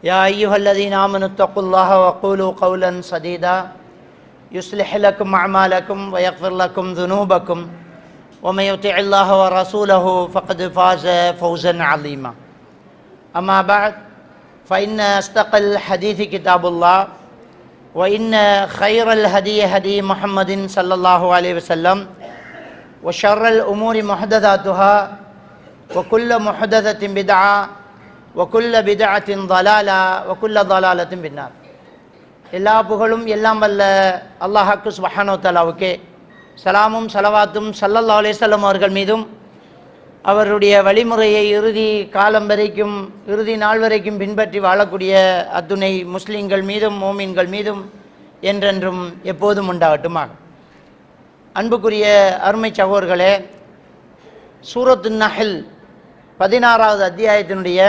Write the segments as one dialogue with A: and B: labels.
A: يا أيها الذين آمنوا اتقوا الله وقولوا قولا سديدا يصلح لكم أعمالكم ويغفر لكم ذنوبكم ومن يطع الله ورسوله فقد فاز فوزا عظيما. أما بعد فإن أصدق الحديث كتاب الله وإن خير الهدي هدي محمد صلى الله عليه وسلم وشر الأمور محدثاتها وكل محدثة بدعة وكل بدعة ضلالة وكل ضلالة بالنار. எல்லா புகழும் எல்லாம் வல்ல அல்லாஹ்வுக்கு சுப்ஹானஹு வ தஆலாவுக்கே சலாமும் ஸலவாத்தும் ஸல்லல்லாஹு அலைஹி வஸல்லம் அவர்கள் மீதும் அவருடைய வழிமுறையை இறுதி காலம் வரைக்கும் இறுதி நாள் வரைக்கும் பின்பற்றி வாழக்கூடிய அத்துணை முஸ்லீம்கள் மீதும் மோமின்கள் மீதும் என்றென்றும் எப்போதும் உண்டாகட்டுமாக. அன்புக்குரிய அருமை சகோதரர்களே, சூரத்துன் நஹ்ல் 16வது அத்தியாயத்தினுடைய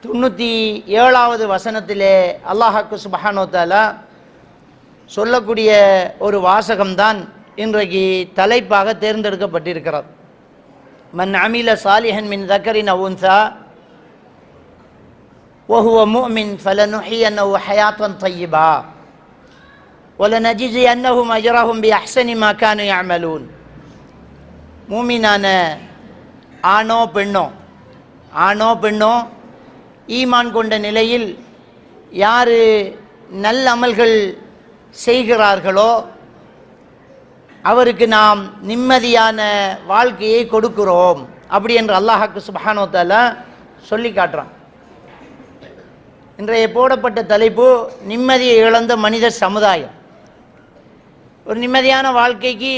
A: 97வது வசனத்திலே அல்லாஹ்வுக்கு சுப்ஹானஹு வ தஆலா சொல்லக்கூடிய ஒரு வாசகம்தான் இன்றைக்கு தலைப்பாக தேர்ந்தெடுக்கப்பட்டிருக்கிறது. மன் அமில சாலிஹன் மின் தக்கரின் அவ் உன்ஸா வஹுவ முஃமின் ஃபலனுஹ்யியன்னஹு ஹயாத்தன் தய்யிபா வலனஜ்ஸியன்னஹும் அஜ்ரஹும் பிஅஹ்ஸனி மா கானூ யஅமலூன். மூமினான ஆணோ பெண்ணோ ஈமான் கொண்ட நிலையில் யார் நல்ல அமல்கள் செய்கிறார்களோ அவருக்கு நாம் நிம்மதியான வாழ்க்கையை கொடுக்கிறோம் அப்படி என்று அல்லாஹ்வுக்கு சுப்ஹானஹு வ தஆலா சொல்லி காட்டுறான். இன்றைய போடப்பட்ட தலைப்பு நிம்மதியை இழந்த மனித சமுதாயம். ஒரு நிம்மதியான வாழ்க்கைக்கு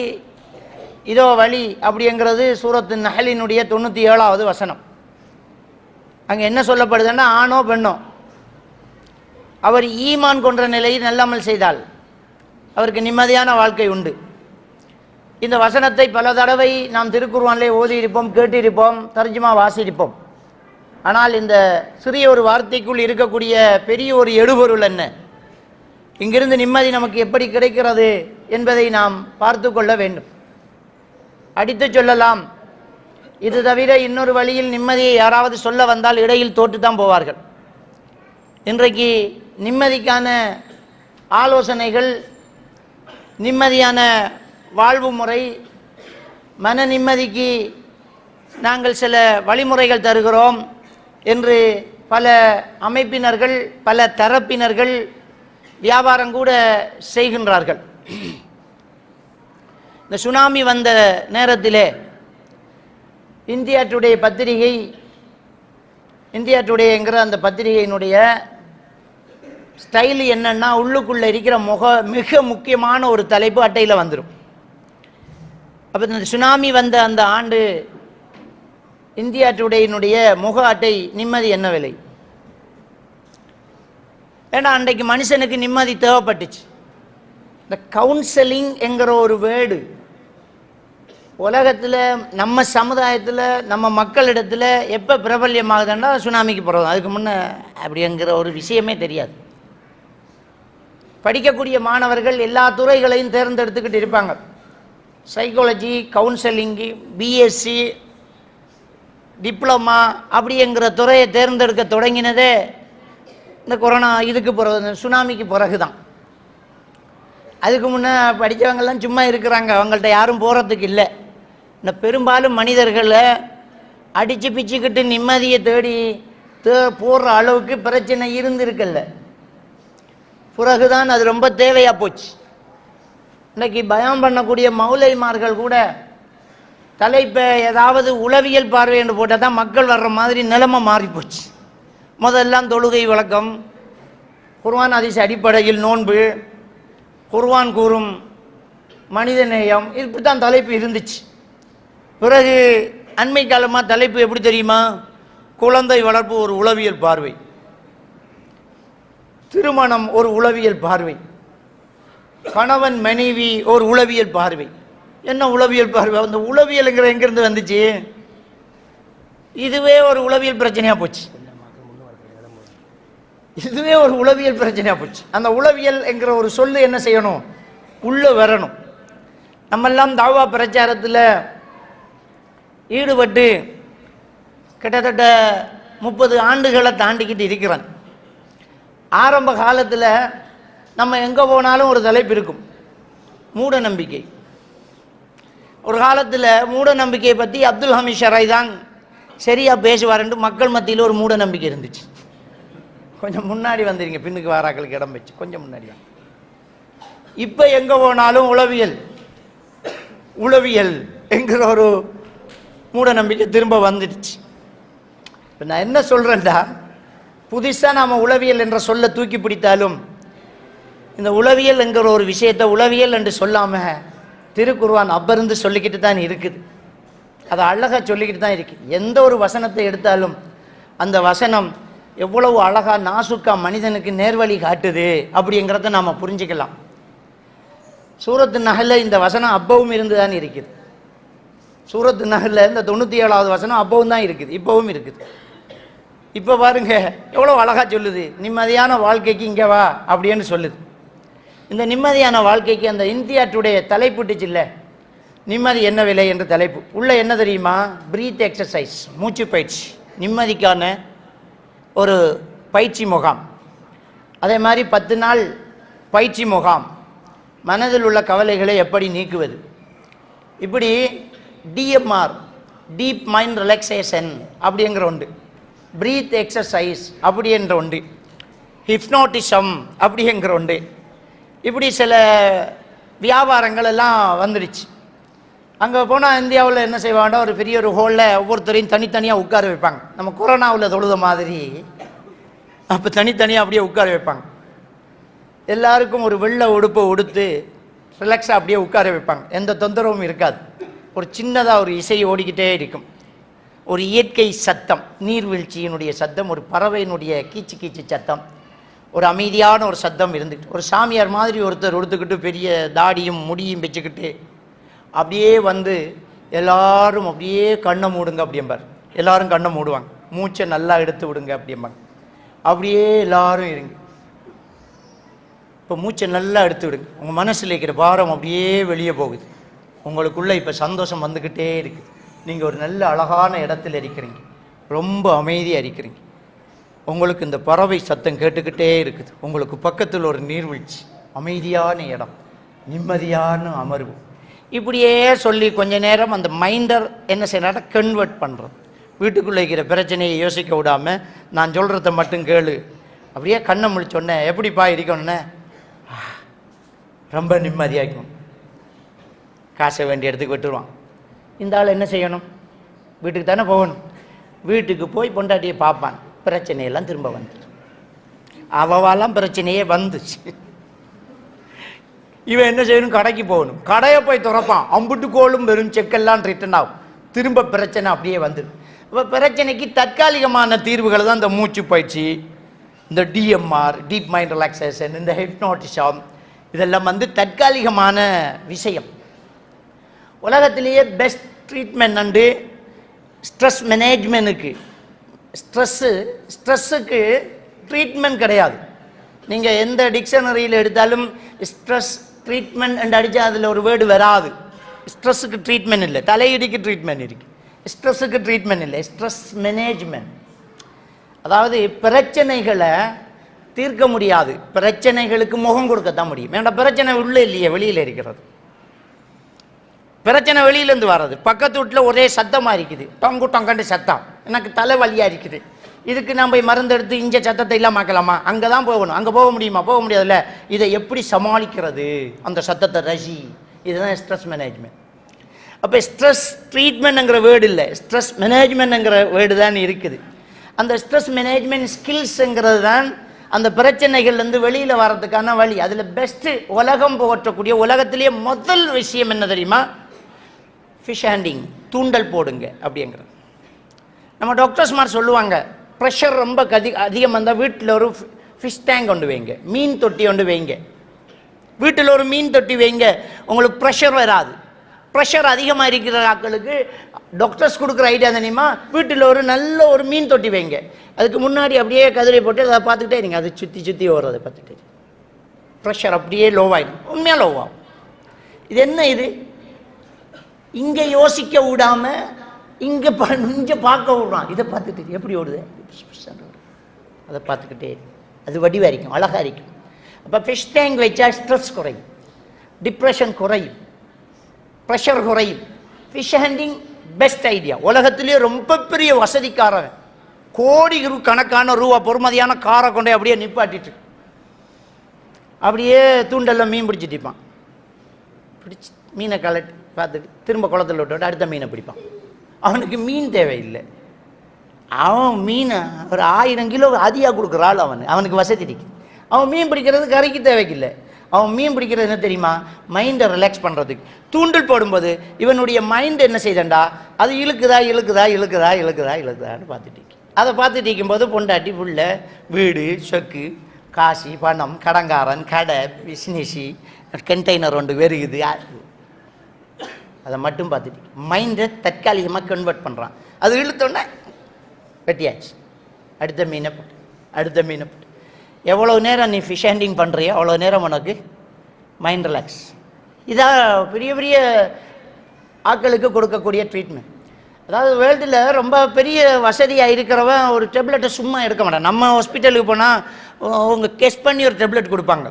A: இதோ வழி அப்படிங்கிறது சூரத்து நஹ்லினுடைய 97வது வசனம். அங்கே என்ன சொல்லப்படுதுன்னா, ஆணோ பெண்ணோ அவர் ஈமான் கொன்ற நிலையில் நல்லமல் செய்தால் அவருக்கு நிம்மதியான வாழ்க்கை உண்டு. இந்த வசனத்தை பல தடவை நாம் திருக்குர்ஆனிலே ஓதியிருப்போம், கேட்டிருப்போம், தர்ஜுமா வாசியிருப்போம். ஆனால் இந்த சிறிய ஒரு வார்த்தைக்குள் இருக்கக்கூடிய பெரிய ஒரு எடுபொருள் என்ன, இங்கிருந்து நிம்மதி நமக்கு எப்படி கிடைக்கிறது என்பதை நாம் பார்த்து கொள்ள வேண்டும். அடித்து சொல்லலாம், இது தவிர இன்னொரு வழியில் நிம்மதியை யாராவது சொல்ல வந்தால் இடையில் தோற்று தான் போவார்கள். இன்றைக்கு நிம்மதிக்கான ஆலோசனைகள், நிம்மதியான வாழ்வு முறை, மன நிம்மதிக்கு நாங்கள் சில வழிமுறைகள் தருகிறோம் என்று பல அமைப்பினர்கள் பல தரப்பினர்கள் வியாபாரம் கூட செய்கின்றார்கள். இந்த சுனாமி வந்த நேரத்திலே இந்தியா டுடே பத்திரிகை, இந்தியா டுடேங்கிற அந்த பத்திரிகையினுடைய ஸ்டைல் என்னன்னா, உள்ளுக்குள்ளே இருக்கிற மிக முக்கியமான ஒரு தலைப்பு அட்டையில் வந்துடும். அப்போ இந்த சுனாமி வந்த அந்த ஆண்டு இந்தியா டுடேயினுடைய முக அட்டை நிம்மதி என்ன விலை. ஏன்னா அன்றைக்கு மனுஷனுக்கு நிம்மதி தேவைப்பட்டுச்சு. இந்த கவுன்சிலிங் என்கிற ஒரு வேர்டு உலகத்தில் நம்ம சமுதாயத்தில் நம்ம மக்களிடத்தில் எப்போ பிரபல்யமாகுதுன்னா சுனாமிக்கு போகிறோம். அதுக்கு முன்னே அப்படிங்கிற ஒரு விஷயமே தெரியாது. படிக்கக்கூடிய மாணவர்கள் எல்லா துறைகளையும் தேர்ந்தெடுத்துக்கிட்டு இருப்பாங்க. சைக்காலஜி, கவுன்சிலிங்கு, பிஎஸ்சி, டிப்ளமா அப்படிங்கிற துறையை தேர்ந்தெடுக்க தொடங்கினதே இந்த கொரோனா இதுக்கு பிறகு, சுனாமிக்கு பிறகு தான். அதுக்கு முன்னே படித்தவங்கெல்லாம் சும்மா இருக்கிறாங்க, அவங்கள்ட்ட யாரும் போகிறதுக்கு இல்லை. இந்த பெரும்பாலும் மனிதர்களை அடித்து பிச்சுக்கிட்டு நிம்மதியை தேடி போடுற அளவுக்கு பிரச்சனை இருந்திருக்கல்ல. பிறகுதான் அது ரொம்ப தேவையாக போச்சு. இன்றைக்கி பயம் பண்ணக்கூடிய மௌலைமார்கள் கூட தலைப்பை ஏதாவது உளவியல் பார்வை என்று போட்டால் தான் மக்கள் வர்ற மாதிரி நிலைமை மாறி போச்சு. முதல்லாம் தொழுகை விளக்கம், குர்ஆன் ஹதீஸ் அடிப்படையில் நோன்பு, குர்ஆன் கூறும் மனிதநேயம், இப்படி தான் தலைப்பு இருந்துச்சு. பிறகு அண்மை காலமாக தலைப்பு எப்படி தெரியுமா, குழந்தை வளர்ப்பு ஒரு உளவியல் பார்வை, திருமணம் ஒரு உளவியல் பார்வை, கணவன் மனைவி ஒரு உளவியல் பார்வை. என்ன உளவியல் பார்வை? அந்த உளவியலுங்கிற எங்கிருந்து வந்துச்சு? இதுவே ஒரு உளவியல் பிரச்சனையாக போச்சு. இதுவே ஒரு உளவியல் பிரச்சனையாக போச்சு. அந்த உளவியல் என்கிற ஒரு சொல்லு என்ன செய்யணும்? உள்ளே வரணும். நம்மெல்லாம் தாவா பிரச்சாரத்தில் ஈடுபட்டு கிட்டத்தட்ட 30 ஆண்டுகளை தாண்டிக்கிட்டு இருக்கிறான். ஆரம்ப காலத்தில் நம்ம எங்கே போனாலும் ஒரு தலைப்பு இருக்கும், மூட நம்பிக்கை. ஒரு காலத்தில் மூட நம்பிக்கையை பற்றி அப்துல் ஹமீத் ஷராய் தான் சரியாக பேசுவார்ன்ட்டு மக்கள் மத்தியில் ஒரு மூட நம்பிக்கை இருந்துச்சு. கொஞ்சம் முன்னாடி வந்துடுங்க, பின்னுக்கு வாராக்களுக்கு இடம் வச்சு கொஞ்சம் முன்னாடி தான். இப்போ எங்கே போனாலும் உளவியல் என்கிற ஒரு மூட நம்பிக்கை திரும்ப வந்துடுச்சு. இப்போ நான் என்ன சொல்கிறேன்டா, புதுசாக நாம் உளவியல் என்ற சொல்ல தூக்கி பிடித்தாலும் இந்த உளவியல் என்கிற ஒரு விஷயத்தை உளவியல் என்று சொல்லாமல் திருக்குர்ஆன் அப்பருந்து சொல்லிக்கிட்டு தான் இருக்குது. அதை அழகாக சொல்லிக்கிட்டு தான் இருக்குது. எந்த ஒரு வசனத்தை எடுத்தாலும் அந்த வசனம் எவ்வளவு அழகாக நாசுக்கா மனிதனுக்கு நேர்வழி காட்டுது அப்படிங்கிறத நாம் புரிஞ்சுக்கலாம். சூரத்து நஹ்ல இந்த வசனம் அப்பவும் இருந்து தான் இருக்குது. சூரத்து நஹ்ல இந்த 97வது வசனம் அப்பவும் தான் இருக்குது, இப்போவும் இருக்குது. இப்போ பாருங்க எவ்வளோ அழகாக சொல்லுது, நிம்மதியான வாழ்க்கைக்கு இங்கே வா அப்படின்னு சொல்லுது. இந்த நிம்மதியான வாழ்க்கைக்கு அந்த இந்தியா டுடே தலைப்புட்டுச்சு இல்லை, நிம்மதி என்ன விலை என்ற தலைப்பு. உள்ள என்ன தெரியுமா, பிரீத் எக்ஸசைஸ், மூச்சு பயிற்சி, நிம்மதிக்கான ஒரு பயிற்சி முகாம். அதே மாதிரி 10 நாள் பயிற்சி முகாம், மனதில் உள்ள கவலைகளை எப்படி நீக்குவது. இப்படி டிஎம்ஆர், டீப் மைண்ட் ரிலாக்ஸேஷன் அப்படிங்கிற ஒன்று, பிரீத் எக்ஸசைஸ் அப்படின்ற ஒன்று, ஹிப்னோட்டிசம் அப்படிங்கிற ஒன்று, இப்படி சில வியாபாரங்கள் எல்லாம் வந்துடுச்சு. அங்கே போனால் இந்தியாவில் என்ன செய்வாங்கன்னா, ஒரு பெரிய ஒரு ஹோலில் ஒவ்வொருத்தரையும் தனித்தனியாக உட்கார வைப்பாங்க. நம்ம கொரோனாவில் தொழுத மாதிரி அப்போ தனித்தனியாக அப்படியே உட்கார வைப்பாங்க. எல்லாருக்கும் ஒரு வெள்ளை உடுப்பை உடுத்து ரிலாக்ஸாக அப்படியே உட்கார வைப்பாங்க. எந்த தொந்தரவும் இருக்காது. ஒரு சின்னதாக ஒரு இசை ஓடிக்கிட்டே இருக்கும். ஒரு இயற்கை சத்தம், நீர்வீழ்ச்சியினுடைய சத்தம், ஒரு பறவையினுடைய கீச்சு கீச்சு சத்தம், ஒரு அமைதியான ஒரு சத்தம் இருந்துக்கிட்டு, ஒரு சாமியார் மாதிரி ஒருத்தர் உடுத்துக்கிட்டு பெரிய தாடியும் முடியும் வச்சுக்கிட்டு அப்படியே வந்து எல்லாரும் அப்படியே கண்ணை மூடுங்க அப்படிம்பார். எல்லாரும் கண்ணை மூடுவாங்க, மூச்சை நல்லா எடுத்து விடுங்க அப்படிம்பாங்க. அப்படியே எல்லாரும் இருங்க. இப்போ மூச்சை நல்லா எடுத்து விடுங்க, உங்கள் மனசில் இருக்கிற பாரம் அப்படியே வெளியே போகுது. உங்களுக்குள்ளே இப்போ சந்தோஷம் வந்துக்கிட்டே இருக்குது. நீங்கள் ஒரு நல்ல அழகான இடத்துல இருக்கிறீங்க, ரொம்ப அமைதியாக இருக்கிறீங்க. உங்களுக்கு இந்த பறவை சத்தம் கேட்டுக்கிட்டே இருக்குது. உங்களுக்கு பக்கத்தில் ஒரு நீர்வீழ்ச்சி, அமைதியான இடம், நிம்மதியான அமர்வு. இப்படியே சொல்லி கொஞ்ச நேரம் அந்த மைண்டர் என்ன செய்யறாங்க, கன்வெர்ட் பண்ணுறோம். வீட்டுக்குள்ளே இருக்கிற பிரச்சனையை யோசிக்க விடாமல் நான் சொல்கிறத மட்டும் கேளு. அப்படியே கண்ணை முழிச்சோடனே எப்படிப்பா இருக்கணுன்னே ரொம்ப நிம்மதியாகும். காசை வேண்டிய இடத்துக்கு விட்டுருவான். இந்த ஆள் என்ன செய்யணும், வீட்டுக்கு தானே போகணும். வீட்டுக்கு போய் பொண்டாட்டியை பார்ப்பான், பிரச்சனையெல்லாம் திரும்ப வந்துடும். அவவாலாம் பிரச்சனையே வந்துச்சு. இவன் என்ன செய்யணும், கடைக்கு போகணும். கடையை போய் திறப்பான், அம்புட்டு கோலும் வெறும் செக்கெல்லாம் ரிட்டர்ன் ஆகும். திரும்ப பிரச்சனை அப்படியே வந்துடும். இப்போ பிரச்சனைக்கு தற்காலிகமான தீர்வுகள் தான் இந்த மூச்சு பயிற்சி, இந்த டிஎம்ஆர், டீப் மைண்ட் ரிலாக்ஸேஷன், இந்த ஹிப்னோட்டிசம், இதெல்லாம் வந்து தற்காலிகமான விஷயம். உலகத்திலேயே பெஸ்ட் ட்ரீட்மெண்ட் அண்டு ஸ்ட்ரெஸ் மேனேஜ்மெண்ட்டுக்கு, ஸ்ட்ரெஸ்ஸுக்கு ட்ரீட்மெண்ட் கிடையாது. நீங்கள் எந்த டிக்ஷனரியில் எடுத்தாலும் ஸ்ட்ரெஸ் ட்ரீட்மெண்ட் என்று அடித்தா அதில் ஒரு வேர்டு வராது. ஸ்ட்ரெஸ்ஸுக்கு ட்ரீட்மெண்ட் இல்லை, தலையிடிக்கு ட்ரீட்மெண்ட் இருக்குது. ஸ்ட்ரெஸ்ஸுக்கு ட்ரீட்மெண்ட் இல்லை, ஸ்ட்ரெஸ் மேனேஜ்மெண்ட். அதாவது பிரச்சனைகளை தீர்க்க முடியாது, பிரச்சனைகளுக்கு முகம் கொடுக்கத்தான் முடியும். வேண்டாம், பிரச்சனை உள்ளே இல்லையே, வெளியில் இருக்கிறது. பிரச்சனை வெளியிலேருந்து வர்றது. பக்கத்து வீட்டில் ஒரே சத்தமாக இருக்குது, டொங்கு டொங்கண்டு சத்தம், எனக்கு தலை வலியாக இருக்குது. இதுக்கு நம்ம போய் மருந்தெடுத்து இங்கே சத்தத்தை இல்லாமக்கலாமா? அங்கே தான் போகணும். அங்கே போக முடியுமா? போக முடியாதுல்ல. இதை எப்படி சமாளிக்கிறது, அந்த சத்தத்தை ரசி, இதுதான் ஸ்ட்ரெஸ் மேனேஜ்மெண்ட். அப்போ ஸ்ட்ரெஸ் ட்ரீட்மெண்ட்ங்கிற வேர்டு இல்லை, ஸ்ட்ரெஸ் மேனேஜ்மெண்ட்ங்கிற வேர்டு தான் இருக்குது. அந்த ஸ்ட்ரெஸ் மேனேஜ்மெண்ட் ஸ்கில்ஸுங்கிறது தான் அந்த பிரச்சனைகள்லேருந்து வெளியில் வர்றதுக்கான வழி. அதில் பெஸ்ட்டு உலகம் போற்றக்கூடிய, உலகத்திலேயே முதல் விஷயம் என்ன தெரியுமா, ஃபிஷ் ஹேண்டிங், தூண்டல் போடுங்க அப்படிங்கிறது. நம்ம டாக்டர்ஸ் மாதிரி சொல்லுவாங்க, ப்ரெஷர் ரொம்ப அதிகம் வந்தால் வீட்டில் ஒரு ஃபிஷ் டேங்க் கொண்டு வைங்க, மீன் தொட்டி கொண்டு வைங்க. வீட்டில் ஒரு மீன் தொட்டி வைங்க, உங்களுக்கு ப்ரெஷர் வராது. ப்ரெஷர் அதிகமாக இருக்கிற ஆட்களுக்கு டாக்டர்ஸ் கொடுக்குற ஐடியா தெரியுமா, வீட்டில் ஒரு நல்ல ஒரு மீன் தொட்டி வைங்க. அதுக்கு முன்னாடி அப்படியே கதிரை போட்டு அதை பார்த்துக்கிட்டே இருங்க, அது சுற்றி சுற்றி ஓடுறதை பார்த்துட்டு ப்ரெஷர் அப்படியே லோவாகிடும், உண்மையாக லோவாகும். இது என்ன, இது இங்கே யோசிக்க விடாமல் இங்கே பார்க்க விடுறான். இதை பார்த்துட்டு எப்படி ஓடுது, அதை பார்த்துக்கிட்டே அது வடிவாக இருக்கும், அழகாக இருக்கும். அப்போ ஃபிஷ் டேங்க் வச்சா ஸ்ட்ரெஸ் குறையும், டிப்ரெஷன் குறையும், ப்ரெஷர் குறையும். Fish handing best idea. உலகத்திலேயே ரொம்ப பெரிய வசதிக்காரன், கோடி கணக்கான ரூபா பொறுமதியான காரை கொண்டே அப்படியே நிப்பாட்டிட்டு அப்படியே தூண்டெல்லாம் மீன் பிடிச்சிட்டு இருப்பான். பிடிச்சி மீனை கலட்டி பார்த்துட்டு திரும்ப குளத்தில் விட்டு அடுத்த மீனை பிடிப்பான். அவனுக்கு மீன் தேவையில்லை, அவன் மீனை ஒரு 1000 கிலோ அதிகமாக கொடுக்குறாள். அவனுக்கு வசதி இருக்கு. அவன் மீன் பிடிக்கிறது கரைக்கு தேவைக்கில்லை. அவன் மீன் பிடிக்கிறது என்ன தெரியுமா, மைண்டை ரிலாக்ஸ் பண்ணுறதுக்கு. தூண்டில் போடும்போது இவனுடைய மைண்டு என்ன செய்தண்டா, அது இழுக்குதா இழுக்குதா இழுக்குதா இழுக்குதா இழுக்குதான்னு பார்த்துட்டு இருக்கு. அதை பார்த்துட்டு இருக்கும்போது பொண்டாட்டி புள்ள வீடு சொக்கு காசி பணம் கடங்காரன் கடை பிஸ்னஸி கண்டெய்னர் ஒன்று வெறுகுது, அதை மட்டும் பார்த்துட்டு மைண்டை தற்காலிகமாக கன்வெர்ட் பண்ணுறான். அது இழுத்தோன்னே வெட்டியாச்சு, அடுத்த மீனை போட்டு அடுத்த மீனை போட்டு. எவ்வளோ நேரம் நீ ஃபிஷ் ஹேண்டிங் பண்ணுறியோ அவ்வளோ நேரம் உனக்கு மைண்ட் ரிலாக்ஸ். இதான் பெரிய பெரிய ஆட்களுக்கு கொடுக்கக்கூடிய ட்ரீட்மெண்ட். அதாவது வேர்ல்டில் ரொம்ப பெரிய வசதியாக இருக்கிறவன் ஒரு டேப்லெட்டை சும்மா எடுக்க மாட்டான். நம்ம ஹாஸ்பிட்டலுக்கு போனால் அவங்க கெஸ்ட் பண்ணி ஒரு டேப்லெட் கொடுப்பாங்க.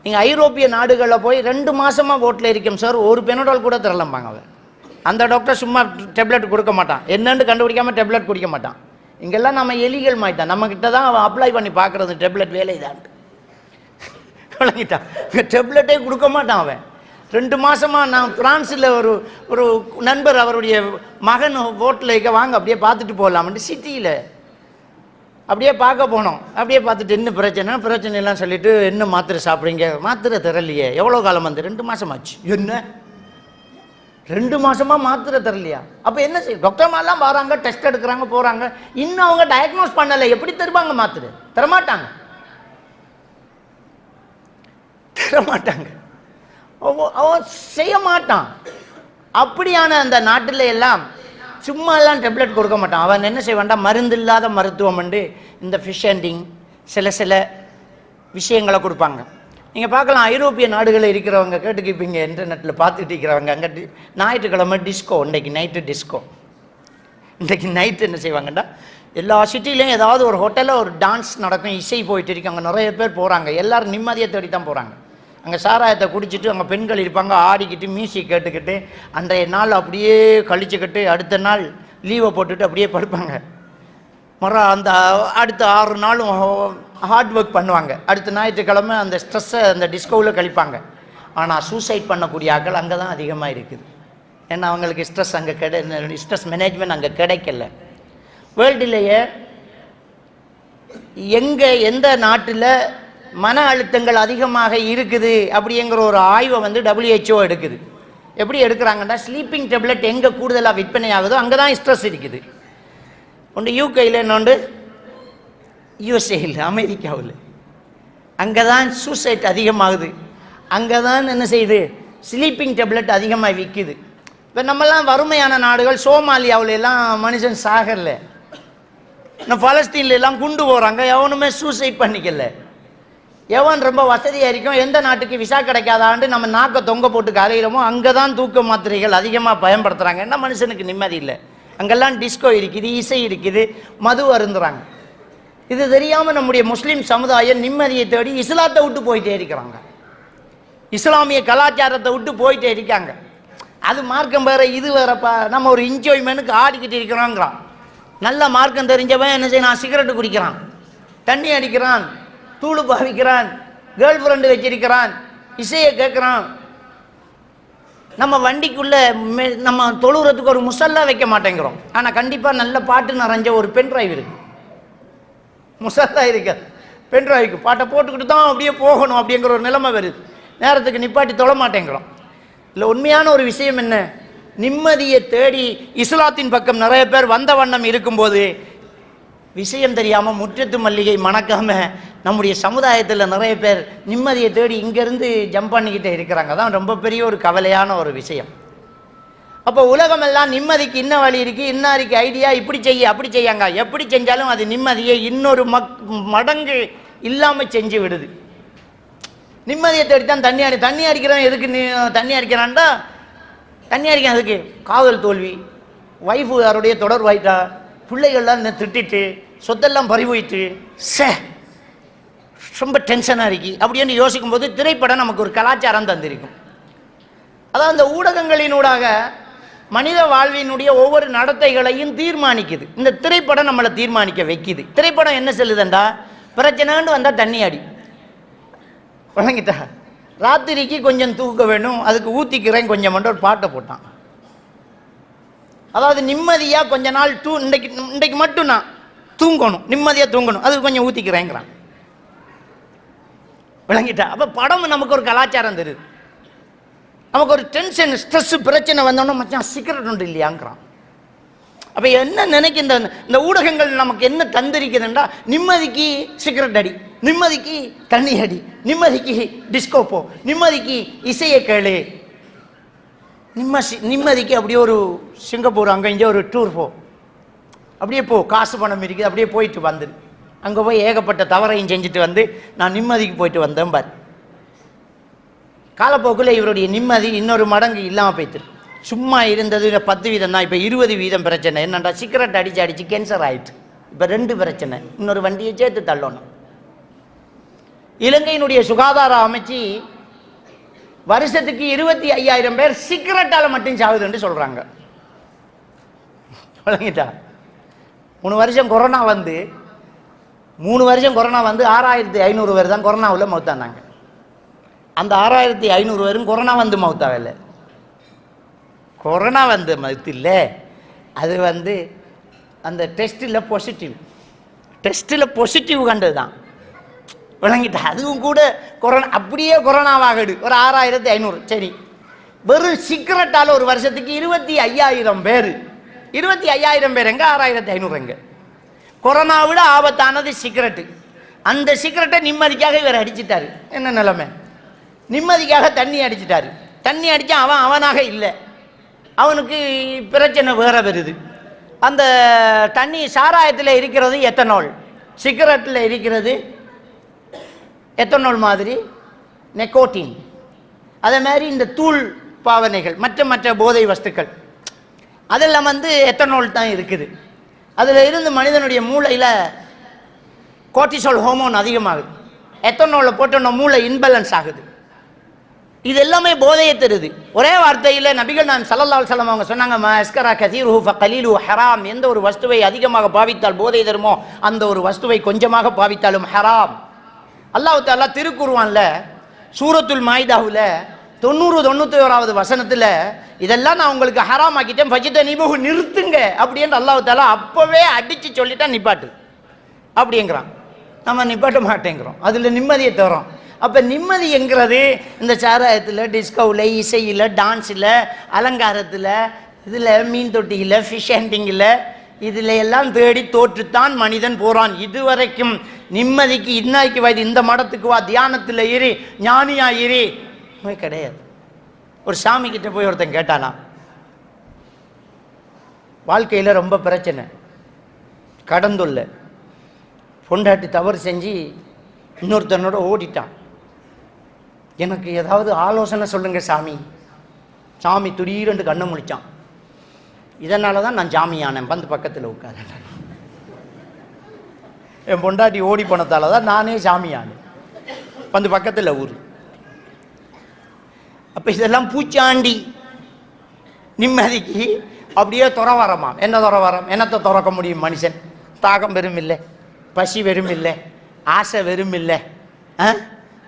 A: நீங்கள் ஐரோப்பிய நாடுகளில் போய் 2 மாதமாக போட்டில் இருக்கோம் சார், ஒரு பெனடால் கூட தரலம்பாங்க. அவன் அந்த டாக்டர் சும்மா டேப்லெட் கொடுக்க மாட்டான், என்னன்னு கண்டுபிடிக்காமல் டேப்லெட் குடிக்க மாட்டான். இங்கெல்லாம் நம்ம எலிகள் மாட்டான், நம்மக்கிட்ட தான் அவன் அப்ளை பண்ணி பார்க்குறது டேப்லெட் வேலை இதான்ட்டு வழங்கிட்டான். டேப்லெட்டே கொடுக்க மாட்டான் அவன். 2 மாதமாக நான் ஃப்ரான்ஸில் ஒரு நண்பர் அவருடைய மகன் ஓட்டில் இருக்க, வாங்க அப்படியே பார்த்துட்டு போகலாம்ட்டு சிட்டியில் அப்படியே பார்க்க போனோம். அப்படியே பார்த்துட்டு என்ன பிரச்சனை எல்லாம் சொல்லிவிட்டு என்ன மாத்திரை சாப்பிட்றீங்க, மாத்திரை தரலையே, எவ்வளோ காலம் வந்து 2 மாதமாச்சு. என்ன 2 மாதமாக மாத்திரை தரலையா? அப்போ என்ன செய்யும்? டாக்டர்மாரெலாம் வராங்க, டெஸ்ட் எடுக்கிறாங்க, போகிறாங்க, இன்னும் அவங்க டயக்னோஸ் பண்ணலை, எப்படி தருவாங்க மாத்திரை? தரமாட்டாங்க. அவன் செய்ய மாட்டான். அப்படியான அந்த நாட்டில் எல்லாம் சும்மா எல்லாம் டேப்லெட் கொடுக்க மாட்டான். அவன் என்ன செய்வான்டா, மருந்து இல்லாத மருத்துவம் வந்து இந்த ஃபிஷ் ஹேண்டிங் சில விஷயங்களை கொடுப்பாங்க. நீங்கள் பார்க்கலாம், ஐரோப்பிய நாடுகளில் இருக்கிறவங்க கேட்டுக்கிப்பீங்க, இன்டர்நெட்டில் பார்த்துட்டு இருக்கிறவங்க, அங்கே ஞாயிற்றுக்கிழமை டிஸ்கோ, இன்றைக்கி நைட்டு டிஸ்கோ. இன்றைக்கி நைட்டு என்ன செய்வாங்கண்டா, எல்லா சிட்டிலையும் ஏதாவது ஒரு ஹோட்டலில் ஒரு டான்ஸ் நடக்கும், இசை போயிட்டு இருக்கு, அங்கே நிறைய பேர் போகிறாங்க. எல்லோரும் நிம்மதியை தேடி தான் போகிறாங்க. அங்கே சாராயத்தை குடிச்சிட்டு அங்கே பெண்கள் இருப்பாங்க, ஆடிக்கிட்டு மியூசிக் கேட்டுக்கிட்டு அன்றைய நாள் அப்படியே கழிச்சுக்கிட்டு அடுத்த நாள் லீவை போட்டுட்டு அப்படியே படுப்பாங்க. அந்த அடுத்த 6 நாளும் ஹார்ட் ஒர்க் பண்ணுவாங்க. அடுத்த ஞாயிற்றுக்கிழமை அந்த ஸ்ட்ரெஸ்ஸை அந்த டிஸ்கோவில் கழிப்பாங்க. ஆனால் சூசைட் பண்ணக்கூடிய ஆட்கள் அங்கே தான் அதிகமாக இருக்குது. ஏன்னா அவங்களுக்கு ஸ்ட்ரெஸ் அங்கே ஸ்ட்ரெஸ் மேனேஜ்மெண்ட் அங்கே கிடைக்கல. வேர்ல்டுலேயே எந்த நாட்டில் மன அழுத்தங்கள் அதிகமாக இருக்குது அப்படிங்கிற ஒரு ஆய்வை வந்து WHO எடுக்குது. எப்படி எடுக்கிறாங்கன்னா, ஸ்லீப்பிங் டேப்லெட் எங்கே கூடுதலாக விற்பனை ஆகுதோ அங்கே தான் ஸ்ட்ரெஸ் இருக்குது. ஒன்று யூகேயில், இன்னொன்று USA, அமெரிக்காவில். அங்கே தான் சூசைட் அதிகமாகுது, அங்கே தான் என்ன செய்யுது, ஸ்லீப்பிங் டேப்லெட் அதிகமாக விற்குது. இப்போ நம்மலாம் வறுமையான நாடுகள், சோமாலியாவில் எல்லாம் மனுஷன் சாகல, பலஸ்தீன்ல எல்லாம் குண்டு போகிறாங்க, எவனுமே சூசைட் பண்ணிக்கல. எவன் ரொம்ப வசதியாக இருக்கும், எந்த நாட்டுக்கு விசா கிடைக்காதான்னு நம்ம நாக்கை தொங்க போட்டு கரையிறோமோ அங்கே தான் தூக்க மாத்திரைகள் அதிகமாக பயன்படுத்துகிறாங்க. என்ன மனுஷனுக்கு நிம்மதி இல்லை. அங்கெல்லாம் டிஸ்கோ இருக்குது, இசை இருக்குது, மது அருந்துறாங்க. இது தெரியாமல் நம்முடைய முஸ்லீம் சமுதாயம் நிம்மதியை தேடி இஸ்லாத்தை விட்டு போயிட்டே இருக்கிறாங்க, இஸ்லாமிய கலாச்சாரத்தை விட்டு போயிட்டே இருக்காங்க. அது மார்க்கம் வேறு, இது வேறப்பா. நம்ம ஒரு என்ஜாய்மெண்ட்டுக்கு ஆடிக்கிட்டு இருக்கிறோங்கிறான். நல்ல மார்க்கம் தெரிஞ்சவன் என்ன செய்யணும், சிகரெட்டு குடிக்கிறான், தண்ணி அடிக்கிறான், தூளு பாவிக்கிறான், கேர்ள் ஃப்ரெண்டு வச்சிருக்கிறான், இசையை கேட்குறான். நம்ம வண்டிக்குள்ளே நம்ம தொழுகிறதுக்கு ஒரு முசல்லா வைக்க மாட்டேங்கிறோம். ஆனால் கண்டிப்பாக நல்ல பாட்டு நிறைஞ்ச ஒரு பென் டிரைவ் இருக்குது, முசல்லா இருக்காது, பென் டிரைவுக்கு பாட்டை போட்டுக்கிட்டு தான் அப்படியே போகணும் அப்படிங்கிற ஒரு நிலைமை வருது. நேரத்துக்கு நிப்பாட்டி தொழ மாட்டேங்கிறோம். இல்லை, உண்மையான ஒரு விஷயம் என்ன, நிம்மதியை தேடி இஸ்லாத்தின் பக்கம் நிறைய பேர் வந்த வண்ணம் இருக்கும்போது விஷயம் தெரியாமல் முற்றத்து மல்லிகை மணக்காமல் நம்முடைய சமுதாயத்தில் நிறைய பேர் நிம்மதியை தேடி இங்கேருந்து ஜம்ப் பண்ணிக்கிட்டே இருக்கிறாங்க. தான் ரொம்ப பெரிய ஒரு கவலையான ஒரு விஷயம். அப்போ உலகமெல்லாம் நிம்மதிக்கு இன்ன வழி இருக்குது, இன்ன இருக்குது ஐடியா, இப்படி செய்ய அப்படி செய்யாங்க. எப்படி செஞ்சாலும் அது நிம்மதியை இன்னொரு மடங்கு இல்லாமல் செஞ்சு விடுது. நிம்மதியை தேடித்தான் தண்ணி அடிக்கிறான். எதுக்கு தண்ணி அடிக்கிறான்டா, தண்ணி அடிக்கிறான் எதுக்கு, காதல் தோல்வி, ஒய்ஃபு யாருடைய தொடர்பு ஆயிட்டா, பிள்ளைகள்லாம் திட்டிட்டு சொத்தெல்லாம் பறி போயிட்டு ரொம்ப டென்ஷனாக இருக்கு அப்படின்னு யோசிக்கும் போது திரைப்படம் நமக்கு ஒரு கலாச்சாரம் தந்திருக்கும். அதாவது அந்த ஊடகங்களினூடாக மனித வாழ்வினுடைய ஒவ்வொரு நடத்தைகளையும் தீர்மானிக்குது. இந்த திரைப்படம் நம்மளை தீர்மானிக்க வைக்குது. திரைப்படம் என்ன சொல்லுதுண்டா, பிரச்சனைன்னு வந்தால் தண்ணி அடி வழங்கிட்டா, ராத்திரிக்கு கொஞ்சம் தூக்க வேணும், அதுக்கு ஊற்றிக்கிறேன் கொஞ்சம் மட்டும் ஒரு பாட்டை போட்டான். அதாவது நிம்மதியாக கொஞ்ச நாள் இன்றைக்கு மட்டும் நான் தூங்கணும், நிம்மதியாக தூங்கணும், அதுக்கு கொஞ்சம் ஊற்றிக்கிறேங்கிறான். விளங்கிட்டா? அப்போ படம் நமக்கு ஒரு கலாச்சாரம் தருது. நமக்கு ஒரு டென்ஷன், ஸ்ட்ரெஸ், பிரச்சனை வந்தோன்னா மச்சான் சிகரெட் ஒன்று இல்லையாங்கிறான். அப்போ என்ன நினைக்க இந்த ஊடகங்கள் நமக்கு என்ன தந்திருக்குதுன்றா, நிம்மதிக்கு சிகரெட் அடி, நிம்மதிக்கு தண்ணி அடி, நிம்மதிக்கு டிஸ்கோ போ, நிம்மதிக்கு இசையை கேளு, நிம்மதிக்கு அப்படியே ஒரு சிங்கப்பூர் அங்கே இங்கே ஒரு டூர் போ, அப்படியே போ, காசு பணம் இருக்குது, அப்படியே போயிட்டு வந்துடு. அங்கே போய் ஏகப்பட்ட தவறையும் செஞ்சுட்டு வந்து நான் நிம்மதிக்கு போயிட்டு வந்தேன் பார். காலப்போக்கில் இவருடைய நிம்மதி இன்னொரு மடங்கு இல்லாமல் போய்த்து. சும்மா இருந்தது 10% தான், இப்போ 20% பிரச்சனை. என்னண்டா, சிகரெட் அடித்து கேன்சர் ஆயிடுச்சு. இப்போ 2 பிரச்சனை, இன்னொரு வண்டியை சேர்த்து தள்ளணும். இலங்கையினுடைய சுகாதார அமைச்சு வருஷத்துக்கு 25,000 பேர் சிகரெட்டால் மட்டும் சாகுதுன்னு சொல்கிறாங்க. வழங்கிட்டா? 3 வருஷம் கொரோனா வந்து 6,500 பேர் தான் கொரோனாவில் மௌத்தானாங்க. அந்த 6,500 பேரும் கொரோனா வந்து மௌத்தாகல. கொரோனா வந்து மௌத்து இல்லை, அது வந்து அந்த டெஸ்ட்டில் பாசிட்டிவ் கண்டது தான். விளங்கிட்டா? அதுவும் கூட கொரோனா அப்படியே கொரோனாவாகடு ஒரு 6,500. சரி, வெறும் சிகரெட்டால் ஒரு வருஷத்துக்கு 25,000 பேர். 25,000 பேர் எங்க, 6,500 எங்க? கொரோனா விட ஆபத்தானது சிகரெட்டு. அந்த சிகரெட்டை நிம்மதிக்காக இவர் அடிச்சிட்டாரு. என்ன நிலைமை? நிம்மதிக்காக தண்ணி அடிச்சிட்டாரு. தண்ணி அடித்தா அவனாக இல்லை, அவனுக்கு பிரச்சனை வேற வருது. அந்த தண்ணி சாராயத்தில் இருக்கிறது எத்தனால், சிகரெட்டில் இருக்கிறது எத்தனால் மாதிரி நெக்கோட்டின். அதே மாதிரி இந்த தூள் பாவனைகள், மற்ற போதை வஸ்துக்கள், அதெல்லாம் வந்து எத்தனால் தான் இருக்குது. அதில் இருந்து மனிதனுடைய மூளையில் கோர்ட்டிசால் ஹார்மோன் அதிகமாகுது. எத்தனாலில் போட்டோன்னா மூளை இன்பேலன்ஸ் ஆகுது. இது எல்லாமே போதையை தருது. ஒரே வார்த்தையில் நபிகள் நான் ஸல்லல்லாஹு அலைஹி வஸல்லம் அவங்க சொன்னாங்க, மஸ்கரா கதீருஹு ஃபகலீலுஹு ஹராம். எந்த ஒரு வஸ்துவை அதிகமாக பாவித்தால் போதை தருமோ அந்த ஒரு வஸ்துவை கொஞ்சமாக பாவித்தாலும் ஹராம். அல்லாஹ் தஆலா திருக்குர்ஆன்ல சூரத்துல் மாயிதாவுல 90-91வது வசனத்தில் இதெல்லாம் நான் உங்களுக்கு ஹராம் ஆக்கிட்டேன், ஃபஜ்தனிபுஹு நிறுத்துங்க அப்படின்னு அல்லாஹ் தஆலா அப்பவே அடிச்சு சொல்லிட்டா நிப்பாட்டு அப்படிங்கிறான். நம்ம நிப்பாட்ட மாட்டேங்கிறோம், அதில் நிம்மதியை தரோம். அப்போ நிம்மதி என்கிறது இந்த சாராயத்தில், டிஸ்கோவில், இசையில், டான்ஸில், அலங்காரத்தில், இதில் மீன் தொட்டியில், ஃபிஷ் ஹண்டிங்கில், இதில் எல்லாம் தேடி தோற்றுத்தான் மனிதன் போகிறான். இதுவரைக்கும் நிம்மதிக்கு இன்னாய்க்கு வயது இந்த மடத்துக்கு வா, தியானத்தில் ஏறி ஞானியா ஏறி கிடையாது. ஒரு சாமி கிட்ட போய் ஒருத்தன் கேட்டானா, வாழ்க்கையில் ரொம்ப பிரச்சனை, கடந்துள்ள பொண்டாட்டி தவறு செஞ்சு இன்னொருத்தனோட ஓடிட்டான், எனக்கு ஏதாவது ஆலோசனை சொல்லுங்க சாமி. சாமி துடீரென்று கண்ணை முழிச்சான். இதனால தான் நான் ஜாமியானேன், வந்து பக்கத்தில் உட்கார. என் பொண்டாட்டி ஓடி போனதால தான் நானே ஜாமியானேன், வந்து பக்கத்தில் ஊர். அப்போ இதெல்லாம் பூச்சாண்டி. நிம்மதிக்கு அப்படியே துறவரமா. என்ன துறவரம்? என்னத்தை துறக்க முடியும் மனுஷன்? தாகம் வெறும் இல்லை, பசி வெறும் இல்லை, ஆசை வெறும் இல்லை.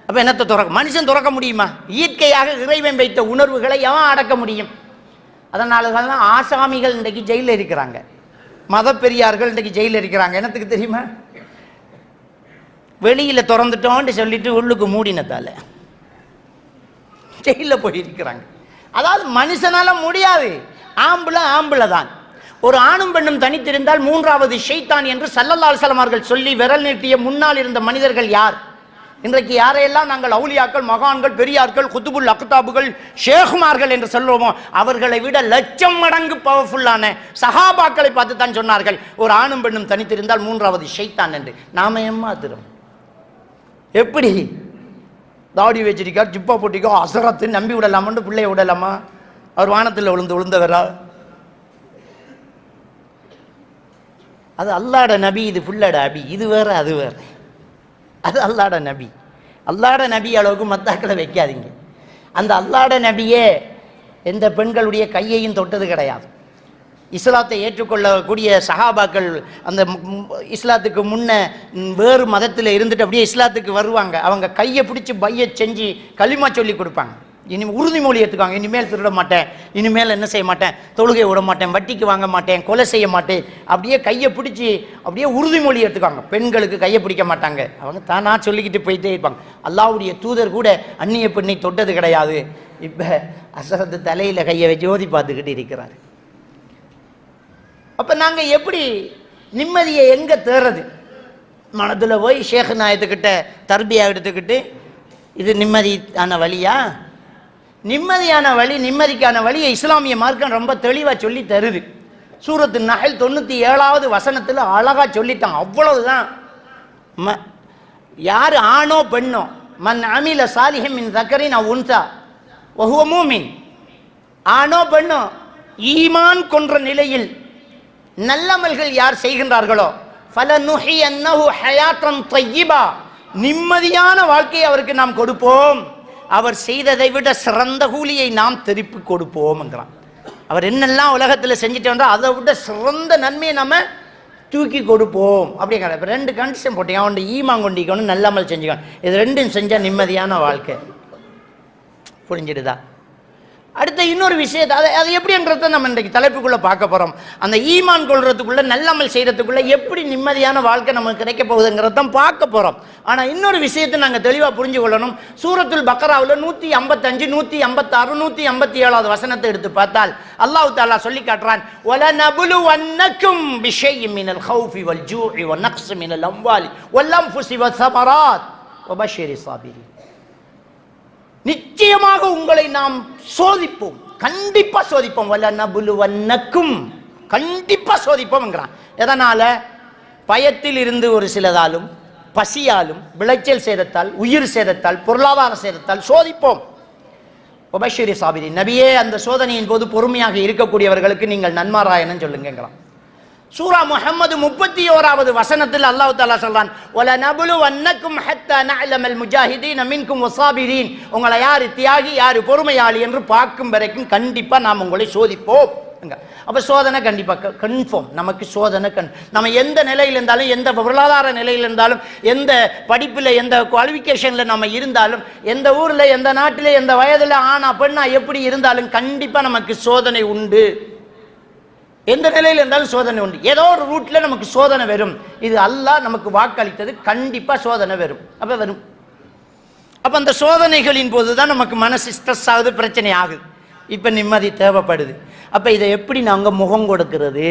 A: அப்போ என்னத்தை துறக்க மனுஷன் துறக்க முடியுமா? இயற்கையாக இறைவன் வைத்த உணர்வுகளை எவன் அடக்க முடியும்? அதனால தான் ஆசாமிகள் இன்றைக்கு ஜெயிலில் இருக்கிறாங்க, மத பெரியார்கள் இன்றைக்கு ஜெயிலில் இருக்கிறாங்க. என்னத்துக்கு தெரியுமா? வெளியில் திறந்துட்டோன்னு சொல்லிட்டு உள்ளுக்கு மூடினதால ஜெயிலில் போயிருக்கிறாங்க. அதாவது மனுஷனால முடியாது, ஆம்பளை தான். ஒரு ஆணும் பெண்ணும் தனித்திருந்தால் 3வது ஷைத்தான் என்று ஸல்லல்லாஹு அலைஹி வஸல்லம் அவர்கள் சொல்லி விரல் நீட்டிய முன்னால் இருந்த மனிதர்கள் யார்? இன்றைக்கு யாரையெல்லாம் நாங்கள் அவுலியாக்கள், மகான்கள், பெரியார்கள், குத்துபுல் அக்தாபுகள், ஷேகுமார்கள் என்று சொல்லுவோமோ அவர்களை விட 1,00,000 மடங்கு பவர்ஃபுல்லான சஹாபாக்களை பார்த்து தான் சொன்னார்கள் ஒரு ஆணும் பெண்ணும் தனித்திருந்தால் 3வது ஷைத்தான் என்று. நாம ஏமாத்துறோம். எப்படி? தாடி வச்சிருக்கார், ஜிப்பா போட்டிக்கோ, அசரத்து நம்பி விடலாமான்னு பிள்ளைய விடலாமா? அவர் வானத்தில் விழுந்தவரா? அது அல்லாட நபி, இது புள்ளட அபி, இது வேற அது வேற. அது அல்லாஹ்ட நபி. அல்லாஹ்ட நபி அளவுக்கு மத்தாக்களை வைக்காதீங்க. அந்த அல்லாஹ்ட நபியே எந்த பெண்களுடைய கையையும் தொட்டது கிடையாது. இஸ்லாத்தை ஏற்றுக்கொள்ளக்கூடிய சஹாபாக்கள் அந்த இஸ்லாத்துக்கு முன்ன வேறு மதத்தில் இருந்துட்டு அப்படியே இஸ்லாத்துக்கு வருவாங்க. அவங்க கையை பிடிச்சி பையை செஞ்சு களிமா சொல்லி கொடுப்பாங்க. உறுதிமொழி எடுத்துக்காங்க, இனிமேல் திருட மாட்டேன், இனிமேல் என்ன செய்ய மாட்டேன், தொழுகை விட மாட்டேன், வட்டிக்கு வாங்க மாட்டேன், கொலை செய்ய மாட்டேன். அப்படியே கையை பிடிச்சி அப்படியே உறுதிமொழி எடுத்துக்காங்க. பெண்களுக்கு கையை பிடிக்க மாட்டாங்க, அவங்க தானா சொல்லிக்கிட்டு போயிட்டே இருப்பாங்க. அல்லாஹ்வுடைய தூதர் கூட அந்நிய பெண்ணை தொட்டது கிடையாது. இப்போ அசரத்து தலையில் கையை வச்சு ஓதி பார்த்துக்கிட்டு இருக்கிறார். அப்போ நாங்கள் எப்படி நிம்மதியை எங்கே தேர்றது? மனதில் போய் ஷேக் நாயத்துக்கிட்ட தர்பியா எடுத்துக்கிட்டு இது நிம்மதியான வழியா? நிம்மதியான வழி, நிம்மதிக்கான வழியை இஸ்லாமிய மார்க்கம் ரொம்ப தெளிவாக சொல்லி தருது. சூரத்து நஹல் 97வது வசனத்தில் அழகாக சொல்லிட்டாங்க. அவ்வளவுதான். யார் ஆணோ பெண்ணோ, மன் அமில சாலிஹம் மின் தக்கரின் அவ் உன்சா வஹுவ மூமின், ஆணோ பெண்ணோ ஈமான் கொன்ற நிலையில் நல்லமல்கள் யார் செய்கின்றார்களோ ஃபலனுஹியன்னஹு ஹயாத்தன் தய்யிபா, நிம்மதியான வாழ்க்கையை அவருக்கு நாம் கொடுப்போம், அவர் செய்ததை விட சிறந்த கூலியை நாம் திருப்பி கொடுப்போம் என்கிறான். அவர் என்னெல்லாம் உலகத்தில் செஞ்சுட்டு வந்தால் அதை விட சிறந்த நன்மையை நம்ம தூக்கி கொடுப்போம் அப்படிங்கிற. இப்போ 2 கண்டிஷன் போட்டீங்க, அவன் ஈமான் கொண்டிக்கணும், நல்லமல் செஞ்சுக்கணும். இது 2ம் செஞ்சால் நிம்மதியான வாழ்க்கை. புரிஞ்சிடுதா? அடுத்த இன்னொரு விஷயத்தை அது எப்படின்றத நம்ம இன்றைக்கு தலைப்புக்குள்ளே பார்க்க போகிறோம். அந்த ஈமான் கொள்றதுக்குள்ளே நல்லமல் செய்கிறதுக்குள்ளே எப்படி நிம்மதியான வாழ்க்கை நமக்கு கிடைக்க போகுதுங்கிறத பார்க்க போகிறோம். ஆனால் இன்னொரு விஷயத்தை நாங்கள் தெளிவாக புரிஞ்சு கொள்ளணும். சூரத்துல் பக்ராவில் 155, 156, 157வது வசனத்தை எடுத்து பார்த்தால் அல்லாஹ் தஆலா சொல்லி காட்டுறான், வலனபுலுவன்னக்கும் பிஷைஇம் மினல் ஹௌஃபி வல் ஜூஇ வ நக்ஸி மினல் அம்வாலி வல் அன்ஃபுஸி வஸ்ஸமராத் வபஷ்ஷிரிஸ் ஸாபிரீன். நிச்சயமாக உங்களை நாம் சோதிப்போம், கண்டிப்பா சோதிப்போம். வலனபுலுவன்னக்கும், கண்டிப்பா சோதிப்போம்ங்கிறான். எதனால? பயத்தில் இருந்து ஒரு சிலதாலும், பசியாலும், விளைச்சல் சேதத்தால், உயிர் சேதத்தால், பொருளாதார சேதத்தால் சோதிப்போம். வபஷ்ஷிரி ஸாபிரீன், நபியே அந்த சோதனையின் போது பொறுமையாக இருக்கக்கூடியவர்களுக்கு நீங்கள் நன்மாராயணம் சொல்லுங்கிறான். சூரா முஹம்மது 31வது வசனத்தில் அல்லாஹ் தஆலா சொல்றான், வலனபுலுவன்னக்கும் ஹத்தா நஅலமல் முஜாஹிதீன மின்கும் வஸாபிரீன், உங்களை யார் தியாகி யார் பொறுமையாளி என்று பார்க்கும் வரைக்கும் கண்டிப்பா நாம் உங்களை சோதிப்போம். அப்ப சோதனை கண்டிப்பா கன்ஃபார்ம். நமக்கு சோதனை நம்ம எந்த நிலையில் இருந்தாலும், எந்த பொருளாதார நிலையில் இருந்தாலும், எந்த படிப்பில், எந்த குவாலிஃபிகேஷன்ல நம்ம இருந்தாலும், எந்த ஊர்ல, எந்த நாட்டில், எந்த வயதுல, ஆனா பெண்ணா எப்படி இருந்தாலும் கண்டிப்பா நமக்கு சோதனை உண்டு. எந்த நிலையில் இருந்தாலும் சோதனை உண்டு. ஏதோ ஒரு ரூட்ல நமக்கு சோதனை வரும். இது அல்லாஹ் நமக்கு வாக்களித்தது, கண்டிப்பா சோதனை வரும். அப்ப வரும். அப்ப அந்த சோதனைகளின் போதுதான் நமக்கு மனசு ஸ்ட்ரெஸ் ஆகுது, பிரச்சனை ஆகுது. இப்ப நிம்மதி தேவைப்படுது. அப்ப இதை எப்படி நாங்க முகம் கொடுக்கிறது?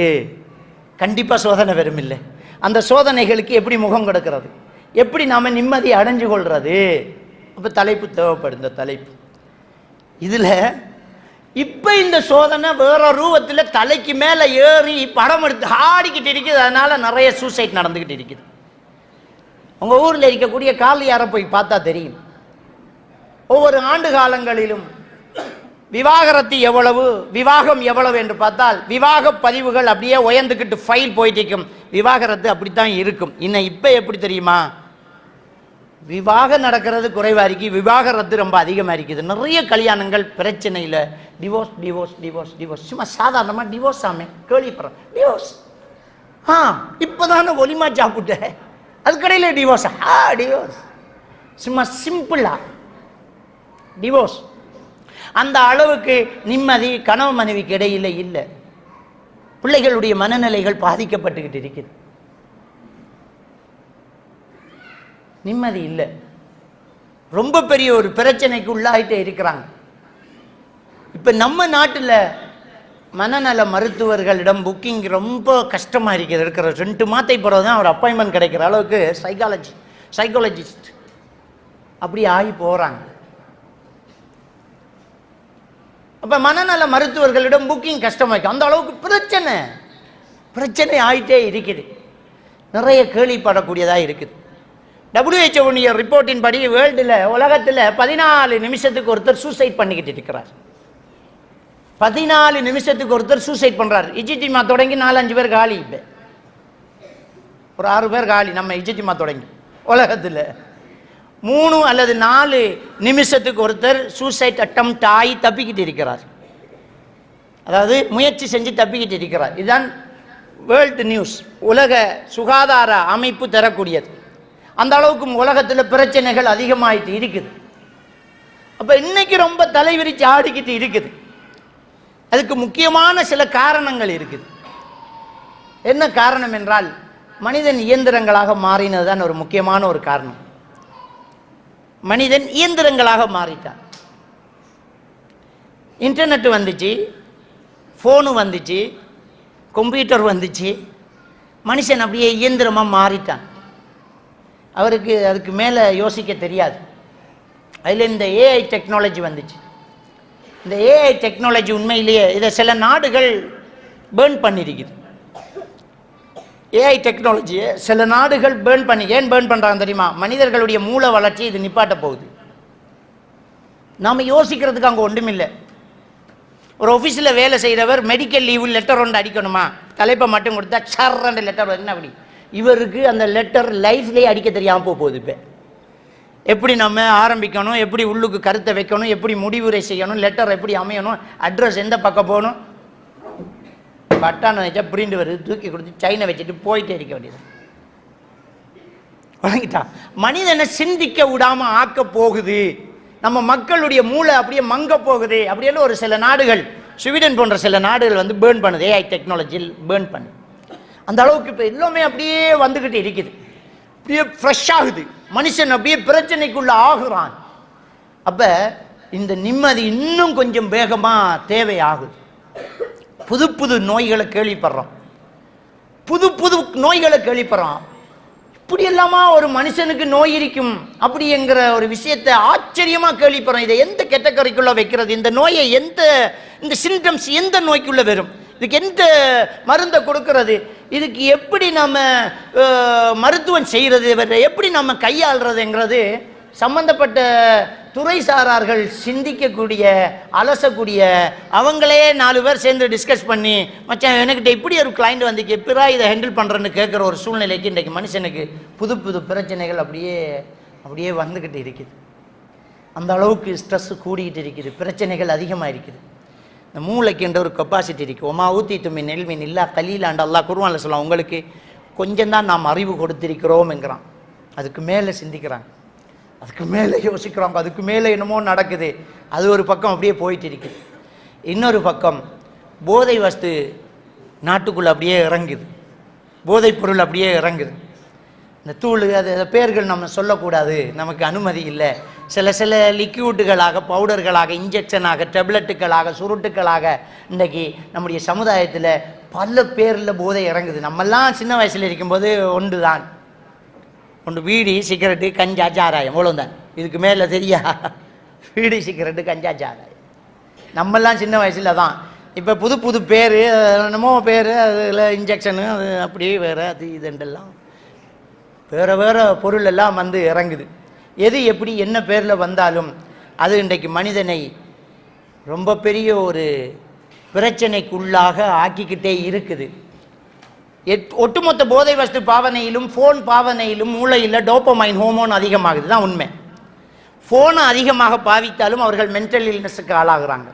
A: கண்டிப்பா சோதனை வரும். இல்லை, அந்த சோதனைகளுக்கு எப்படி முகம் கொடுக்கிறது, எப்படி நாம நிம்மதி அடைஞ்சு கொள்றது? அப்ப தலைப்பு தேவைப்படுது. இந்த தலைப்பு இதுல இப்ப இந்த சோதனை வேற ரூபத்தில் தலைக்கு மேல ஏறி படம் எடுத்து ஆடிக்கிட்டு இருக்குது. அதனால நிறைய சூசைட் நடந்துகிட்டு இருக்குது. உங்க ஊர்ல இருக்கக்கூடிய காலியாரை போய் பார்த்தா தெரியும். ஒவ்வொரு ஆண்டு காலங்களிலும் விவாகரத்து எவ்வளவு, விவாகம் எவ்வளவு என்று பார்த்தால் விவாக பதிவுகள் அப்படியே உயர்ந்துக்கிட்டு ஃபைல் போயிட்டு இருக்கும். விவாகரத்து அப்படித்தான் இருக்கும். இன்னும் இப்ப எப்படி தெரியுமா? விவாகம் நடக்கிறது குறைவா இருக்கு, விவாகரத்து ரொம்ப அதிகமா இருக்குது. நிறைய கல்யாணங்கள் பிரச்சனையில் டிவோர்ஸ் டிவோர்ஸ் டிவோர்ஸ் டிவோர்ஸ், சும்மா சாதாரணமா டிவோர்ஸ் ஆமே கேள்விப்படுறோம். டிவோர்ஸ் இப்பதானே ஒலிமா சாப்பிட்டேன், அதுக்கடையில டிவோர்ஸ். டிவோர்ஸ் சும்மா சிம்பிளா டிவோர்ஸ். அந்த அளவுக்கு நிம்மதி கணவ மனைவிக்கு இடையில இல்லை. பிள்ளைகளுடைய மனநிலைகள் பாதிக்கப்பட்டுக்கிட்டு இருக்குது. நிம்மதி இல்லை. ரொம்ப பெரிய ஒரு பிரச்சனைக்கு உள்ளாயிட்டே இருக்கிறாங்க. இப்ப நம்ம நாட்டில் மனநல மருத்துவர்களிடம் புக்கிங் ரொம்ப கஷ்டமா இருக்குது. இருக்கிற 2 மாதத்தை பிறகுதான் ஒரு அப்பாயின்மெண்ட் கிடைக்கிற அளவுக்கு சைக்காலஜிஸ்ட் அப்படி ஆகி போறாங்க. அப்ப மனநல மருத்துவர்களிடம் புக்கிங் கஷ்டமா இருக்கு. அந்த அளவுக்கு பிரச்சனை ஆயிட்டே இருக்குது. நிறைய கேள்விப்படக்கூடியதா இருக்குது. WHO ரிப்போர்ட்டின் படி வேர்ல்டுல, உலகத்தில் 14 நிமிஷத்துக்கு ஒருத்தர் சூசைட் பண்ணிக்கிட்டு இருக்கிறார். 14 நிமிஷத்துக்கு ஒருத்தர் சூசைட் பண்றாரு. இஜித்திமா தொடங்கி 4-5 பேர் காலி. இப்ப ஒரு 6 பேர் காலி நம்ம இஜித்திமா தொடங்கி. உலகத்தில் 3 அல்லது 4 நிமிஷத்துக்கு ஒருத்தர் சூசைட் அட்டெம்ப்ட் ஆகி தப்பிக்கிட்டு இருக்கிறார். அதாவது முயற்சி செஞ்சு தப்பிக்கிட்டு இருக்கிறார். இதுதான் வேர்ல்டு நியூஸ், உலக சுகாதார அமைப்பு தரக்கூடியது. அந்த அளவுக்கு உலகத்தில் பிரச்சனைகள் அதிகமாயிட்டு இருக்குது. அப்போ இன்னைக்கு ரொம்ப தலைவிரிச்சு ஆடிக்கிட்டு இருக்குது. அதுக்கு முக்கியமான சில காரணங்கள் இருக்குது. என்ன காரணம் என்றால், மனிதன் இயந்திரங்களாக மாறினது தான் ஒரு முக்கியமான ஒரு காரணம். மனிதன் இயந்திரங்களாக மாறிட்டான். இன்டர்நெட் வந்துச்சு, ஃபோனு வந்துச்சு, கம்ப்யூட்டர் வந்துச்சு, மனுஷன் அப்படியே இயந்திரமாக மாறிட்டான். அவருக்கு அதுக்கு மேலே யோசிக்க தெரியாது. அதில் இந்த ஏஐ டெக்னாலஜி வந்துச்சு. இந்த ஏஐ டெக்னாலஜி உண்மையிலேயே இதை சில நாடுகள் பேர்ன் பண்ணியிருக்குது. ஏஐ டெக்னாலஜியை சில நாடுகள் பேர்ன் பண்ணி, ஏன் பேர்ன் பண்ணுறாங்க தெரியுமா? மனிதர்களுடைய மூல வளர்ச்சி இது நிப்பாட்ட போகுது. நாம் யோசிக்கிறதுக்கு அங்கே ஒன்றுமில்லை. ஒரு ஆஃபீஸில் வேலை செய்கிறவர் மெடிக்கல் லீவு லெட்டர் ஒன்று அடிக்கணுமா, தலைப்பை மட்டும் கொடுத்தா சர்றன்ற லெட்டர் என்ன அப்படி. இவருக்கு அந்த லெட்டர் லைஃப்லேயே அடிக்க தெரியாமல் போகுது. இப்போ எப்படி நம்ம ஆரம்பிக்கணும், எப்படி உள்ளுக்கு கருத்தை வைக்கணும், எப்படி முடிவுரை செய்யணும், லெட்டர் எப்படி அமையணும், அட்ரஸ் எந்த பக்கம் போகணும், பட்டான வச்சா பிரிண்ட் வருது, தூக்கி கொடுத்து சைனை வச்சுட்டு போயிட்டே இருக்க வேண்டியது. வழங்கிட்டான். மனிதனை சிந்திக்க விடாமல் ஆக்க போகுது. நம்ம மக்களுடைய மூளை அப்படியே மங்க போகுது. அப்படியெல்லாம் ஒரு சில நாடுகள், ஸ்வீடன் போன்ற சில நாடுகள் வந்து பேர்ன் பண்ணுது, ஏஐ டெக்னாலஜியில் பேர்ன் பண்ணு. அந்த அளவுக்கு இப்போ எல்லாமே அப்படியே வந்துக்கிட்டு இருக்குது. அப்படியே ஃப்ரெஷ் ஆகுது. மனுஷன் அப்படியே பிரச்சனைக்குள்ள ஆகுறான். அப்போ இந்த நிம்மதி இன்னும் கொஞ்சம் வேகமாக தேவையாகுது. புது புது நோய்களை கேள்விப்படுறோம், புது புது நோய்களை கேள்விப்படுறோம். இப்படி எல்லாமா ஒரு மனுஷனுக்கு நோய் இருக்கும் அப்படிங்கிற ஒரு விஷயத்தை ஆச்சரியமாக கேள்விப்படுறோம். இதை எந்த கேட்டகரிக்குள்ளே வைக்கிறது? இந்த நோயை இந்த சிம்டம்ஸ் எந்த நோய்க்குள்ளே வரும்? இதுக்கு எந்த மருந்தை கொடுக்கறது? இதுக்கு எப்படி நம்ம மருத்துவம் செய்கிறது, இவரை எப்படி நம்ம கையாளுறதுங்கிறது சம்பந்தப்பட்ட துறை சாரார்கள் சிந்திக்கக்கூடிய, அலசக்கூடிய, அவங்களே 4 பேர் சேர்ந்து டிஸ்கஸ் பண்ணி, மச்சான் எனக்கிட்ட இப்படி ஒரு கிளைண்ட் வந்துக்கு எப்படா இதை ஹேண்டில் பண்ணுறேன்னு கேட்குற ஒரு சூழ்நிலைக்கு இன்றைக்கு மனுஷனுக்கு புது புது பிரச்சனைகள் அப்படியே வந்துக்கிட்டு இருக்குது. அந்த அளவுக்கு ஸ்ட்ரெஸ் கூடிக்கிட்டு இருக்குது, பிரச்சனைகள் அதிகமாக இருக்குது. இந்த மூளைக்குன்ற ஒரு கெப்பாசிட்டி இருக்குது. ஒமா ஊத்தி தும்மி நெல்மின் இல்லா கலீலாண்டு அல்லாஹ் குர்ஆன்ல சொல்லலாம். உங்களுக்கு கொஞ்சம் தான் நாம் அறிவு கொடுத்திருக்கிறோம் என்கிறான். அதுக்கு மேலே சிந்திக்கிறாங்க, அதுக்கு மேலே யோசிக்கிறாங்க, அதுக்கு மேலே என்னமோ நடக்குது. அது ஒரு பக்கம் அப்படியே போயிட்டு இருக்குது. இன்னொரு பக்கம் போதை வஸ்து நாட்டுக்குள்ளே அப்படியே இறங்குது, போதைப் பொருள் அப்படியே இறங்குது. இந்த தூள் அது பேர்கள் நம்ம சொல்லக்கூடாது, நமக்கு அனுமதி இல்லை. சில லிக்யூட்டுகளாக, பவுடர்களாக, இன்ஜெக்ஷனாக, டேப்லெட்டுகளாக, சுருட்டுகளாக இன்றைக்கி நம்முடைய சமுதாயத்தில் பல பேரில் போதை இறங்குது. நம்மெல்லாம் சின்ன வயசில் இருக்கும்போது ஒன்று பீடி, சிகரெட்டு, கஞ்சா, சாராயம், அவ்வளோதான். இதுக்கு மேலே தெரியா? பீடி, சிகரெட்டு, கஞ்சா, சாராயம் நம்மெல்லாம் சின்ன வயசில் தான். இப்போ புது புது பேர், என்னமோ பேர், அதில் இன்ஜெக்ஷனு, அது அப்படியே வேறு, அது இதுண்டெல்லாம் வேறு பொருள் எல்லாம் வந்து இறங்குது. எது எப்படி என்ன பேரில் வந்தாலும் அது இன்றைக்கு மனிதனை ரொம்ப பெரிய ஒரு பிரச்சனைக்குள்ளாக ஆக்கிக்கிட்டே இருக்குது. ஒட்டுமொத்த போதை வஸ்து பாவனையிலும் ஃபோன் பாவனையிலும் மூளையில் டோபமைன் ஹோமோன் அதிகமாகுது தான் உண்மை. ஃபோனை அதிகமாக பாவித்தாலும் அவர்கள் மென்டல் இல்னஸுக்கு ஆளாகிறாங்க.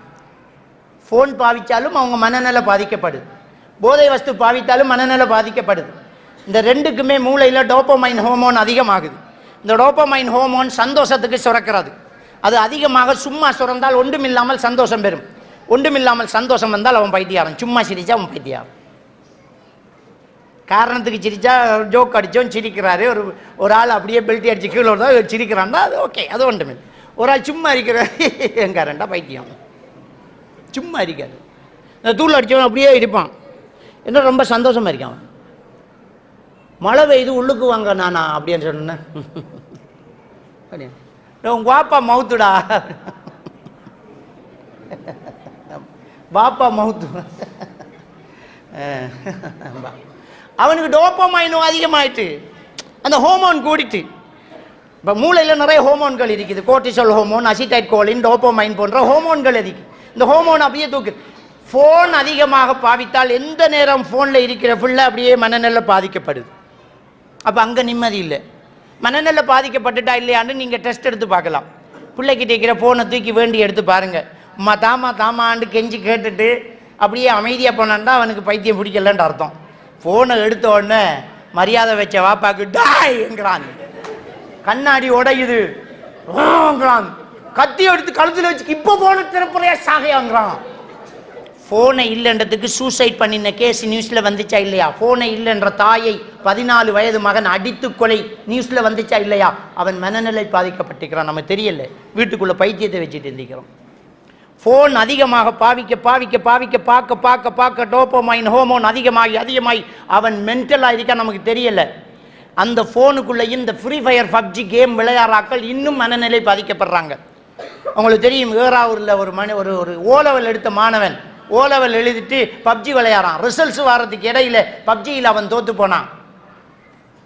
A: ஃபோன் பாவித்தாலும் அவங்க மனநல பாதிக்கப்படுது, போதை வஸ்து பாவித்தாலும் மனநல பாதிக்கப்படுது. இந்த ரெண்டுக்குமே மூளையில் டோபமைன் ஹோமோன் அதிகமாகுது. இந்த டோபமைன் ஹோமோன் சந்தோஷத்துக்கு சுரக்கிறது. அது அதிகமாக சும்மா சுரந்தால் ஒன்றுமில்லாமல் சந்தோஷம் பெறும், ஒன்றுமில்லாமல் சந்தோஷம் வந்தால் அவன் பைத்தியாரன். சும்மா சிரிச்சா அவன் பைத்தியாரன். காரணத்துக்கு சிரிச்சா, ஜோக் அடித்தோம் சிரிக்கிறாரு, ஒரு ஆள் அப்படியே பெல்ட்டி அடித்து கீழே தான் சிரிக்கிறான்னா அது ஓகே, அது ஒன்றுமில்லை. ஒரு ஆள் சும்மா இருக்கிறார், எங்காரண்டா பைத்தியம், சும்மா இருக்காது. இந்த தூள் அடித்தவன் அப்படியே இருப்பான், என்ன ரொம்ப சந்தோஷமாக இருக்கான். மழை பெய்து உள்ளுக்கு வாங்க நானா அப்படின்னு சொன்னேன். உங்க வாப்பா மவுத்துடா, பாப்பா மவுத்து. அவனுக்கு டோபமைனும் அதிகமாயிட்டு, அந்த ஹோமோன் கூடிட்டு. இப்போ மூளையில் நிறைய ஹோமோன்கள் இருக்குது, கோர்டிசோல் ஹோமோன், அசிடைட் கோலின், டோபமைன் போன்ற ஹோமோன்கள் இருக்குது. இந்த ஹோமோன் அப்படியே தூக்குது. ஃபோன் அதிகமாக பாவித்தால் எந்த நேரம் ஃபோனில் இருக்கிற ஃபுல்லாக அப்படியே மனநல பாதிக்கப்படுது. அப்போ அங்கே நிம்மதி இல்லை. மனநல பாதிக்கப்பட்டுட்டா இல்லையான்னு நீங்கள் டெஸ்ட் எடுத்து பார்க்கலாம். பிள்ளைக்கிட்ட இருக்கிற ஃபோனை தூக்கி வேண்டி எடுத்து பாருங்கள். அம்மா தாமான்னு கெஞ்சி கேட்டுட்டு அப்படியே அமைதியாக போனான்டா அவனுக்கு பைத்தியம் பிடிக்கலன்ற அர்த்தம். ஃபோனை எடுத்த உடனே மரியாதை வச்ச வாப்பாக்கு டாய்ங்கிறான், கண்ணாடி உடையுது கத்தி எடுத்து கழுத்தில் வச்சு இப்போ போன திறப்புறையா சாகையாங்கிறான். ஃபோனை இல்லைன்றதுக்கு சூசைட் பண்ணின கேஸ் நியூஸில் வந்துச்சா இல்லையா? ஃபோனை இல்லைன்ற தாயை 14 வயது மகன் அடித்து கொலை நியூஸில் வந்துச்சா இல்லையா? அவன் மனநிலை பாதிக்கப்பட்டிருக்கிறான். நம்ம தெரியல, வீட்டுக்குள்ளே பைத்தியத்தை வச்சுட்டு இருந்திக்கிறோம். ஃபோன் அதிகமாக பாவிக்க பாவிக்க பாவிக்க பார்க்க பார்க்க பார்க்க டோப்போமைன் ஹோமோன் அதிகமாகி அவன் மென்டலாக இருக்க நமக்கு தெரியலை. அந்த ஃபோனுக்குள்ளேயும் இந்த ஃப்ரீ ஃபயர் பப்ஜி கேம் விளையாடுறாக்கள் இன்னும் மனநிலை பாதிக்கப்படுறாங்க. உங்களுக்கு தெரியும், ஏறாவூரில் ஒரு ஓலவல் எடுத்த மாணவன் ஓலவல் எழுதிட்டு பப்ஜி விளையாடுறான். ரிசல்ட்ஸ் வாரத்துக்கு இடையில பப்ஜியில் அவன் தோத்து போனான்.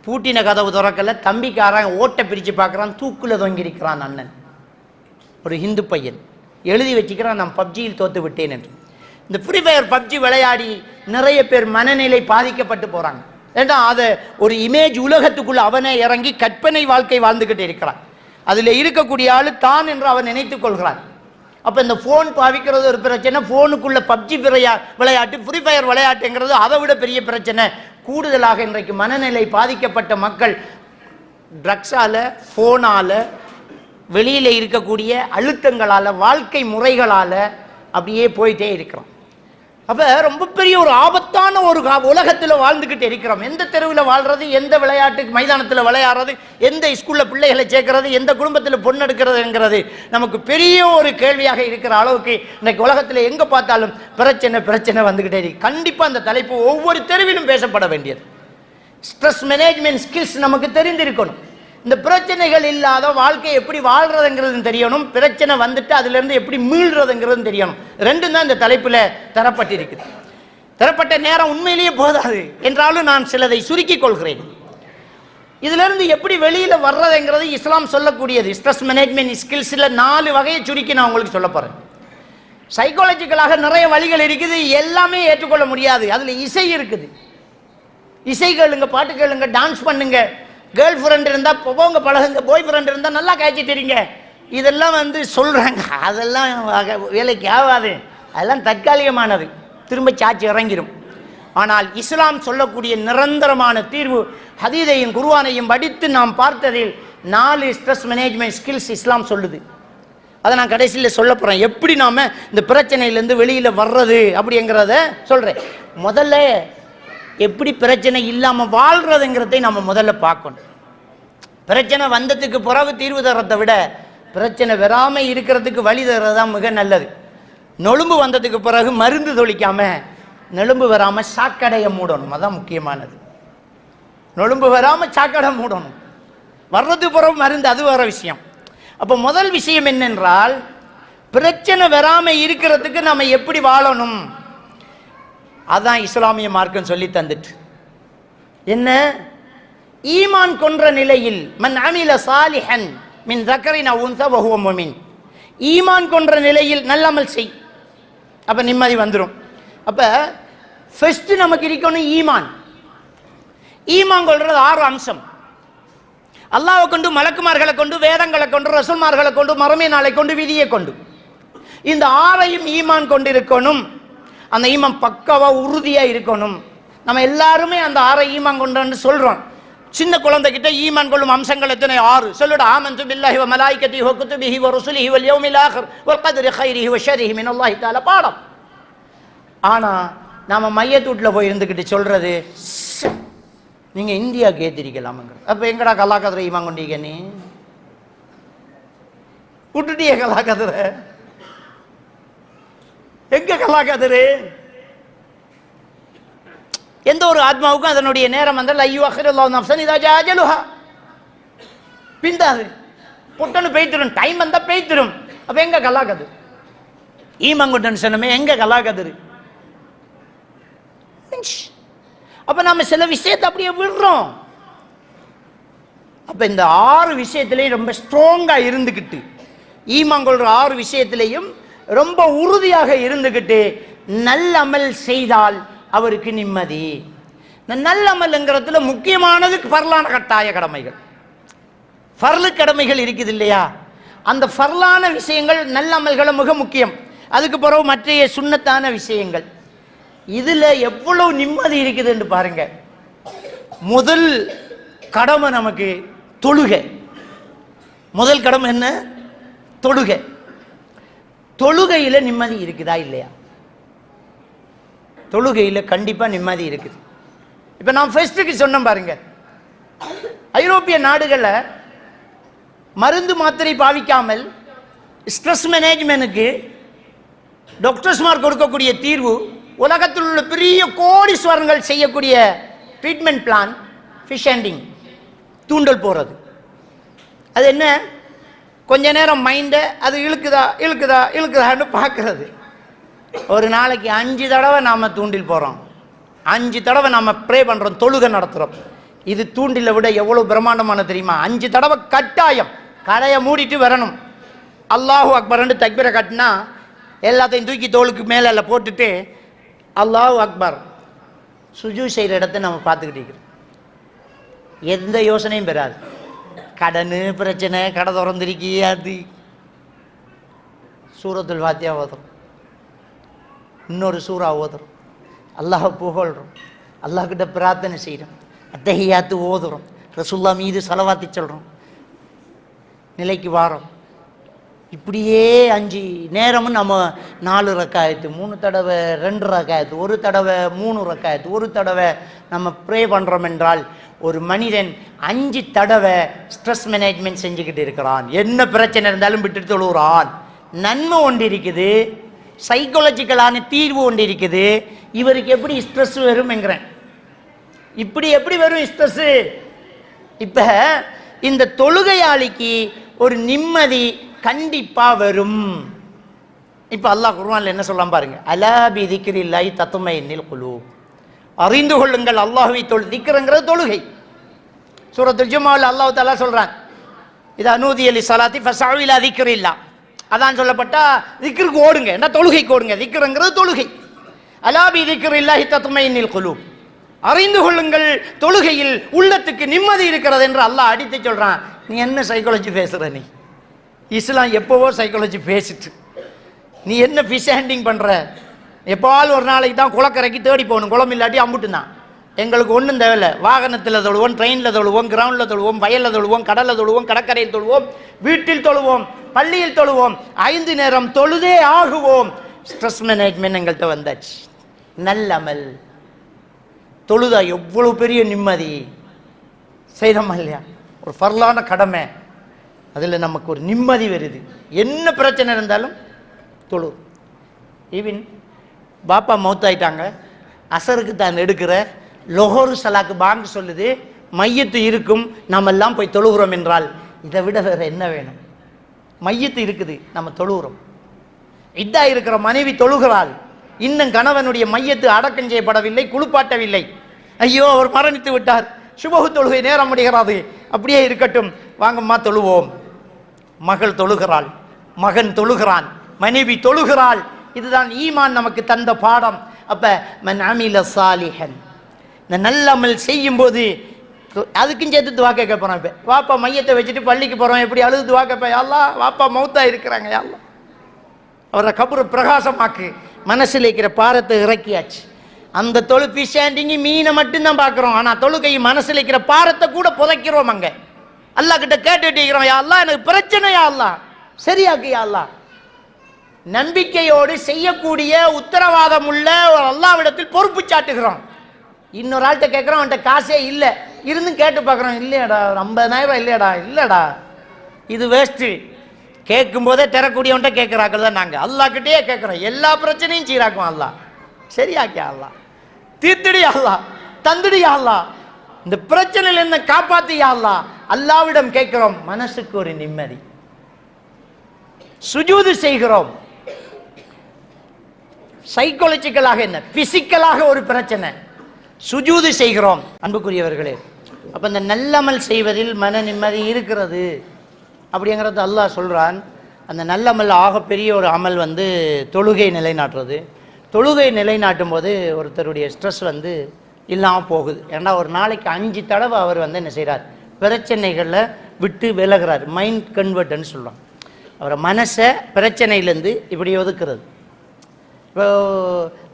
A: பூட்டின கதவு திறக்கல, தம்பிக்காரன் ஓட்டை பிரித்து பார்க்குறான், தூக்குல தொங்கியிருக்கிறான். அண்ணன் ஒரு ஹிந்து பையன் எழுதி வச்சுக்கிறான், நான் பப்ஜியில் தோத்து விட்டேன் என்று. இந்த ஃப்ரீ ஃபயர் பப்ஜி விளையாடி நிறைய பேர் மனநிலை பாதிக்கப்பட்டு போகிறாங்க. ஏன்னா அதை ஒரு இமேஜ் உலகத்துக்குள்ள அவனே இறங்கி கற்பனை வாழ்க்கை வாழ்ந்துக்கிட்டு இருக்கிறான். அதில் இருக்கக்கூடிய ஆள் தான் என்று அவன் நினைத்து கொள்கிறான். அப்போ இந்த ஃபோன் பாவிக்கிறது ஒரு பிரச்சனை, ஃபோனுக்குள்ள பப்ஜி விளையாட்டு ஃப்ரீ ஃபயர் விளையாட்டுங்கிறது அதை விட பெரிய பிரச்சனை. கூடுதலாக இன்றைக்கு மனநிலை பாதிக்கப்பட்ட மக்கள் ட்ரக்ஸால், ஃபோனால், வெளியில் இருக்கக்கூடிய அழுத்தங்களால், வாழ்க்கை முறைகளால் அப்படியே போயிட்டே இருக்கிறோம். அப்போ ரொம்ப பெரிய ஒரு ஆபத்தான ஒரு உலகத்தில் வாழ்ந்துக்கிட்டு இருக்கிறோம். எந்த தெருவில் வாழ்கிறது, எந்த விளையாட்டுக்கு மைதானத்தில் விளையாடுறது, எந்த ஸ்கூலில் பிள்ளைகளை சேர்க்கறது, எந்த குடும்பத்தில் பொண்ணு எடுக்கிறதுங்கிறது நமக்கு பெரிய ஒரு கேள்வியாக இருக்கிற அளவுக்கு இன்றைக்கு உலகத்தில் எங்கே பார்த்தாலும் பிரச்சனை வந்துக்கிட்டே இருக்கு. கண்டிப்பாக அந்த தலைப்பு ஒவ்வொரு தெருவிலும் பேசப்பட வேண்டியது. ஸ்ட்ரெஸ் மேனேஜ்மெண்ட் ஸ்கில்ஸ் நமக்கு தெரிந்திருக்கணும். இந்த பிரச்சனைகள் இல்லாத வாழ்க்கை எப்படி வாழ்றதுங்கிறது தெரியணும். பிரச்சனை வந்துட்டு அதுலேருந்து எப்படி மீள்றதுங்கிறது தெரியணும். ரெண்டும் தான் இந்த தலைப்பில் தரப்பட்டிருக்குது. தரப்பட்ட நேரம் உண்மையிலேயே போதாது என்றாலும் நான் சிலதை சுருக்கிக் கொள்கிறேன். இதிலிருந்து எப்படி வெளியில் வர்றதுங்கிறது இஸ்லாம் சொல்லக்கூடியது. ஸ்ட்ரெஸ் மேனேஜ்மெண்ட் ஸ்கில்ஸில் 4 வகையை சுருக்கி நான் உங்களுக்கு சொல்ல போகிறேன். சைக்காலஜிக்கலாக நிறைய வழிகள் இருக்குது, எல்லாமே ஏற்றுக்கொள்ள முடியாது. அதில் இசை இருக்குது. இசை கேளுங்க, பாட்டு கேளுங்க, டான்ஸ் பண்ணுங்க. கேர்ள் ஃப்ரெண்ட் இருந்தால் போங்க பழகுங்க, பாய் ஃப்ரெண்ட் இருந்தால் நல்லா காய்ச்சி தெரியுங்க. இதெல்லாம் சொல்கிறாங்க, அதெல்லாம் வேலைக்கு ஆகாது, அதெல்லாம் தற்காலிகமானது, திரும்ப சாட்சி இறங்கிடும். ஆனால் இஸ்லாம் சொல்லக்கூடிய நிரந்தரமான தீர்வு ஹதீதையும் குர்ஆனையும் படித்து நாம் பார்த்ததில் 4 ஸ்ட்ரெஸ் மேனேஜ்மெண்ட் ஸ்கில்ஸ் இஸ்லாம் சொல்லுது. அதை நான் கடைசியில் சொல்ல போகிறேன், எப்படி நாம் இந்த பிரச்சனையிலேருந்து வெளியில் வர்றது அப்படிங்கிறத சொல்கிறேன். முதல்ல எப்படி பிரச்சனை இல்லாமல் வாழ்கிறதுங்கிறதை நம்ம முதல்ல பார்க்கணும். பிரச்சனை வந்ததுக்கு பிறகு தீர்வு தரத்தை விட பிரச்சனை வராமல் இருக்கிறதுக்கு வழி தர்றது தான் மிக நல்லது. நொழும்பு வந்ததுக்கு பிறகு மருந்து தொளிக்காமல் நெலும்பு வராமல் சாக்கடையை மூடணும், அதான் முக்கியமானது. நொழும்பு வராமல் சாக்கடை மூடணும், வர்றது பிறகு மருந்து, அது வேற விஷயம். அப்போ முதல் விஷயம் என்னென்றால், பிரச்சனை வராமல் இருக்கிறதுக்கு நம்ம எப்படி வாழணும், அதான் இஸ்லாமிய மார்க்கம் சொல்லி தந்துட்டு. என்ன? ஈமான் கொன்ற நிலையில் மன் அமில சாலிஹன் மின் தக்கரின் உன்ஸா வஹுவ முஃமின், ஈமான் கொன்ற நிலையில் நல்லமல் செய், அப்ப நிம்மதி வந்துடும். அப்ப ஃபர்ஸ்ட் நமக்கு இருக்கணும் ஈமான். ஈமான் கொள்றது 6 அம்சம். அல்லாஹ்வை கொண்டு, மலக்குமார்களை கொண்டு, வேதங்களை கொண்டு, ரசூல்மார்களை கொண்டு, மறுமை நாளை கொண்டு, விதியை கொண்டு, இந்த 6ஐயும் ஈமான் கொண்டு இருக்கணும். அந்த ஈமான் பக்காவா உறுதியா இருக்கணும். நம்ம எல்லாருமே அந்த 6 ஈமான் கொண்டு சொல்றோம். சின்ன குழந்தைகிட்ட ஈமான் கொள்ளும் அம்சங்கள் எத்தனை? 6 சொல்லுடா. ஆமன்து பில்லாஹி வ மலாயிகத்திஹி வ குதுபிஹி வ ருசுலிஹி வல் யௌமில் ஆகிர் வல் கத்ரி கைரிஹி வ ஷர்ரிஹி மினல்லாஹி தஆலா பாடம். ஆனா நாம மையத்தூட்ல போய் இருந்துகிட்டு சொல்றது, நீங்க இந்தியாவுக்கு ஏத்திருக்கலாம்ங்க. அப்ப எங்கடா கலாக்கதிர ஈமான் கொண்டீங்க? நீ விட்டுட்டிய கலாக்கதிர, எங்க கலாக்கதிரு? எந்த ஒரு ஆத்மாவுக்கும் அதனுடைய நேரம் வந்தால் ஐயோ அஹ்ரல்லாஹு நஃப்ஸன் இதா ஜா அஜலுஹா, பிந்தாது புட்டனு பெய்திரும், டைம் வந்தா பெய்திரும். அப்ப எங்க கலாக்கது? ஈமாங்குட்டன் சொன்னமே, எங்க கலாக்கதிரு? அப்ப நம்ம சில விஷயத்தை அப்படியே விடுறோம். அப்ப இந்த 6 விஷயத்திலையும் ரொம்ப ஸ்ட்ராங்கா இருந்துகிட்டு, ஈமான் கொள்ற 6 விஷயத்திலையும் ரொம்ப உறுதியாக இருந்துகிட்டு நல்ல அமல் செய்தால் அவருக்கு நிம்மதி. நல்ல அமல்ங்கிறதுல முக்கியமானது பரலான கட்டாய கடமைகள். ஃபர்லு கடமைகள் இருக்குது இல்லையா, அந்த ஃபர்லான விஷயங்கள் நல்ல அமல்களை மிக முக்கியம். அதுக்கு பிறகு மற்ற சுன்னத்தான விஷயங்கள். இதில் எவ்வளவு நிம்மதி இருக்குது என்று பாருங்க. முதல் கடமை நமக்கு தொழுகை. முதல் கடமை என்ன? தொழுகை. தொழுகையில் நிம்மதி இருக்குதா இல்லையா? தொழுகையில் கண்டிப்பாக நிம்மதி இருக்குது. இப்போ நான் ஃபர்ஸ்ட்டுக்கு சொன்னேன் பாருங்க, ஐரோப்பிய நாடுகளில் மருந்து மாத்திரை பாவிக்காமல் ஸ்ட்ரெஸ் மேனேஜ்மெண்ட்டுக்கு டாக்டர்ஸ்மார் கொடுக்கக்கூடிய தீர்வு, உலகத்தில் உள்ள பெரிய கோடீஸ்வரங்கள் செய்யக்கூடிய ட்ரீட்மெண்ட் பிளான் ஃபிஷ் ஹேண்டிங், தூண்டல் போகிறது. அது என்ன? கொஞ்ச நேரம் மைண்டை அது இழுக்குதா இழுக்குதா இழுக்குதான்னு பார்க்கறது. ஒரு நாளைக்கு 5 தடவை நாம் தூண்டில் போகிறோம், 5 தடவை நாம் ப்ரே பண்ணுறோம், தொழுகை நடத்துகிறோம். இது தூண்டிலை விட எவ்வளோ பிரம்மாண்டமான தெரியுமா? 5 தடவை கட்டாயம் கடையை மூடிட்டு வரணும். அல்லாஹு அக்பர்ன்னு தக்பீரை கட்டினா எல்லாத்தையும் தூக்கி தோளுக்கு மேலே போட்டுட்டு அல்லாஹு அக்பர் சுஜூ செய்கிற இடத்த நம்ம பார்த்துக்கிட்டு இருக்கிறோம். எந்த யோசனையும் பெறாது. கடன் பிரச்சனை, கடை திறந்திருக்கி, அது சூரத்துல் ஃபாத்தியா ஓதுறோம், இன்னொரு சூறா ஓதுறோம், அல்லாஹ் புகழ்கிறோம், அல்லாஹ்கிட்ட பிரார்த்தனை செய்கிறோம், அத்தஹியாத்து ஓதுறோம், ரசூல்லா மீது சலவாத்தி சொல்கிறோம், நிலைக்கு வாரோம். இப்படியே 5 நேரமும் நம்ம 4 ரக்காயத்து, 3 தடவை 2 ரக்காயத்து, 1 தடவை 3 ரக்காயத்து, 1 தடவை நம்ம ப்ரே பண்ணுறோம் என்றால் ஒரு மனிதன் 5 தடவை ஸ்ட்ரெஸ் மேனேஜ்மெண்ட் செஞ்சுக்கிட்டு இருக்கிறான். என்ன பிரச்சனை இருந்தாலும் விட்டுட்டு தொழுகிறான். நன்மை ஒன்று இருக்குது, சைக்காலஜிக்கலான தீர்வு ஒன்று இருக்குது. இவருக்கு எப்படி ஸ்ட்ரெஸ் வரும் என்கிறேன். இப்படி எப்படி வரும் ஸ்ட்ரெஸ்ஸு? இப்போ இந்த தொழுகையாளிக்கு ஒரு நிம்மதி கண்டிப்பா வரும். இப்ப அல்லாஹ் குர்ஆன்ல என்ன சொல்லலாம் பாருங்க, அலா பி திக்ரில்லாஹி தத்மைஇன்னுல் குலூப். அறிந்து கொள்ளுங்கள் அல்லாஹ்வை திக்ருங்கிறது தொழுகை. சூரத்துல் ஜும்ஆல அல்லாஹ் தஆலா சொல்றான், இதா நூதிய லிஸ்ஸலாத்தி ஃபஸ்அஉ இலா திக்ரில்லாஹ். அதான் சொல்லப்பட்டா திக்ருக்கு ஓடுங்க, என்ன தொழுகைக்கு ஓடுங்க. திக்ருங்கிறது தொழுகை. அலா பி திக்ரில்லாஹி தத்மைஇன்னுல் குலூப். அறிந்து கொள்ளுங்கள் தொழுகையில் உள்ளத்துக்கு நிம்மதி இருக்கிறது என்று அல்லாஹ் அடித்து சொல்றான். நீ என்ன சைக்காலஜி பேசுற? நீ இஸ்லாம் எப்போவோ சைக்காலஜி பேசிட்டு நீ என்ன ஃபிஷ் ஹேண்டிங் பண்ணுற? எப்போவால் ஒரு நாளைக்கு தான் குளக்கரைக்கு தேடி போகணும், குளம் இல்லாட்டி அம்புட்டு தான். எங்களுக்கு ஒன்றும் தேவையில்லை. வாகனத்தில் தொழுவோம், ட்ரெயினில் தொழுவோம், கிரவுண்டில் தொழுவோம், வயலில் தொழுவோம், கடலில் தொழுவோம், கடற்கரையில் தொழுவோம், வீட்டில் தொழுவோம், பள்ளியில் தொழுவோம், 5 நேரம் தொழுதே ஆகுவோம். ஸ்ட்ரெஸ் மேனேஜ்மெண்ட் எங்கள்கிட்ட வந்தாச்சு. நல்லமல் தொழுதா எவ்வளோ பெரிய நிம்மதி செய்தோமா இல்லையா? ஒரு ஃபர்லான கடமை, அதில் நமக்கு ஒரு நிம்மதி வருது. என்ன பிரச்சனை இருந்தாலும் தொழு. ஈவின் பாப்பா மௌத்தாயிட்டாங்க, அசருக்கு தான் எடுக்கிற லொஹோரு சலாக்கு பாங்கு சொல்லுது, மையத்து இருக்கும், நம்ம எல்லாம் போய் தொழுகிறோம் என்றால் இதை விட வேற என்ன வேணும்? மையத்து இருக்குது, நம்ம தொழுகிறோம். இதா இருக்கிற மனைவி தொழுகிறாள், இன்னும் கணவனுடைய மையத்து அடக்கம் செய்யப்படவில்லை, குளிப்பாட்டவில்லை. ஐயோ அவர் மரணித்து விட்டார், சுபஹு தொழுகை நேரம் முடிகிறது, அப்படியே இருக்கட்டும், வாங்கம்மா தொழுவோம். மகள் தொழுகிறாள், மகன் தொழுகிறான், மனைவி தொழுகிறாள். இதுதான் ஈமான் நமக்கு தந்த பாடம். அப்ப மன் அமில சாலிஹன், இந்த நல்ல அமல் செய்யும் போது அதுக்கும் சேர்த்து துவா கேட்க போறோம். இப்ப வாப்பா மையத்தை வச்சுட்டு பள்ளிக்கு போறோம், எப்படி அழுது துவா கேட்பேன், யா அல்லாஹ் வாப்பா மௌத்தா இருக்கிறாங்க, யா அல்லாஹ் அவரை கபரை பிரகாசமாக்கு. மனசில் இருக்கிற பாரத்தை இறக்கியாச்சு. அந்த ஃபிஷ் ஹேண்டிங் மீனை மட்டும்தான் பார்க்குறோம், ஆனால் தொழுகை மனசில் இருக்கிற பாரத்தை கூட புதைக்கிறோம். அங்கே அல்லாஹ் கிட்ட கேட்டுட்டு இருக்கிறோம், யா அல்லாஹ் எனக்கு பிரச்சனை, யா அல்லாஹ் சரியாக்கு, யா அல்லாஹ். நம்பிக்கையோடு செய்யக்கூடிய உத்தரவாதம் உள்ள ஒரு அல்லாஹ்விடத்தில் பொறுப்பு சாட்டுகிறோம். இன்னொரு ஆள்கிட்ட கேட்குறோம், அவன்கிட்ட காசே இல்லை, இருந்தும் கேட்டு பார்க்குறோம், இல்லையாடா 50,000 இல்லையாடா, இல்லைடா இது வேஸ்ட்டு. கேட்கும் போதே தரக்கூடியவன்ட்ட கேட்குறாக்கள் தான் நாங்கள். அல்லாஹ்கிட்டயே கேட்குறோம், எல்லா பிரச்சனையும் சீராக்கும் அல்லாஹ், சரியாக்கியா அல்லாஹ், தீர்த்துடியா அல்லாஹ், தந்துடியா அல்லாஹ், இந்த பிரச்சனையில் என்ன காப்பாத்தியா அல்லாஹ். அல்லாஹ்விடம் கேட்கிறோம், மனசுக்கு ஒரு நிம்மதி. சுஜூது செய்கிறோம், சைக்காலஜிக்கலாக என்ன பிசிக்கலாக ஒரு பிரச்சனை, சுஜூது செய்கிறோம். அன்புக்குரியவர்களே, அப்ப இந்த நல்லமல் செய்வதில் மன நிம்மதி இருக்கிறது அப்படிங்கிறது அல்லாஹ் சொல்றான். அந்த நல்லமல் ஆகப்பெரிய ஒரு அமல் தொழுகை நிலைநாட்டுறது. தொழுகை நிலைநாட்டும் போது ஒருத்தருடைய ஸ்ட்ரெஸ் இல்லாமல் போகுது. ஏன்னா ஒரு நாளைக்கு 5 தடவை அவர் என்ன செய்கிறார், பிரச்சனைகளை விட்டு விலகிறார். மைண்ட் கன்வெர்ட்னு சொல்லுவாங்க. அவரை மனசை பிரச்சனையிலேருந்து இப்படி ஒதுக்குறது. இப்போ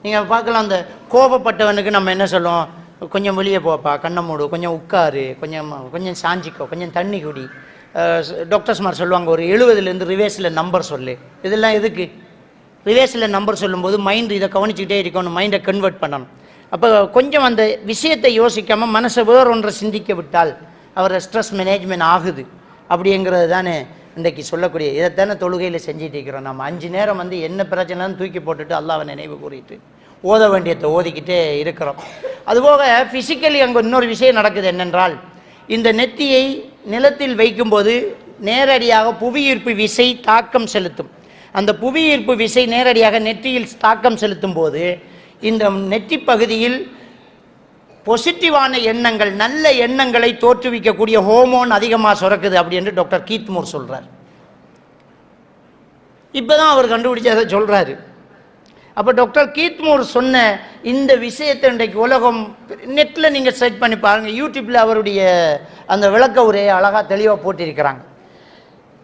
A: நீங்கள் பார்க்கலாம், அந்த கோபப்பட்டவனுக்கு நம்ம என்ன சொல்லுவோம், கொஞ்சம் வெளியே போப்பா, கண்ணை மூடு, கொஞ்சம் உட்காரு, கொஞ்சம் சாஞ்சிக்கோ, கொஞ்சம் தண்ணி குடி. டாக்டர்ஸ்மார் சொல்லுவாங்க, ஒரு 70லேருந்து ரிவேர்ஸில் நம்பர் சொல்லு. இதெல்லாம் எதுக்கு? ரிவேர்ஸில் நம்பர் சொல்லும்போது மைண்டு இதை கவனிச்சுக்கிட்டே இருக்கணும், மைண்டை கன்வெர்ட் பண்ணணும். அப்போ கொஞ்சம் அந்த விஷயத்தை யோசிக்காமல் மனசை வேறொன்றை சிந்திக்க விட்டால் அவரை ஸ்ட்ரெஸ் மேனேஜ்மெண்ட் ஆகுது. அப்படிங்கிறது தானே இன்றைக்கு சொல்லக்கூடிய. இதைத்தானே தொழுகையில் செஞ்சுட்டு இருக்கிறோம். நம்ம 5 நேரம் என்ன பிரச்சனைன்னு தூக்கி போட்டுட்டு அல்லாஹ்வை நினைவு கூறிட்டு ஓத வேண்டியதை ஓதிக்கிட்டே இருக்கிறோம். அதுபோக ஃபிசிக்கலி அங்கே இன்னொரு விஷயம் நடக்குது. என்னென்றால், இந்த நெத்தியை நிலத்தில் வைக்கும்போது நேரடியாக புவியீர்ப்பு விசை தாக்கம் செலுத்தும். அந்த புவியீர்ப்பு விசை நேரடியாக நெற்றியில் தாக்கம் செலுத்தும் போது இந்த நெற்றி பகுதியில் பாசிட்டிவான எண்ணங்கள், நல்ல எண்ணங்களை தோற்றுவிக்கக்கூடிய ஹோமோன் அதிகமாக சுரக்குது அப்படி என்று டாக்டர் கீத் மூர் சொல்கிறார். இப்போ தான் அவர் கண்டுபிடிச்சதை சொல்கிறாரு. அப்போ டாக்டர் கீத் மூர் சொன்ன இந்த விஷயத்தை இன்றைக்கு உலகம் நெட்டில் நீங்கள் சர்ச் பண்ணி பாருங்கள், யூடியூப்பில் அவருடைய அந்த விளக்க உரையை அழகாக தெளிவாக போட்டிருக்கிறாங்க.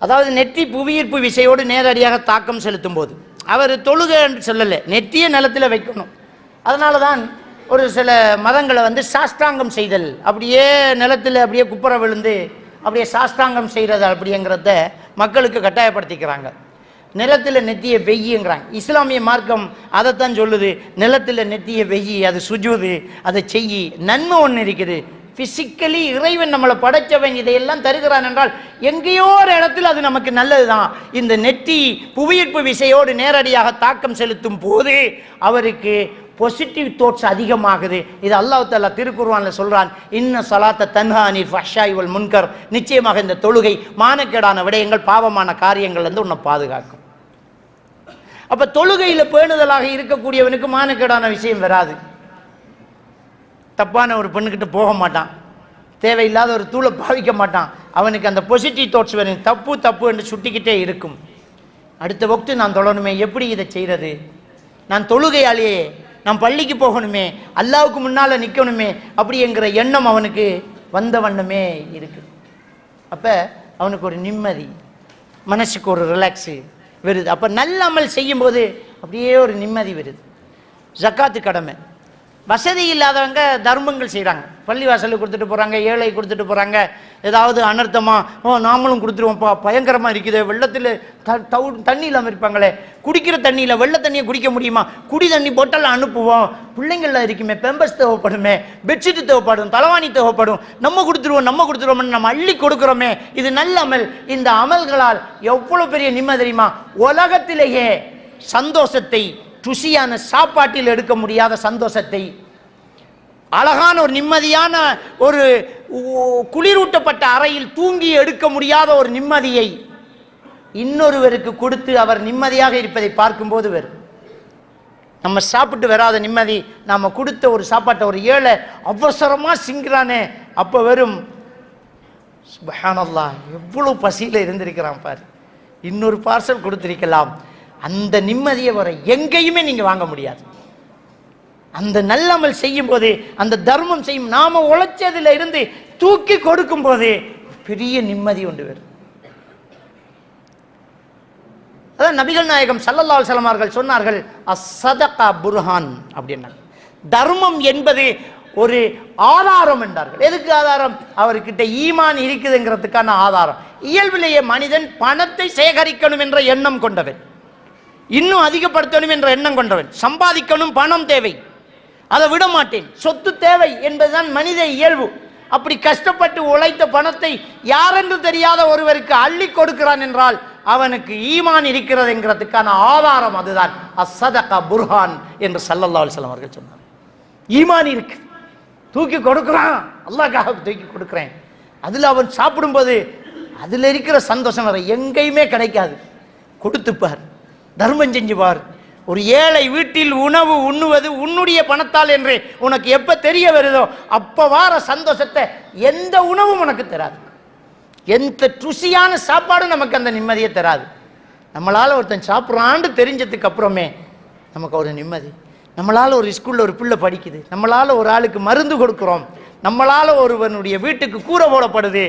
A: அதாவது நெற்றி புவியீர்ப்பு விசையோடு நேரடியாக தாக்கம் செலுத்தும் போது, அவர் தொழுகை என்று சொல்லலை, நெற்றியை நிலத்தில் வைக்கணும். அதனால தான் ஒரு சில மதங்களை சாஸ்தாங்கம் செய்தல், அப்படியே நிலத்தில் அப்படியே குப்புற விழுந்து அப்படியே சாஸ்தாங்கம் செய்கிறது அப்படிங்கிறத மக்களுக்கு கட்டாயப்படுத்திக்கிறாங்க. நிலத்தில் நெத்தியை வெய்யுங்கிறாங்க. இஸ்லாமிய மார்க்கம் அதைத்தான் சொல்லுது, நிலத்தில் நெத்தியை வெய்யி, அது சுஜூது, அதை செய்யி. நன்மை ஒன்று இருக்குது. ஃபிசிக்கலி இறைவன் நம்மளை படைச்சவன் இதையெல்லாம் தருகிறான் என்றால் எங்கேயோ ஒரு இடத்துல அது நமக்கு நல்லது தான். இந்த நெற்றி புவியீர்ப்பு விசையோடு நேரடியாக தாக்கம் செலுத்தும் போது அவருக்கு பாசிட்டிவ் தாட்ஸ் அதிகமாகுது. இது அல்லாஹ் தஆலா திருக்குர்ஆன்ல சொல்றான், இன்ன ஸலாத்த தன்ஹா அனில் ஃபஹ்ஷாஇ வல் முன்கர். நிச்சயமாக இந்த தொழுகை மானக்கேடான விடயங்கள், பாவமான காரியங்கள்லேருந்து உன்னை பாதுகாக்கும். அப்போ தொழுகையில் பேணுதலாக இருக்கக்கூடியவனுக்கு மானக்கேடான விஷயம் வராது. தப்பான ஒரு பெண்ணுக்கிட்ட போக மாட்டான், தேவையில்லாத ஒரு தூளை பாவிக்க மாட்டான். அவனுக்கு அந்த பாசிட்டிவ் தாட்ஸ் வரும், தப்பு தப்பு என்று சுட்டிக்கிட்டே இருக்கும். அடுத்த வக்து நான் தொழணுமே, எப்படி இதை செய்கிறது? நான் தொழுகையாலேயே, நான் பள்ளிக்கு போகணுமே, அல்லாவுக்கு முன்னால் நிற்கணுமே அப்படிங்கிற எண்ணம் அவனுக்கு வந்த வண்ணமே இருக்கு. அப்போ அவனுக்கு ஒரு நிம்மதி, மனசுக்கு ஒரு ரிலாக்ஸு வருது. அப்போ நல்ல அமல் செய்யும்போது அப்படியே ஒரு நிம்மதி வருது. ஜக்காத்து கடமை. வசதி இல்லாதவங்க தர்மங்கள் செய்கிறாங்க, பள்ளிவாசலுக்கு கொடுத்துட்டு போகிறாங்க, ஏழை கொடுத்துட்டு போகிறாங்க. ஏதாவது அனர்த்தமாக நாமளும் கொடுத்துருவோம்ப்பா, பயங்கரமாக இருக்குது, வெள்ளத்தில் தண்ணி இல்லாமல் இருப்பாங்களே, குடிக்கிற தண்ணியில் வெள்ளை தண்ணியை குடிக்க முடியுமா, குடி தண்ணி போட்டால் அனுப்புவோம், பிள்ளைங்களில் இருக்குமே, பெம்பஸ் தேவைப்படுமே, பெட்ஷீட்டு தேவைப்படும், தலைவாணி தேவைப்படும், நம்ம கொடுத்துருவோம்னு நம்ம அள்ளி கொடுக்குறோமே, இது நல்ல அமல். இந்த அமல்களால் எவ்வளோ பெரிய நிம்மதி தெரியுமா? உலகத்திலேயே சந்தோஷத்தை, ருசியான சாப்பாட்டில் எடுக்க முடியாத சந்தோஷத்தை, அழகான ஒரு நிம்மதியான ஒரு குளிரூட்டப்பட்ட அறையில் தூங்கி எடுக்க முடியாத ஒரு நிம்மதியை இன்னொருவருக்கு கொடுத்து அவர் நிம்மதியாக இருப்பதை பார்க்கும்போது வரும். நம்ம சாப்பிட்டு வராத நிம்மதி, நம்ம கொடுத்த ஒரு சாப்பாட்டை ஒரு ஏழை அவசரமா சிங்கிறானே, அப்போ வரும் சுப்ஹானல்லாஹ், எவ்வளவு பசியில் இருந்திருக்கிறான் பாரு, இன்னொரு பார்சல் கொடுத்திருக்கலாம். அந்த நிம்மதியை வர எங்கேயுமே நீங்க வாங்க முடியாது. அந்த நல்லமல் செய்யும் போது, அந்த தர்மம் செய்யும், நாம உழைச்சதுல இருந்து தூக்கி கொடுக்கும் போது பெரிய நிம்மதி உண்டு வரும். அதான் நபிகள் நாயகம் ஸல்லல்லாஹு அலைஹி வஸல்லம் அவர்கள் சொன்னார்கள், அஸ்ஸதகா புர்ஹான் அப்படின்னா, தர்மம் என்பது ஒரு ஆதாரம் என்றார்கள். எதுக்கு ஆதாரம்? அவர்கிட்ட ஈமான் இருக்குதுங்கிறதுக்கான ஆதாரம். இயல்பிலேயே மனிதன் பணத்தை சேகரிக்கணும் என்ற எண்ணம் கொண்டவன், இன்னும் அதிகப்படுத்தணும் என்ற எண்ணம் கொண்டவன், சம்பாதிக்கணும், பணம் தேவை, அதை விட மாட்டேன், சொத்து தேவை என்பதுதான் மனித இயல்பு. அப்படி கஷ்டப்பட்டு உழைத்த பணத்தை யாரென்று தெரியாத ஒருவருக்கு அள்ளி கொடுக்கிறான் என்றால் அவனுக்கு ஈமான் இருக்கிறது என்கிறதுக்கான ஆதாரம் அதுதான் அஸ்ஸதகா புர்ஹான் என்று ஸல்லல்லாஹு அலைஹி வஸல்லம் அவர்கள் சொன்னார். ஈமான் இருக்கு, தூக்கி கொடுக்குறான், அல்லாஹ்க்காக தூக்கி கொடுக்குறேன், அதில் அவன் சாப்பிடும்போது அதில் இருக்கிற சந்தோஷம் வர எங்கேயுமே கிடைக்காது. கொடுத்துப்பார், தர்மம் செஞ்சுவார். ஒரு ஏழை வீட்டில் உணவு உண்ணுவது உன்னுடைய பணத்தால் என்று உனக்கு எப்ப தெரிய வருதோ அப்ப வார சந்தோஷத்தை எந்த உணவும் உனக்கு தராது. எந்த ருசியான சாப்பாடும் நமக்கு அந்த நிம்மதியை தராது. நம்மளால ஒருத்தன் சாப்பிட்றான்னு தெரிஞ்சதுக்கு அப்புறமே நமக்கு ஒரு நிம்மதி. நம்மளால ஒரு ஸ்கூல்ல ஒரு பிள்ளை படிக்குது, நம்மளால ஒரு ஆளுக்கு மருந்து கொடுக்குறோம், நம்மளால ஒருவனுடைய வீட்டுக்கு கூரை போடப்படுது,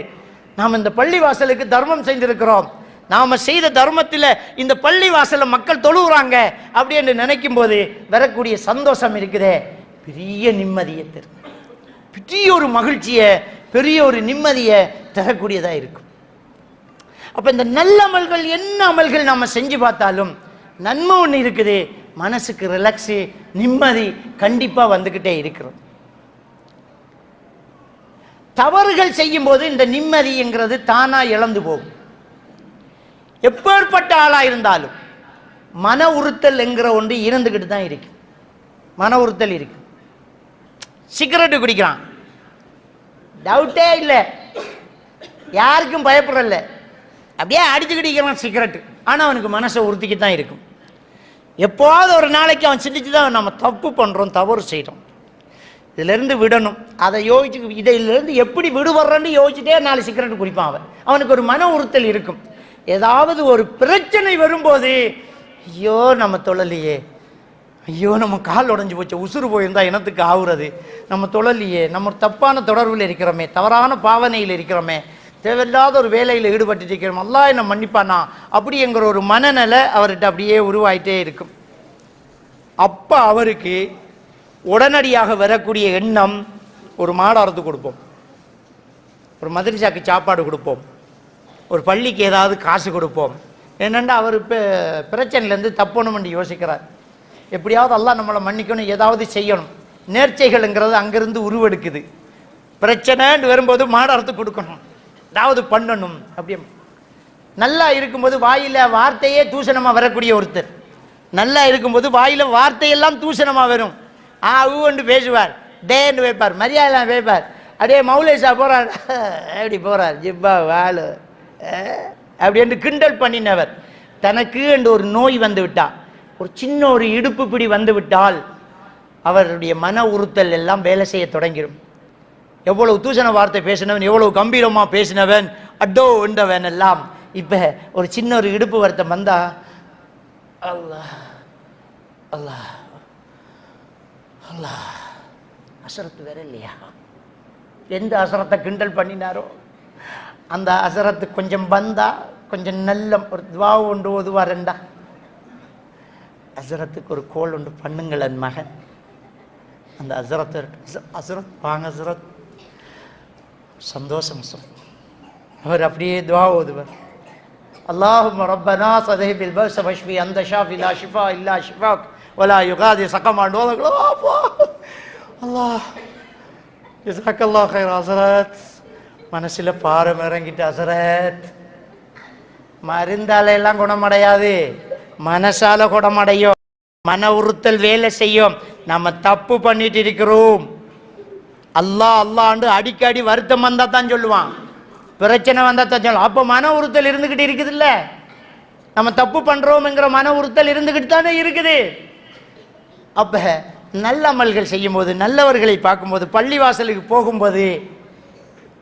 A: நாம் இந்த பள்ளி வாசலுக்கு தர்மம் செய்திருக்கிறோம், நாம செய்த தர்மத்தில் இந்த பள்ளி வாசல மக்கள் தொழுகிறாங்க அப்படி என்று நினைக்கும் போது வரக்கூடிய சந்தோஷம் இருக்குதே, பெரிய நிம்மதியை தரும், பெரிய ஒரு மகிழ்ச்சியை, பெரிய ஒரு நிம்மதியை தரக்கூடியதா இருக்கும். அப்ப இந்த நல்ல அமல்கள், என்ன அமல்கள் நாம செஞ்சு பார்த்தாலும் நன்மை ஒன்று இருக்குது, மனசுக்கு ரிலாக்ஸு, நிம்மதி கண்டிப்பா வந்துகிட்டே இருக்கிறோம். தவறுகள் செய்யும் போது இந்த நிம்மதிங்கிறது தானா இழந்து போகும். எப்பேற்பட்ட ஆளா இருந்தாலும் மன உறுத்தல் என்கிற ஒன்று இருந்துகிட்டு தான் இருக்கு. மன உறுத்தல் இருக்கு. சிகரெட்டு குடிக்கிறான், டவுட்டே இல்லை, யாருக்கும் பயப்படல, அப்படியே அடிச்சுக்கிட்டு இருக்கிறான் சிகரெட்டு, ஆனால் அவனுக்கு மனசை உறுத்திக்கிட்டு தான் இருக்கும். எப்போது ஒரு நாளைக்கு அவன் சிந்திச்சு தான் நம்ம தப்பு பண்ணுறோம், தவறு செய்கிறோம், இதிலேருந்து விடணும், அதை யோசிச்சு இதிலிருந்து எப்படி விடுபடுறன்னு யோசிச்சுட்டே 4 சிகரெட் குடிப்பான் அவன். அவனுக்கு ஒரு மன உறுத்தல் இருக்கும். ஏதாவது ஒரு பிரச்சனை வரும்போது, ஐயோ நம்ம தொழலையே, ஐயோ நம்ம கால் உடஞ்சி போச்சு, உசுறு போயிருந்தா இனத்துக்கு ஆகுறது, நம்ம தொழலையே, நம்ம தப்பான தொடர்பில் இருக்கிறோமே, தவறான பாவனையில் இருக்கிறோமே, தேவையில்லாத ஒரு வேலையில் ஈடுபட்டு இருக்கிறோம், அல்லாஹ் என்ன மன்னிப்பானா அப்படிங்கிற ஒரு மனநிலை அவர்கிட்ட அப்படியே உருவாயிட்டே இருக்கும். அப்போ அவருக்கு உடனடியாக வரக்கூடிய எண்ணம், ஒரு மாடு அறுத்து கொடுப்போம், ஒரு மதரசாக்கு சாப்பாடு கொடுப்போம், ஒரு பள்ளிக்கு ஏதாவது காசு கொடுப்போம். என்னென்னா அவர் இப்போ பிரச்சனையிலேருந்து தப்பணும்னு யோசிக்கிறார். எப்படியாவது அல்லாஹ் நம்மளை மன்னிக்கணும், ஏதாவது செய்யணும். நேர்ச்சைகள்ங்கிறது அங்கேருந்து உருவெடுக்குது. பிரச்சனைன்னு வரும்போது மாடு அறுத்து கொடுக்கணும், ஏதாவது பண்ணணும். அப்படியே நல்லா இருக்கும்போது வாயில் வார்த்தையே தூஷணமாக வரக்கூடிய ஒருத்தர், நல்லா இருக்கும்போது வாயில் வார்த்தையெல்லாம் தூஷணமாக வரும். ஊன்னு பேசுவார், டேன்னு வைப்பார், மரியாதைலாம் வைப்பார், அப்படியே மௌலேஷா போகிறார், எப்படி போகிறார், ஜிப்பா வாழு அப்படி கிண்டல் பண்ணினவர். தனக்கு என்று ஒரு நோய் வந்து விட்டால், ஒரு சின்ன ஒரு இடுப்பு பிடி வந்து விட்டால் அவருடைய மன உறுத்தல் எல்லாம் வேலை செய்ய தொடங்கிடும். எவ்வளவு தூசண வார்த்தை பேசினவன், எவ்வளவு கம்பீரமாக பேசினவன், அட்டோ என்றவன் எல்லாம் இப்போ ஒரு சின்ன ஒரு இடுப்பு வருத்தம் வந்தா, அல்லாஹ் அல்லாஹ் அல்லாஹ், அசரத்து வேற இல்லையா, எந்த அசரத்தை கிண்டல் பண்ணினாரோ அந்த அசரத்து கொஞ்சம் வந்தா, கொஞ்சம் நல்ல ஒரு துவா ஒன்று ஓதுவாரண்டா, அசரத்துக்கு ஒரு கோல் ஒன்று பண்ணுங்கள் என் மகன். அந்த அசரத்து, அசரத் வாங்க அசரத், சந்தோஷம் அவர் அப்படியே துவா ஓதுவார். அல்லாஹும்ம ரப்பனா ஸதைபில் பஸ் வஷ்ஃபி அந்த ஷாஃபி லா ஷிஃபா இல்லா ஷிஃபாக் வலா யுகாதி சகமான் ஓதுங்களோ. அல்லாஹ் ஜஸாக்கல்லாஹ் கைர் ஹஸரத். மனசில் பாரம் இறங்கிட்டு ஹஸரத், மருந்தால எல்லாம் குணமடையாது, மனசால குணமடையும். மன உறுத்தல் வேலை செய்யும். நம்ம தப்பு பண்ணிட்டு இருக்கிறோம், அல்லாஹ் அல்லாண்டு அடிக்கடி வருத்தம் வந்தா தான் சொல்லுவான், பிரச்சனை வந்தா தான் சொல்லுவான். அப்போ மன உறுத்தல் இருந்துகிட்டு இருக்குது இல்ல, நம்ம தப்பு பண்றோம்ங்கிற மன உறுத்தல் இருந்துகிட்டு தானே இருக்குது. அப்ப நல்ல அமல்கள் செய்யும் போது, நல்லவர்களை பார்க்கும்போது, பள்ளிவாசலுக்கு போகும்போது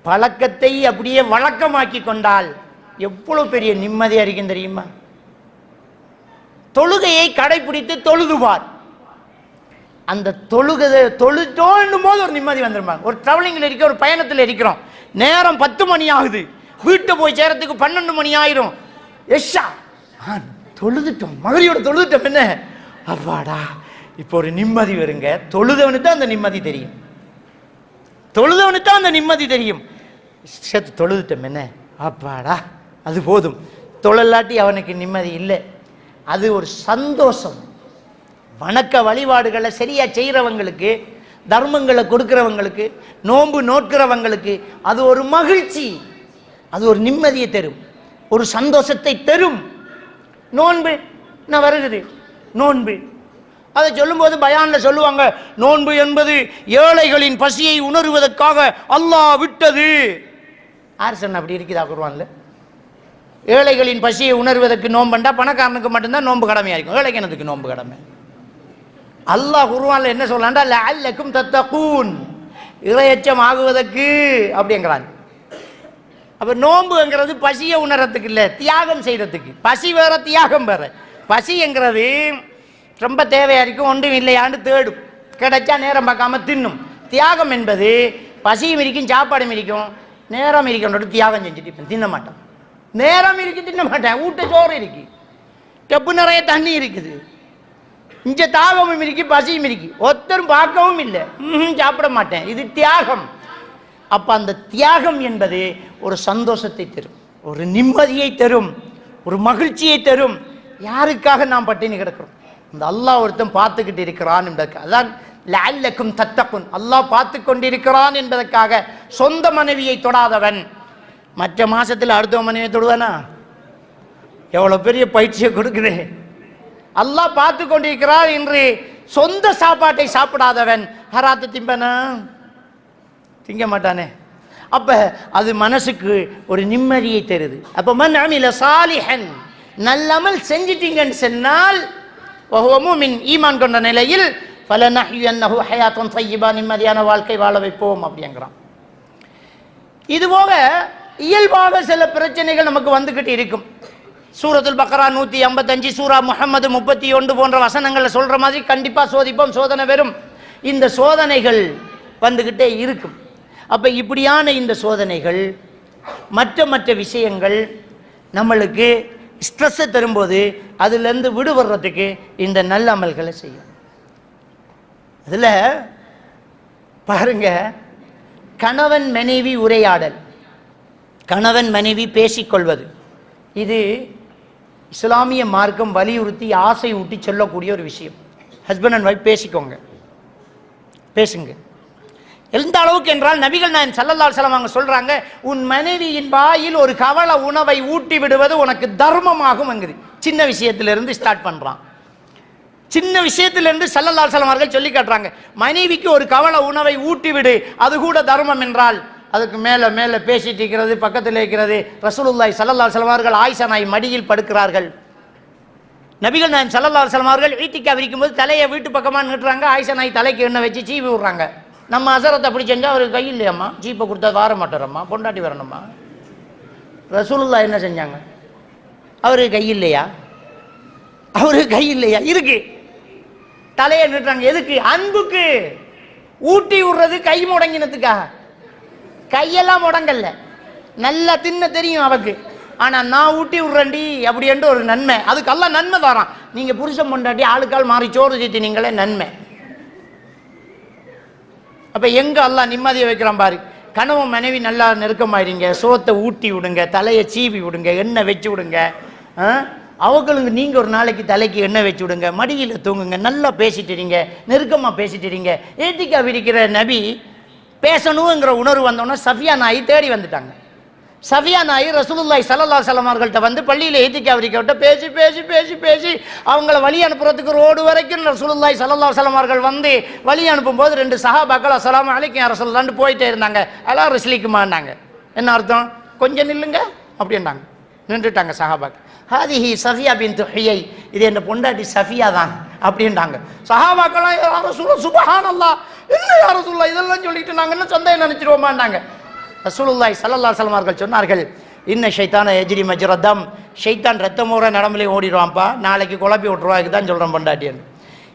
A: பழக்கத்தை அப்படியே வழக்கமாக்கி கொண்டால் எவ்வளவு பெரிய நிம்மதியா இருக்கும் தெரியுமா. தொழுகையை கடைபிடித்து தொழுதுவார், அந்த தொழுதோன்னும் போது ஒரு நிம்மதி வந்துருப்பாங்க. ஒரு டிராவலிங்கில் இருக்க, ஒரு பயணத்தில் இருக்கிறோம், நேரம் 10 மணி ஆகுது, வீட்டை போய் சேரத்துக்கு 12 மணி ஆயிரும். எஷா தொழுதுட்டோம், மகரியோட தொழுதுட்டோம், என்ன அப்பாடா இப்போ ஒரு நிம்மதி வருங்க. தொழுதவனுக்கு தான் அந்த நிம்மதி தெரியும், தொழுதவனுக்கு தான் அந்த நிம்மதி தெரியும். சேர்த்து தொழுதுட்டோம், என்ன அப்பாடா அது போதும். தொழலாட்டி அவனுக்கு நிம்மதி இல்லை. அது ஒரு சந்தோஷம். வணக்க வழிபாடுகளை சரியா செய்கிறவங்களுக்கு, தர்மங்களை கொடுக்கிறவங்களுக்கு, நோன்பு நோட்கிறவங்களுக்கு அது ஒரு மகிழ்ச்சி, அது ஒரு நிம்மதியை தரும், ஒரு சந்தோஷத்தை தரும். நோன்பு நான் வருகிறது, நோன்பு அதை சொல்லும்போது பயான்ல சொல்லுவாங்க, நோன்பு என்பது ஏழைகளின் பசியை உணர்வதற்காக அல்லாஹ் விட்டது. யார் சொன்ன அப்படி இருக்குதா குர்ஆன்ல? ஏழைகளின் பசியை உணர்வதற்கு நோன்பண்டா பணக்காரனுக்கு மட்டும்தான் நோன்பு கடமையா இருக்கும், ஏழைக்கு என்னதுக்கு நோன்பு கடமை? அல்லாஹ் குர்ஆன்ல என்ன சொல்றான்டா, லஅல்லக்கும் தத்தகூன், இறையச்சம் ஆகுவதற்கு அப்படிங்கிறான். அப்ப நோன்புங்கிறது பசியை உணர்றதுக்கு இல்லை, தியாகம் செய்யறதுக்கு. பசி வேற, தியாகம் வேற. பசிங்கிறது ரொம்ப தேவையா இருக்கும், ஒன்றும் இல்லையான்னு தேடும், கிடைச்சா நேரம் பார்க்காம தின்னும். தியாகம் என்பது பசியும் இருக்கும் சாப்பாடும் இருக்கும், நேரம் இருக்கணும் தியாகம் செஞ்சுட்டு தின்ன மாட்டேன். நேரம் இருக்கு தின்ன மாட்டேன். வீட்டு சோறு இருக்கு, டப்பு நிறைய தண்ணி இருக்குது, இங்க தாகமும் இருக்கு பசியும் இருக்கு, ஒருத்தரும் பார்க்கவும் இல்லை, சாப்பிட மாட்டேன். இது தியாகம். அப்ப அந்த தியாகம் என்பது ஒரு சந்தோஷத்தை தரும், ஒரு நிம்மதியை தரும், ஒரு மகிழ்ச்சியை தரும். யாருக்காக நாம் பட்டினி கிடக்கிறோம்? இந்த அல்லாஹ் ஒருத்தன் பார்த்துக்கிட்டு இருக்கிறான் என்பதற்கு. அதான் லஅல்லக்கும் தத்தகுன், அல்லாஹ் பார்த்து கொண்டிருக்கிறான் என்பதற்காக சொந்த மனைவியை தொடாதவன் மற்ற மாசத்துல அடுத்த மனைவியை தொடுவானா? எவ்வளவு பெரிய பயிற்சியை கொடுக்குறேன். அல்லாஹ் பார்த்து கொண்டிருக்கிறார் என்று சொந்த சாப்பாட்டை சாப்பிடாதவன் ஹராத்து திம்பனா? திங்க மாட்டானே. அப்ப அது மனசுக்கு ஒரு நிம்மதியை தருது. அப்ப மன் அமில சாலிஹன், நல்லமல் செஞ்சிட்டீங்கன்னு சொன்னால் வஹுவ முஃமின், ஈமான் கொண்ட நிலையில் ஃபலனஹ்யன்னஹு ஹயாத்தன் தய்யிபா, நிம்மதியான வாழ்க்கை வாழ வைப்போம் அப்படிங்கிறான். இதுபோக இயல்பாக சில பிரச்சனைகள் நமக்கு வந்துகிட்டு இருக்கும். சூரத்துல் பக்ரா 155, சூரா முஹம்மது 31 போன்ற வசனங்களை சொல்ற மாதிரி கண்டிப்பா சோதிப்போம், சோதனை வரும். இந்த சோதனைகள் வந்துகிட்டே இருக்கும். அப்ப இப்படியான இந்த சோதனைகள் மற்ற மற்ற விஷயங்கள் நம்மளுக்கு ஸ்ட்ரெஸ்ஸை தரும்போது அதுலேருந்து விடுபடுறதுக்கு இந்த நல்ல அமல்களை செய்யும். அதில் பாருங்க, கணவன் மனைவி உரையாடல், கணவன் மனைவி பேசிக்கொள்வது, இது இஸ்லாமிய மார்க்கம் வலியுறுத்தி ஆசை ஊட்டி சொல்லக்கூடிய ஒரு விஷயம். ஹஸ்பண்ட் அண்ட் ஒய்ஃப் பேசிக்கோங்க, பேசுங்க. எந்த அளவுக்கு என்றால் நபிகள் நாயகம் ஸல்லல்லாஹு அலைஹி வஸல்லம் அவங்க சொல்றாங்க, உன் மனைவியின் வாயில் ஒரு கவள உணவை ஊட்டி விடுவது உனக்கு தர்மமாகும் என்குது. சின்ன விஷயத்திலிருந்து ஸ்டார்ட் பண்றான். சின்ன விஷயத்திலிருந்து ஸல்லல்லாஹு அலைஹி வஸல்லம் அவர்கள் சொல்லி காட்டுறாங்க, மனைவிக்கு ஒரு கவள உணவை ஊட்டி விடு, அது கூட தர்மம் என்றால் அதுக்கு மேலே மேலே பேசிட்டு இருக்கிறது, பக்கத்தில் இருக்கிறது. ரசூலுல்லாஹி ஸல்லல்லாஹு அலைஹி வஸல்லம் அவர்கள் ஆயிஷா நாய் மடியில் படுக்கிறார்கள். நபிகள் நாயகம் ஸல்லல்லாஹு அலைஹி வஸல்லம் அவர்கள் ஈத்திகாஃப் இருக்கும்போது தலையை வீட்டு பக்கமாக நிட்டுறாங்க. ஆயிஷா நாய் தலைக்கு எண்ணெய் வச்சு சீவி விடுறாங்க. நம்ம அசரத்தை அப்படி செஞ்சால் அவருக்கு கை இல்லையம்மா, சீப்பை கொடுத்தா வார மாட்டாரம்மா, பொண்டாட்டி வரணும்மா. ரசூலுல்லாஹ் என்ன செஞ்சாங்க? அவருக்கு கை இல்லையா? அவருக்கு கை இல்லையா? இருக்கு. தலையை நிட்டுறாங்க. எதுக்கு? அன்புக்கு. ஊட்டி விடுறது கை முடங்கினதுக்காக. கையெல்லாம் முடங்கல்ல, நல்லா தின்ன தெரியும் அவருக்கு. ஆனா நான் ஊட்டி விடுறேன்டி அப்படி என்று ஒரு நன்மை, அதுக்கு எல்லாம் நன்மை தரான். நீங்க புருஷன் பொண்டாட்டி ஆளுக்கால் மாறி சோறு சேர்த்து நீங்களே நன்மை. அப்ப எங்க அல்லாஹ் நிம்மதியை வைக்கிறான் பாரு. கணவன் மனைவி நல்லா நெருக்கமாயிருங்க, சோத்தை ஊட்டி விடுங்க, தலையை சீவி விடுங்க, எண்ணெய் வச்சு விடுங்க. அவங்களுக்கு நீங்க ஒரு நாளைக்கு தலைக்கு எண்ணெய் வச்சு விடுங்க, மடியில் தூங்குங்க, நல்லா பேசிட்டுறீங்க, நெருக்கமா பேசிட்டுறீங்க. ஏத்திக்காஃப் இருக்கிற நபி பேசணுங்கிற உணர்வு வந்தோன்னா சஃபியா நாய் தேடி வந்துட்டாங்க. சஃபியா நாய் ரசூலுல்லாஹி ஸல்லல்லாஹு அலைஹி வஸல்லம் அவர்கள்ட்ட வந்து பள்ளியில் ஏத்திக்காஃப் இருக்கவிட்ட பேசி பேசி பேசி பேசி அவங்கள வழி அனுப்புறதுக்கு ரோடு வரைக்கும் ரசூலுல்லாஹி ஸல்லல்லாஹு அலைஹி வஸல்லம் அவர்கள் வந்து வழி அனுப்பும்போது 2 சஹாபாக்கள் அஸ்ஸலாமு அலைக்கும் யா ரசூலுல்லாஹ் போயிட்டே இருந்தாங்க. அலா ரிஸ்லிக்குமான்னாங்க. என்ன அர்த்தம்? கொஞ்சம் நில்லுங்க அப்படின்னாங்க. நின்றுட்டாங்க சஹாபாக்கள். ஹாதிஹி சஃபியா பின்த் ஹுயை, இது என்ன பொண்டாட்டி சஃபியா தான் அப்படின்றாங்க. சஹாபாக்கெல்லாம் யா ரசூலுல்லாஹ் சுப்ஹானல்லாஹ், என்ன யா ரசூலுல்லாஹ் இதெல்லாம் சொல்லிட்டு நாங்கள் என்ன சந்தேகம் நினைச்சிருவோமான்னாங்க. ரசூலுல்லாஹி ஸல்லல்லாஹு அலைஹி வஸல்லம் அவர்கள் சொன்னார்கள், இன்ன ஷைத்தான யஜ்ரி மஜ்ரதம், ஷைத்தான் ரத்தம் ஊற நடமலே ஓடிடுவான்ப்பா, நாளைக்கு குழப்பி விட்டுருவாக்கு தான் சொல்கிறேன் பொண்டாட்டியன்.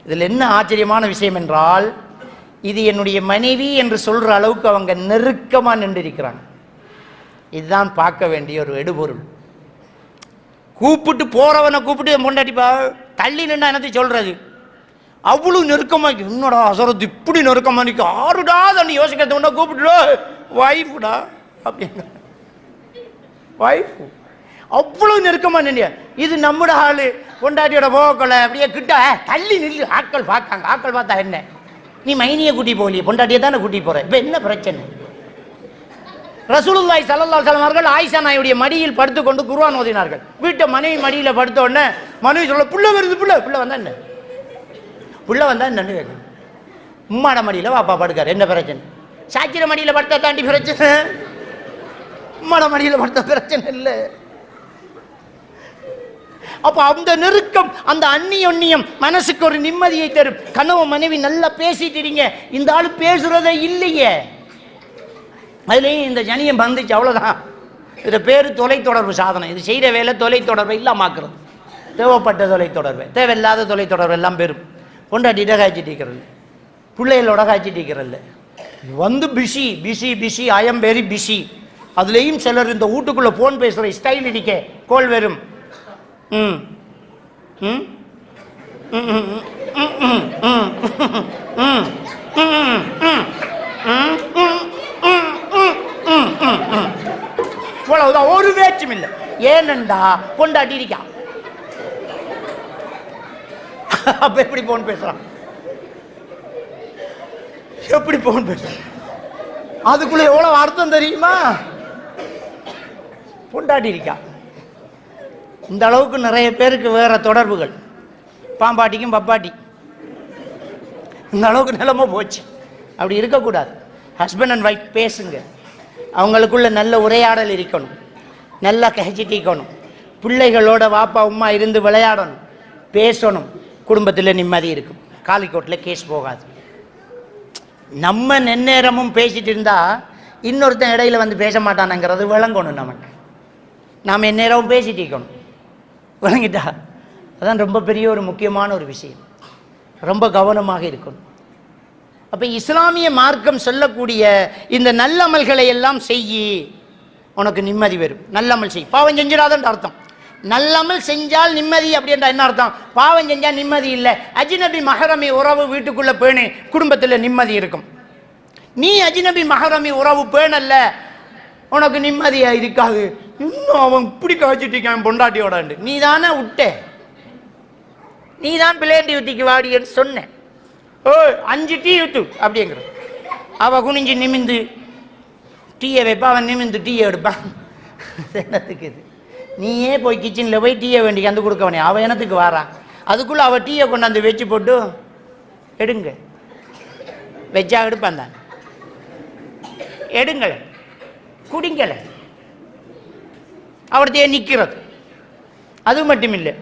A: இதில் என்ன ஆச்சரியமான விஷயம் என்றால், இது என்னுடைய மனைவி என்று சொல்கிற அளவுக்கு அவங்க நெருக்கமாக நின்றிருக்கிறாங்க. இதுதான் பார்க்க வேண்டிய ஒரு எடுபொருள். கூப்பிட்டு போறவனை கூப்பிட்டு பொண்டாட்டிப்பா தள்ளி நின்னா என்னத்தை சொல்றது? அவ்வளவு நெருக்கமா, என்னடா அசரத்து இப்படி நெருக்கமா நிற்க, ஆறுடா தண்ணி யோசிக்கிறத ஒன்றா கூப்பிட்டு வைஃப்டா அப்படிங்க, வைஃப் அவ்வளவு நெருக்கமா நின்று. இது நம்மட ஆளு பொண்டாட்டியோட போக்கல அப்படியே கிட்ட தள்ளி நில்லு, ஆட்கள் பார்க்காங்க. ஆட்கள் பார்த்தா என்ன, நீ மைனியை கூட்டி போகலையே, பொண்டாட்டியை தானே கூட்டி போற, இப்ப என்ன பிரச்சனை? ரசூலுல்லாஹி ஸல்லல்லாஹு அலைஹி வஸல்லம் அவர்கள் ஆயிஷா நாயுடைய மடியில் படுத்துக்கொண்டு குர்ஆன் ஓதினார்கள். வீட்டை மனைவி மடியில படுத்த உடனே மனைவி சொல்ல, புள்ள வருது, புள்ள வந்தா என்ன, புள்ள வந்தா என்னன்னு கேட்கும். உம்மாட மடியில வாப்பா படுக்காரு, என்ன பிரச்சனை? சாச்சிர மடியில படுத்தா தாண்டி பிரச்சனை, உம்மாட மடியில படுத்த பிரச்சனை இல்லை. அப்ப அந்த நெருக்கம், அந்த அந்நியம் மனசுக்கு ஒரு நிம்மதியை தரும். கணவன் மனைவி நல்லா பேசிட்டு, இந்த ஆளு பேசுறதே இல்லையே, அதுலேயும் இந்த ஜனியம் வந்துச்சு, அவ்வளோதான். இது பேர் தொலைத்தொடர்பு சாதனம். இது செய்கிற வேலை தொலைத்தொடர்பை இல்லாமாக்குறது. தேவைப்பட்ட தொலைத்தொடர்பு, தேவையில்லாத தொலைத்தொடர்பு எல்லாம் பெரும். பொண்டாட்டிகிட்ட காய்ச்சிட்டு இருக்கிறது, பிள்ளைகளோட காய்ச்சிட்டு இருக்கிறது, வந்து busy busy busy, I am very busy. அதுலேயும் சிலர் இந்த வீட்டுக்குள்ளே ஃபோன் பேசுகிற ஸ்டைல் இருக்கே, கோல் வரும். ம் ம் இவ்வளவுதான், ஒரு வேச்சும் இல்லை. ஏனண்டா பொண்டாட்டி இருக்கா. அப்ப எப்படி போன் பேசுறான், எப்படி போன் பேசுறான்? அதுக்குள்ள எவ்வளவு அர்த்தம் தெரியுமா? பொண்டாட்டி இருக்கா. இந்த அளவுக்கு நிறைய பேருக்கு வேற தொடர்புகள், பாம்பாட்டிக்கும் பப்பாட்டி, இந்த அளவுக்கு நிலைமை போச்சு. அப்படி இருக்கக்கூடாது. ஹஸ்பண்ட் அண்ட் ஒய்ஃப் பேசுங்க, அவங்களுக்குள்ள நல்ல உரையாடல் இருக்கணும், நல்லா கழிச்சிட்டிக்கணும், பிள்ளைகளோட வாப்பா உமா இருந்து விளையாடணும், பேசணும், குடும்பத்தில் நிம்மதி இருக்கும், காலிக்கோட்டில் கேஸ் போகாது. நம்ம நெந்நேரமும் பேசிட்டு இருந்தா இன்னொருத்தன் இடையில வந்து பேச மாட்டானுங்கிறது விளங்கணும் நமக்கு. நாம் எந்நேரமும் பேசிட்டு இருக்கணும், விளங்கிட்டா? அதான் ரொம்ப பெரிய ஒரு முக்கியமான ஒரு விஷயம். ரொம்ப கவனமாக இருக்கணும். அப்போ இஸ்லாமிய மார்க்கம் சொல்லக்கூடிய இந்த நல்லமல்களை எல்லாம் செய்யி, உனக்கு நிம்மதி வரும். நல்லமல் செய், பாவம் செஞ்சிடாதன்ற அர்த்தம். நல்லமல் செஞ்சால் நிம்மதி அப்படின்ற என்ன அர்த்தம்? பாவம் செஞ்சால் நிம்மதி இல்லை. அஜ்னபி மஹரமி உறவு வீட்டுக்குள்ள பேணு, குடும்பத்தில் நிம்மதி இருக்கும். நீ அஜ்னபி மஹரமி உறவு பேணல்ல, உனக்கு நிம்மதியா இருக்காது. இன்னும் அவன் இப்படி காய்ச்சிட்டு பொண்டாட்டியோட, நீ தானே விட்ட, நீ தான் பிளேண்டி ஊத்திக்கு வாடின்னு சொன்ன. ஓ 5 டீ ஊத்து அப்படிங்கிற. அவ குனிஞ்சு நிமிந்து டீயை வைப்பா, அவன் நிமிந்து டீயை எடுப்பான். என்னத்துக்கு இது? நீயே போய் கிச்சனில் போய் டீயை வேண்டி வந்து கொடுக்கவனே, அவன் என்னத்துக்கு வாரா? அதுக்குள்ளே அவள் டீயை கொண்டாந்து வச்சு போட்டு எடுங்க, வச்சா எடுப்பான் தான், எடுங்கள குடிங்கள, அவர்த்தையே நிற்கிறது. அது மட்டும் இல்லை,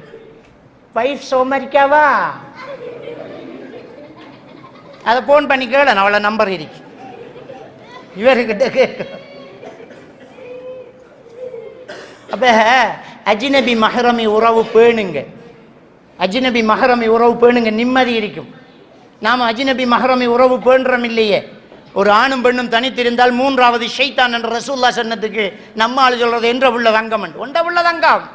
A: வைஃப் சோமரிக்காவா, அதை ஃபோன் பண்ணி கேள, அவளை நம்பர் இருக்கு, இவர்கிட்ட கேட்க. அப்ப அஜ்னபி மஹரமி உறவு பேணுங்க, அஜ்னபி மஹரமி உறவு பேணுங்க, நிம்மதி இருக்கும். நாம் அஜ்னபி மஹரமி உறவு பேணுறோம் இல்லையே. ஒரு ஆணும் பெண்ணும் தனித்திருந்தால் 3வது ஷைத்தான் என்ற ரசூலுல்லாஹ் சொன்னதுக்கு நம்ம ஆள் சொல்றது என்ற உள்ள தங்கம், ஒண்ட உள்ள தங்கம்,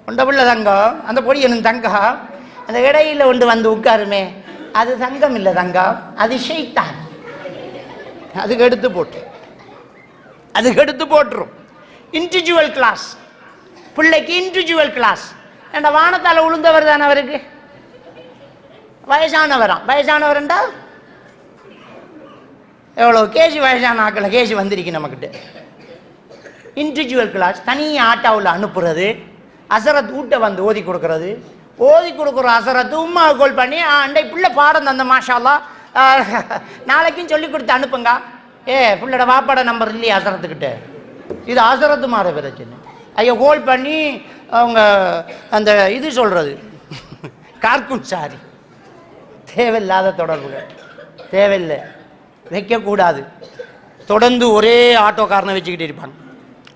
A: ஒண்ட உள்ள தங்கம், அந்த பொடி எனக்கு தங்கம், அந்த இடையில ஒன்று வந்து உட்காருமே, அது தங்கம் இல்லை தங்கம், அது ஷைத்தான். அதுக்கு எடுத்து போட்டு, அதுக்கு எடுத்து போட்டுரும். இண்டிவிஜுவல் கிளாஸ், பிள்ளைக்கு இண்டிவிஜுவல் கிளாஸ். ஏண்டா வானத்தால் உளுந்தவர் தானே அவருக்கு, வயசானவரான். வயசானவர்ண்டா எவ்வளோ கேஜி வயசான ஆக்களை கேஜி வந்திருக்கு நம்மக்கிட்ட. இண்டிவிஜுவல் கிளாஸ், தனியாக ஆட்டாவில் அனுப்புறது, அசரத் ஊட்ட வந்து ஓதி கொடுக்கறது, ஓதி கொடுக்குற அசரத்து உம்மாவை கோல் பண்ணி அண்டை பிள்ளை பாடம் தந்த மாஷால்லா நாளைக்கும் சொல்லி கொடுத்து அனுப்புங்க. பிள்ளைட வாப்பாட நம்பர் இல்லையா அசரத்துக்கிட்ட, இது அசரத்து மாற பிரச்சனை. ஐயோ கோல் பண்ணி அவங்க அந்த இது சொல்கிறது கார்கூன் சாரி, தேவையில்லாத தொடர்புகள், தேவையில்லை, வைக்கக்கூடாது. தொடர்ந்து ஒரே ஆட்டோக்காரனை வச்சுக்கிட்டு இருப்பாங்க,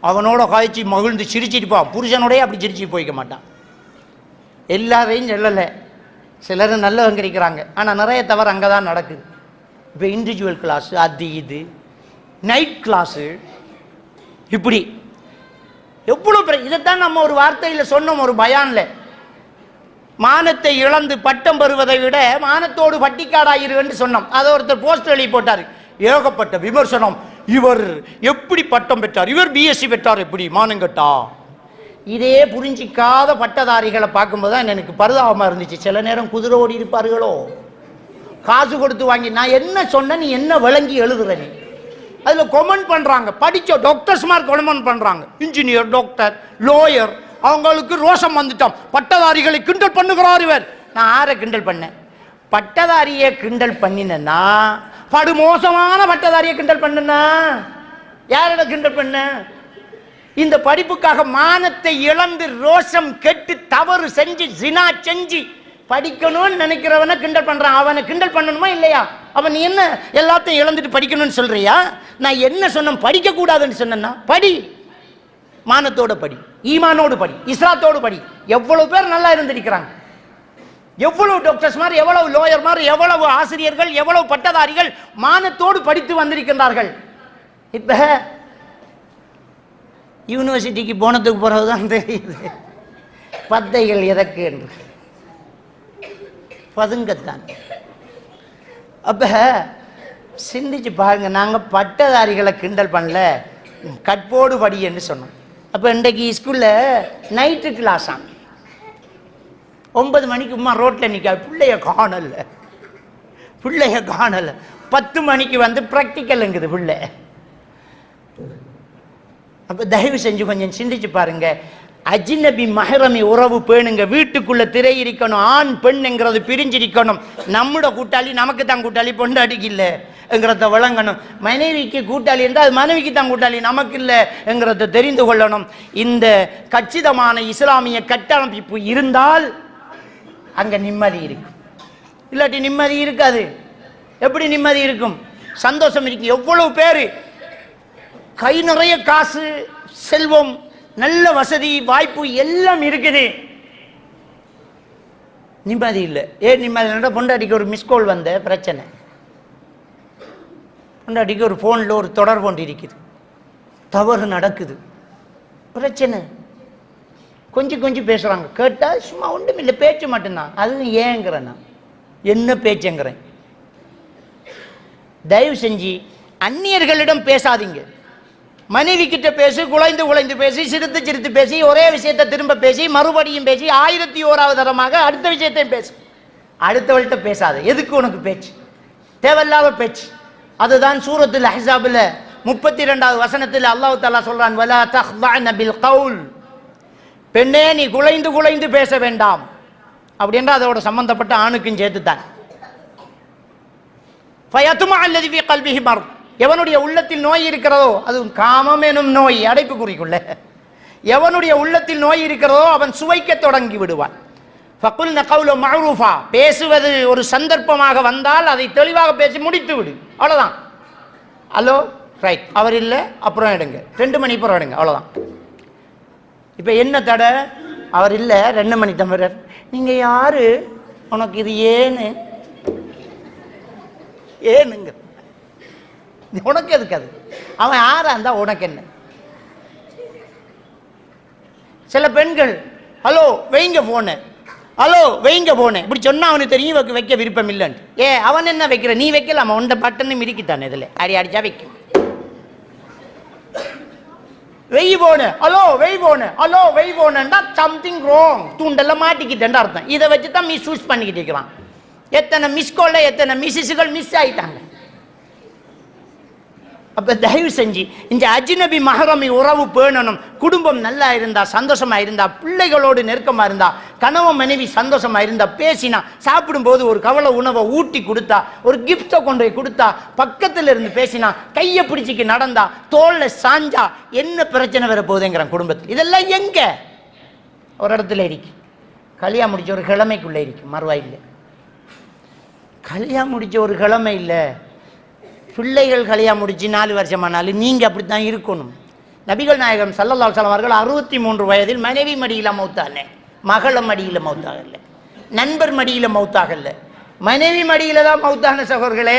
A: அவனோட காய்ச்சி மகிழ்ந்து சிரிச்சிருப்பான், புருஷனோடய அப்படி சிரிச்சு போய்க்க மாட்டான். எல்லாரையும் சொல்லலை, சிலர் நல்லவங்க இருக்கிறாங்க, ஆனால் நிறைய தவறு அங்கே தான் நடக்குது. இப்போ இண்டிவிஜுவல் கிளாஸு, அது இது நைட் கிளாஸு, இப்படி எவ்வளோ இதைத்தான் நம்ம ஒரு வார்த்தையில் சொன்னோம், ஒரு பயானில். மானத்தை இழந்து பட்டம் பெறுவதை விட மானத்தோடு பட்டிக்காடாயிருன்னு சொன்னோம். அதை ஒருத்தர் போஸ்டர் எழுதி போட்டார், ஏகப்பட்ட விமர்சனம். இவர் எப்படி பட்டம் பெற்றார், இவர் பிஎஸ்சி பெற்றார், எப்படி மானங்கட்டா. இதே புரிஞ்சிக்காத பட்டதாரிகளை பார்க்கும்போது தான் எனக்கு பரிதாபமாக இருந்துச்சு. சில நேரம் குதிரை ஓடி இருப்பார்களோ, காசு கொடுத்து வாங்கி நான் என்ன சொன்ன நீ என்ன விளங்கி எழுதுற நீ, அதில் கொமெண்ட் பண்ணுறாங்க. படித்த டாக்டர்ஸ் மாதிரி கொமெண்ட் பண்ணுறாங்க, இன்ஜினியர், டாக்டர், லோயர், அவங்களுக்கு ரோஷம் வந்துட்டோம். பட்டதாரிகளை கிண்டல் பண்ணுகிறார் இவர். நான் யாரை கிண்டல் பண்ணேன்? பட்டதாரியை கிண்டல் பண்ணினா, படுமோசமான பட்டதாரியை கிண்டல் பண்ணுனா, யாரோட கிண்டல் பண்ண? இந்த படிப்புக்காக மானத்தை இழந்து ரோஷம் கெட்டு தவறு செஞ்சு ஜினா செஞ்சு படிக்கணும்னு நினைக்கிறவனை கிண்டல் பண்றான். அவனை கிண்டல் பண்ணணுமா இல்லையா? அவன் நீ என்ன எல்லாத்தையும் இழந்துட்டு படிக்கணும்னு சொல்றியா? நான் என்ன சொன்ன, படிக்க கூடாதுன்னு சொன்னா, படி, மானத்தோட படி, ஈமானோடு படி, இஸ்லாத்தோடு படி. எவ்வளவு பேர் நல்லா இருந்திருக்கிறாங்க, எவ்வளவு டாக்டர்ஸ் மாதிரி, எவ்வளவு லோயர் மாதிரி, எவ்வளவு ஆசிரியர்கள், எவ்வளவு பட்டதாரிகள் மானத்தோடு படித்து வந்திருக்கின்றார்கள். இப்ப யூனிவர்சிட்டிக்கு போனதுக்கு பிறகுதான் தெரியுது பத்தைகள் எதற்கு என்று. பதுங்கத்தான். அப்ப சிந்திச்சு பாருங்க, நாங்க பட்டதாரிகளை கிண்டல் பண்ணல, கற்போடு படி என்று சொன்னோம். அப்ப இன்றைக்கு ஸ்கூல்ல நைட்டு கிளாஸ் 9 மணிக்கு உமா ரோட்ல நிக்க, பிள்ளைய காணல. 10 மணிக்கு வந்து பிராக்டிக்கல்ங்குது பிள்ளை. அப்ப தயவு செஞ்சு கொஞ்சம் சிந்திச்சு பாருங்க. அஜ்னபி மஹரமி உறவு பேணுங்க. வீட்டுக்குள்ள திரை இருக்கணும், ஆண் பெண்ங்கிறது பிரிஞ்சிருக்கணும். நம்முட கூட்டாளி நமக்கு தான் கூட்டாளி, பொண்டாட்டிக்கு இல்லைங்கிறத விளங்கணும். மனைவிக்கு கூட்டாளி என்றால் அது மனைவிக்கு தான் கூட்டாளி, நமக்கு இல்லைங்கிறத தெரிந்து கொள்ளணும். இந்த கச்சிதமான இஸ்லாமிய கட்டமைப்பு இருந்தால் அங்க நிம்மதி இருக்கும். இல்லாட்டி நிம்மதி இருக்காது. எப்படி நிம்மதி இருக்கும்? சந்தோஷம் இருக்கு. எவ்வளவு பேரு கை நிறைய காசு, செல்வம், நல்ல வசதி வாய்ப்பு எல்லாம் இருக்குது, நிம்மதி இல்லை. ஏன் நிம்மதி இல்லைன்னா பொண்டாட்டிக்கு ஒரு மிஸ்கால் வந்த பிரச்சனை, பொண்டாட்டிக்கு ஒரு போன்ல ஒரு தொடர்பு ஒன்று இருக்குது, தவறு நடக்குது, பிரச்சனை. கொஞ்சம் பேசுறாங்க, கேட்டா சும்மா ஒன்றும் இல்லை, பேச்சு மட்டும்தான். அது ஏங்கிறேன் நான், என்ன பேச்சுங்கிறேன். தயவு செஞ்சு அந்நியர்களிடம் பேசாதீங்க. மனைவி கிட்ட பேசி, குலைந்து பேசி, சிரித்து பேசி, ஒரே விஷயத்தை திரும்ப பேசி, மறுபடியும் பேசி, 1001வது தரமாக அடுத்த விஷயத்தையும் பேசு. அடுத்தவள்கிட்ட பேசாத. எதுக்கு உனக்கு பேச்சு? தேவையில்லாத பேச்சு. அதுதான் சூரத்துல் அஹ்ஸாப்ல 32வது வசனத்தில் அல்லாஹ் தஆலா சொல்றான், வலா தஹ்தஅன பில் கவுல், பெண்ணே நீ குலைந்து பேச வேண்டாம். அப்படின்றா அதோட சம்பந்தப்பட்ட ஆணுக்கும் சேர்த்துத்தான். ஃபயத்மா அல்லதி ஃபீ கல்பிஹி மர்த், எவனுடைய உள்ளத்தில் நோய் இருக்கிறதோ, அது காமம் எனும் நோய், அடைப்புக்குறிக்குள்ள, எவனுடைய உள்ளத்தில் நோய் இருக்கிறதோ அவன் சுவைக்க தொடங்கி விடுவான். ஃபகுல்ன கௌலன் மஅரூஃபா, பேசுவது ஒரு சந்தர்ப்பமாக வந்தால் அதை தெளிவாக பேசி முடித்து விடு, அவ்வளவுதான். ஹலோ ரைட், அவர் இல்லை அப்புறம் எடுங்க, 2 மணி அப்புறம் எடுங்க, அவ்வளவுதான். இப்ப என்ன தடை? அவர் இல்லை 2 மணி தம்பரர், நீங்க யாரு, உனக்கு இது ஏனுங்க, உனக்கு எதுக்கு அது? அவன் யாரா இருந்தா உனக்கு என்ன? சில பெண்கள் ஹலோ வைங்க போன, ஹலோ வைங்க போன இப்படி சொன்னா அவனுக்கு தெரியும் வைக்க விருப்பம் இல்லைன்னு. அவன் என்ன வைக்கிற, நீ வைக்கலாமா? உண்ட பட்டன்னு மிதிக்கிட்டான், இதுல அடிச்சா வைக்கும். வெய் போன, ஹலோ வெய் போன, ஹலோ வெய் போனா சம்திங் ராங், தூண்டெல்லாம் மாட்டிக்கிட்டேன் அர்த்தம். இதை வச்சுதான் மிஸ் யூஸ் பண்ணிக்கிட்டு இருக்கிறான். எத்தனை மிஸ்கால்ல எத்தனை மிஸ்ஸுகள் மிஸ் ஆயிட்டாங்க. அப்ப தயவு செஞ்சு இந்த அஜ்னபி மஹரமி உறவு பேணணும். குடும்பம் நல்லா இருந்தா, சந்தோஷமா இருந்தா, பிள்ளைகளோடு நெருக்கமா இருந்தா, கணவன் மனைவி சந்தோஷமா இருந்தா, பேசினா, சாப்பிடும்போது ஒரு கவலை உணவை ஊட்டி கொடுத்தா, ஒரு கிஃப்டை கொண்டு போய் கொடுத்தா, பக்கத்துல இருந்து பேசினா, கையை பிடிச்சிக்கு நடந்தா, தோல்ல சாஞ்சா, என்ன பிரச்சனை வர போகுதுங்கிற குடும்பத்தில். இதெல்லாம் எங்க? ஒரு இடத்துல இருக்கு. கல்யாணம் முடிச்ச ஒரு கிழமைக்குள்ள இருக்கு, மறுவாயில். கல்யாணம் முடிச்ச ஒரு கிழமை இல்லை, பிள்ளைகள் கல்யாணம் முடிச்சு 4 வருஷமானாலும் நீங்க அப்படித்தான் இருக்கணும். நபிகள் நாயகம் ஸல்லல்லாஹு அலைஹி வஸல்லம் அவர்கள் 63 வயதில் மனைவி மடியில மௌத்தான, மகள மடியில மௌத்தாகல, நண்பர் மடியில மௌத்தாகல, மனைவி மடியில தான் மௌத்தான. சகோதரர்களே,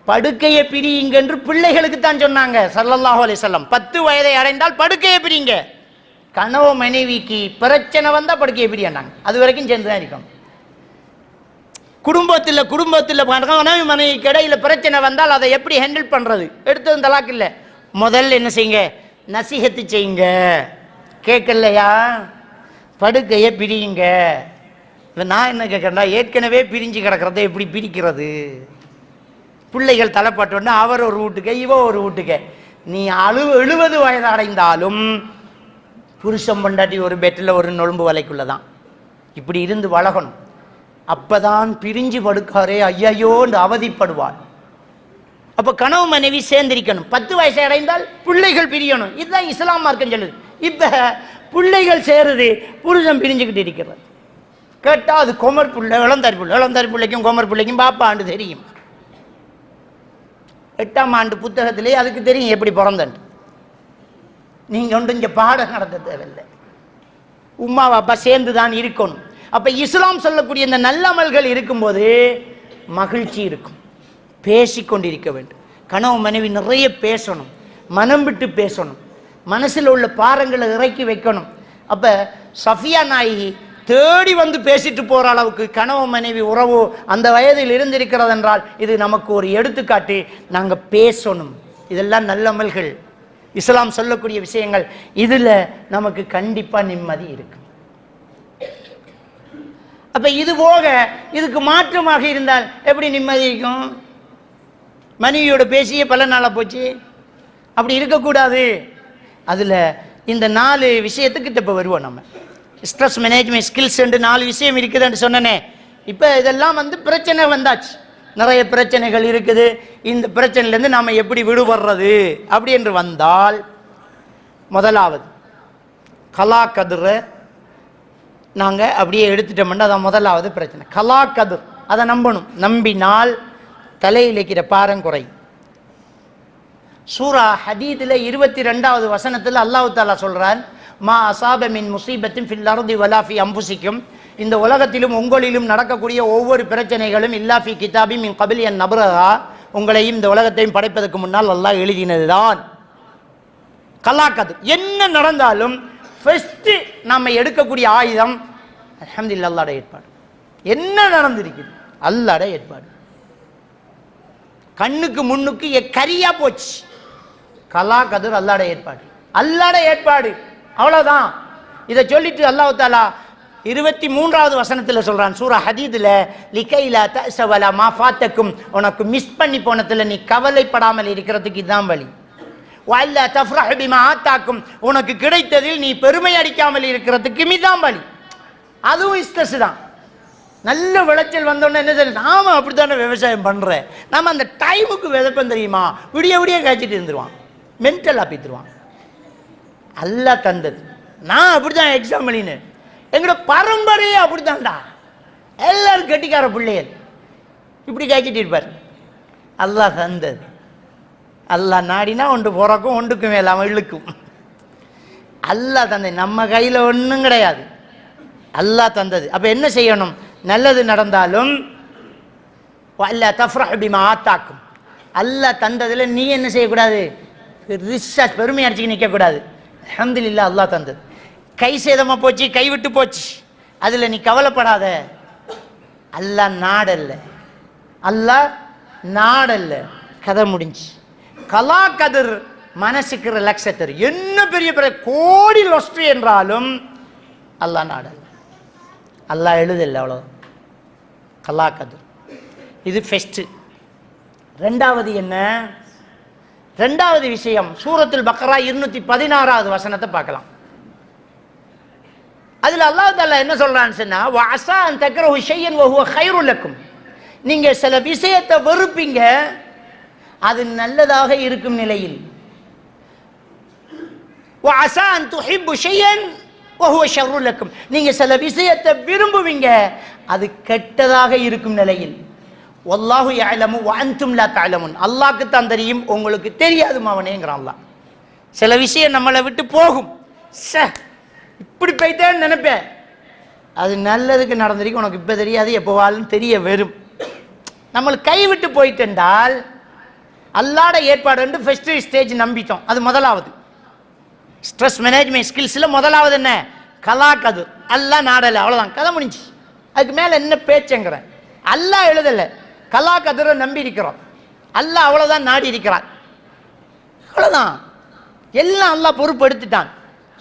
A: படுக்கையை பிரியுங்க என்று பிள்ளைகளுக்கு தான் சொன்னாங்க ஸல்லல்லாஹு அலைஹி வஸல்லம். 10 வயதை அடைந்தால் படுக்கையை பிரிங்க. கனவு மனைவிக்கு பிரச்சனை வந்தா படுக்கையை பிரியாண்டாங்க. அது வரைக்கும் சேர்ந்துதான் இருக்கணும். குடும்பத்தில் மனைவி மனைவிக்கு இடையில பிரச்சனை வந்தால் அதை எப்படி ஹேண்டில் பண்றது? எடுத்தது தலாக் இல்லை. முதல்ல என்ன செய்யுங்க? நசிஹத்து செய்யுங்க. கேட்கலையா? படுக்கையை பிரியுங்க. நான் என்ன கேட்கறேன்னா, ஏற்கனவே பிரிஞ்சு கிடக்கிறத எப்படி பிரிக்கிறது? பிள்ளைகள் தலைப்பட்டோன்னா அவர் ஒரு வீட்டுக்கு, இவ ஒரு வீட்டுக்கு. நீ 70 வயது அடைந்தாலும் புருஷன் பொண்டாட்டி ஒரு பெட்டில் ஒரு நொழும்பு வலைக்குள்ளதான். இப்படி இருந்து வளகணும். அப்பதான் பிரிஞ்சு படுக்காரே ஐயோன்னு அவதிப்படுவாள். அப்ப கனவு மனைவி சேர்ந்திருக்கணும். 10 வயசு அடைந்தால் பிள்ளைகள் பிரியணும். இதுதான் இஸ்லாம் மார்க்கம் சொல்லுது. இப்ப பிள்ளைகள் சேருது, புருஷன் பிரிஞ்சுக்கிட்டு இருக்கிறது. கேட்டா அது கொமர் பிள்ளை, இளந்தாரி பிள்ளைக்கும் கொமர் பிள்ளைக்கும் பாப்பா ஆண்டு தெரியும். 8ஆம் ஆண்டு புத்தகத்திலே அதுக்கு தெரியும் எப்படி பிறந்தன்ட்டு. நீங்க ஒன்று இங்க பாடம் நடத்த தேவையில்லை. உமா அப்பா சேர்ந்துதான் இருக்கணும். அப்ப இஸ்லாம் சொல்லக்கூடிய இந்த நல்ல அமல்கள் இருக்கும்போது மகிழ்ச்சி இருக்கும். பேசிக்கொண்டிருக்க வேண்டும். கணவன் மனைவி நிறைய பேசணும், மனம் விட்டு பேசணும், மனசில் உள்ள பாரங்களை இறக்கி வைக்கணும். அப்ப சஃபியா நாயகி தேடி வந்து பேசிட்டு போற அளவுக்கு கணவன் மனைவி உறவு அந்த வயதில் இருந்திருக்கிறது என்றால் இது நமக்கு ஒரு எடுத்துக்காட்டு. நாங்க பேசணும். இதெல்லாம் நல்ல அமல்கள், இஸ்லாம் சொல்லக்கூடிய விஷயங்கள். இதுல நமக்கு கண்டிப்பா நிம்மதி இருக்கு. அப்ப இது போக இதுக்கு மாற்றமாக இருந்தால் எப்படி நிம்மதி இருக்கும்? மனைவியோட பேசியே பல நாளா போச்சு. அப்படி இருக்கக்கூடாது. அதுல இந்த 4 விஷயத்துக்கிட்ட இப்ப வருவோம். நம்ம ஸ்ட்ரெஸ் மேனேஜ்மெண்ட் ஸ்கில்ஸ் 4 விஷயம் இருக்குதுன்னு சொன்னனே. இப்ப இதெல்லாம் பிரச்சனை வந்தாச்சு, நிறைய பிரச்சனைகள் இருக்குது. இந்த பிரச்சனையிலேருந்து நாம எப்படி விடுபடுறது அப்படி என்று வந்தால், முதலாவது கலா கதிரை நாங்கள் அப்படியே எடுத்துட்டோம்னா அதான் முதலாவது பிரச்சனை. கலா கதிர் அதை நம்பணும். நம்பினால் தலையில் இருக்கிற பாரம் குறையும். சூரா ஹதீதில் 22வது வசனத்தில் அல்லாஹ் தஆலா சொல்றான், மா அஸாப மின் முஸீபத்தின் ஃபில் அர்தி வலா ஃபி அன்ஃபுசிக்கும், இந்த உலகத்திலும் உங்களிலும் நடக்கக்கூடிய ஒவ்வொரு பிரச்சனைகளும் இல்லா ஃபி கிதாபி மின் கபிலி அன் நப்ரஹா, உங்களையும் இந்த உலகத்தையும் படைப்பதற்கு முன்னால் அல்லாஹ் எழுதினதுதான். கலாக்கது என்ன நடந்தாலும் ஃபர்ஸ்ட் நம்ம எடுக்கக்கூடிய ஆயுதம் அல்ஹம்துலில்லாஹ் அல்லாஹ்வுடைய ஏற்பாடு. என்ன நடந்திருக்குது? அல்லாஹ்வுடைய ஏற்பாடு. கண்ணுக்கு முன்னுக்கு கரியா போச்சு. கலா கதிர் அல்லாஹ்வுடைய ஏற்பாடு, அல்லாஹ்வுடைய ஏற்பாடு. அவ்வளவுதான். இதை சொல்லிட்டு அல்லாஹ் தஆலா 23வது வசனத்துல சொல்றான் சூரா ஹதீதுல, லிகைலா தஸவலா மா ஃபாத்தக்கும், உனக்கு மிஸ் பண்ணி போனதுல நீ கவலைப்படாமல் இருக்கிறதுக்கு இதுதான் வழி. வஅல்லா தஃப்ரஹு பிமா ஆதாக்கும், உனக்கு கிடைத்ததில் நீ பெருமை அடிக்காமல் இருக்கிறதுக்கு இதுதான் வழி. அதுவும் இஸ்தஸ் தான். நல்ல விளைச்சல் வந்தோடனே என்ன தெரியும், நாம அப்படித்தானே விவசாயம் பண்றேன், நாம அந்த டைமுக்கு விதைப்பம் தெரியுமா, விடிய விடிய காய்ச்சிட்டு இருந்துருவான், மென்டல் ஆப்பித்துருவான். அல்லாஹ் தந்தது. நான் அப்படித்தான் எக்ஸாம் எழுதினேன். எங்களோட பரம்பரையே அப்படித்தான்டா. எல்லாரும் கெட்டிக்கார பிள்ளைகள் இப்படி காய்ச்சிட்டு இருப்பார். அல்லாஹ் தந்தது. அல்லாஹ் நாடினா ஒன்று பிறக்கும், ஒன்றுக்கும் மேலாமல் இழுக்கும். அல்லாஹ் தந்தது. நம்ம கையில் ஒன்றும் கிடையாது, அல்லாஹ் தந்தது. அப்ப என்ன செய்யணும்? நல்லது நடந்தாலும் அல்லா தஃப்ரஹு பிமா ஆதாக்கும், அல்லாஹ் தந்ததுல நீ என்ன செய்யக்கூடாது? ரிசர்ச் பெருமை அடிச்சுக்கு நிற்கக்கூடாது. அல்ஹம்துலில்லாஹ் அல்லாஹ் தந்தது. கை சேதமா போச்சு, கை விட்டு போச்சு, அதுல நீ கவலைப்படாத. அல்லாஹ் நாடல்ல, அல்லாஹ் நாடல்ல, கதை முடிஞ்சு. கலா கதிர் மனசுக்கு ரிலாக்ஸ் தரும். என்ன பெரிய பெரிய கோடி லொஸ்ட் என்றாலும் அல்லாஹ் நாடல்ல, அல்லாஹ் எழுதல்ல, அவ்வளோ. கலா கதிர் இது ஃபர்ஸ்ட். ரெண்டாவது என்ன? ரெண்டாவது விஷயம் சூரத்துல் பக்ரா 216வது வசனத்தை பார்க்கலாம். அதுல அல்லாஹ் தஆலா என்ன சொல்றான்னு சொன்னா, வஅஸா அன் தக்ரஹு ஷையன் வஹுவ கைருல் லக்கும், நீங்க சில விஷயத்தை வெறுப்பீங்க, அது நல்லதாக இருக்கும் நிலையில். வஅஸா அன் துஹிப்பு ஷையன் வஹுவ ஷர்ருல் லக்கும், நீங்க சில விஷயத்தை விரும்புவீங்க, அது கெட்டதாக இருக்கும் நிலையில். வல்லாஹு யஅலமு வ அன்தும் லா தஅலமுன், அல்லாஹ்க்கு தான் தெரியும், உங்களுக்கு தெரியாது மாவனேங்கறான் அல்லாஹ். சில விஷயம் நம்மளை விட்டு போகும், இப்படி போய்தான் நினைப்பேன், அது நல்லதுக்கு நடந்திருக்கு, உனக்கு இப்ப தெரியாது, எப்போவாலும் தெரிய வரும். நம்மளுக்கு கைவிட்டு போயிட்டென்றால் அல்லாஹ்வுடைய ஏற்பாடு என்று ஃபர்ஸ்ட் ஸ்டேஜ் நம்பிட்டோம். அது முதலாவது. ஸ்ட்ரெஸ் மேனேஜ்மெண்ட் ஸ்கில்ஸ்ல முதலாவது என்ன? கலா கதிர். அல்லாஹ் நாடல, அவ்வளவுதான், கதை முடிஞ்சு. அதுக்கு மேல என்ன பேச்சுங்கிறேன்? அல்லாஹ் எழுதல, கலா கதிரை நம்பி இருக்கிறோம். அல்லாஹ் அவ்வளவுதான் நாடி இருக்கிறான், அவ்வளவுதான். எல்லாம் அல்லாஹ் பொறுப்பு எடுத்துட்டான்.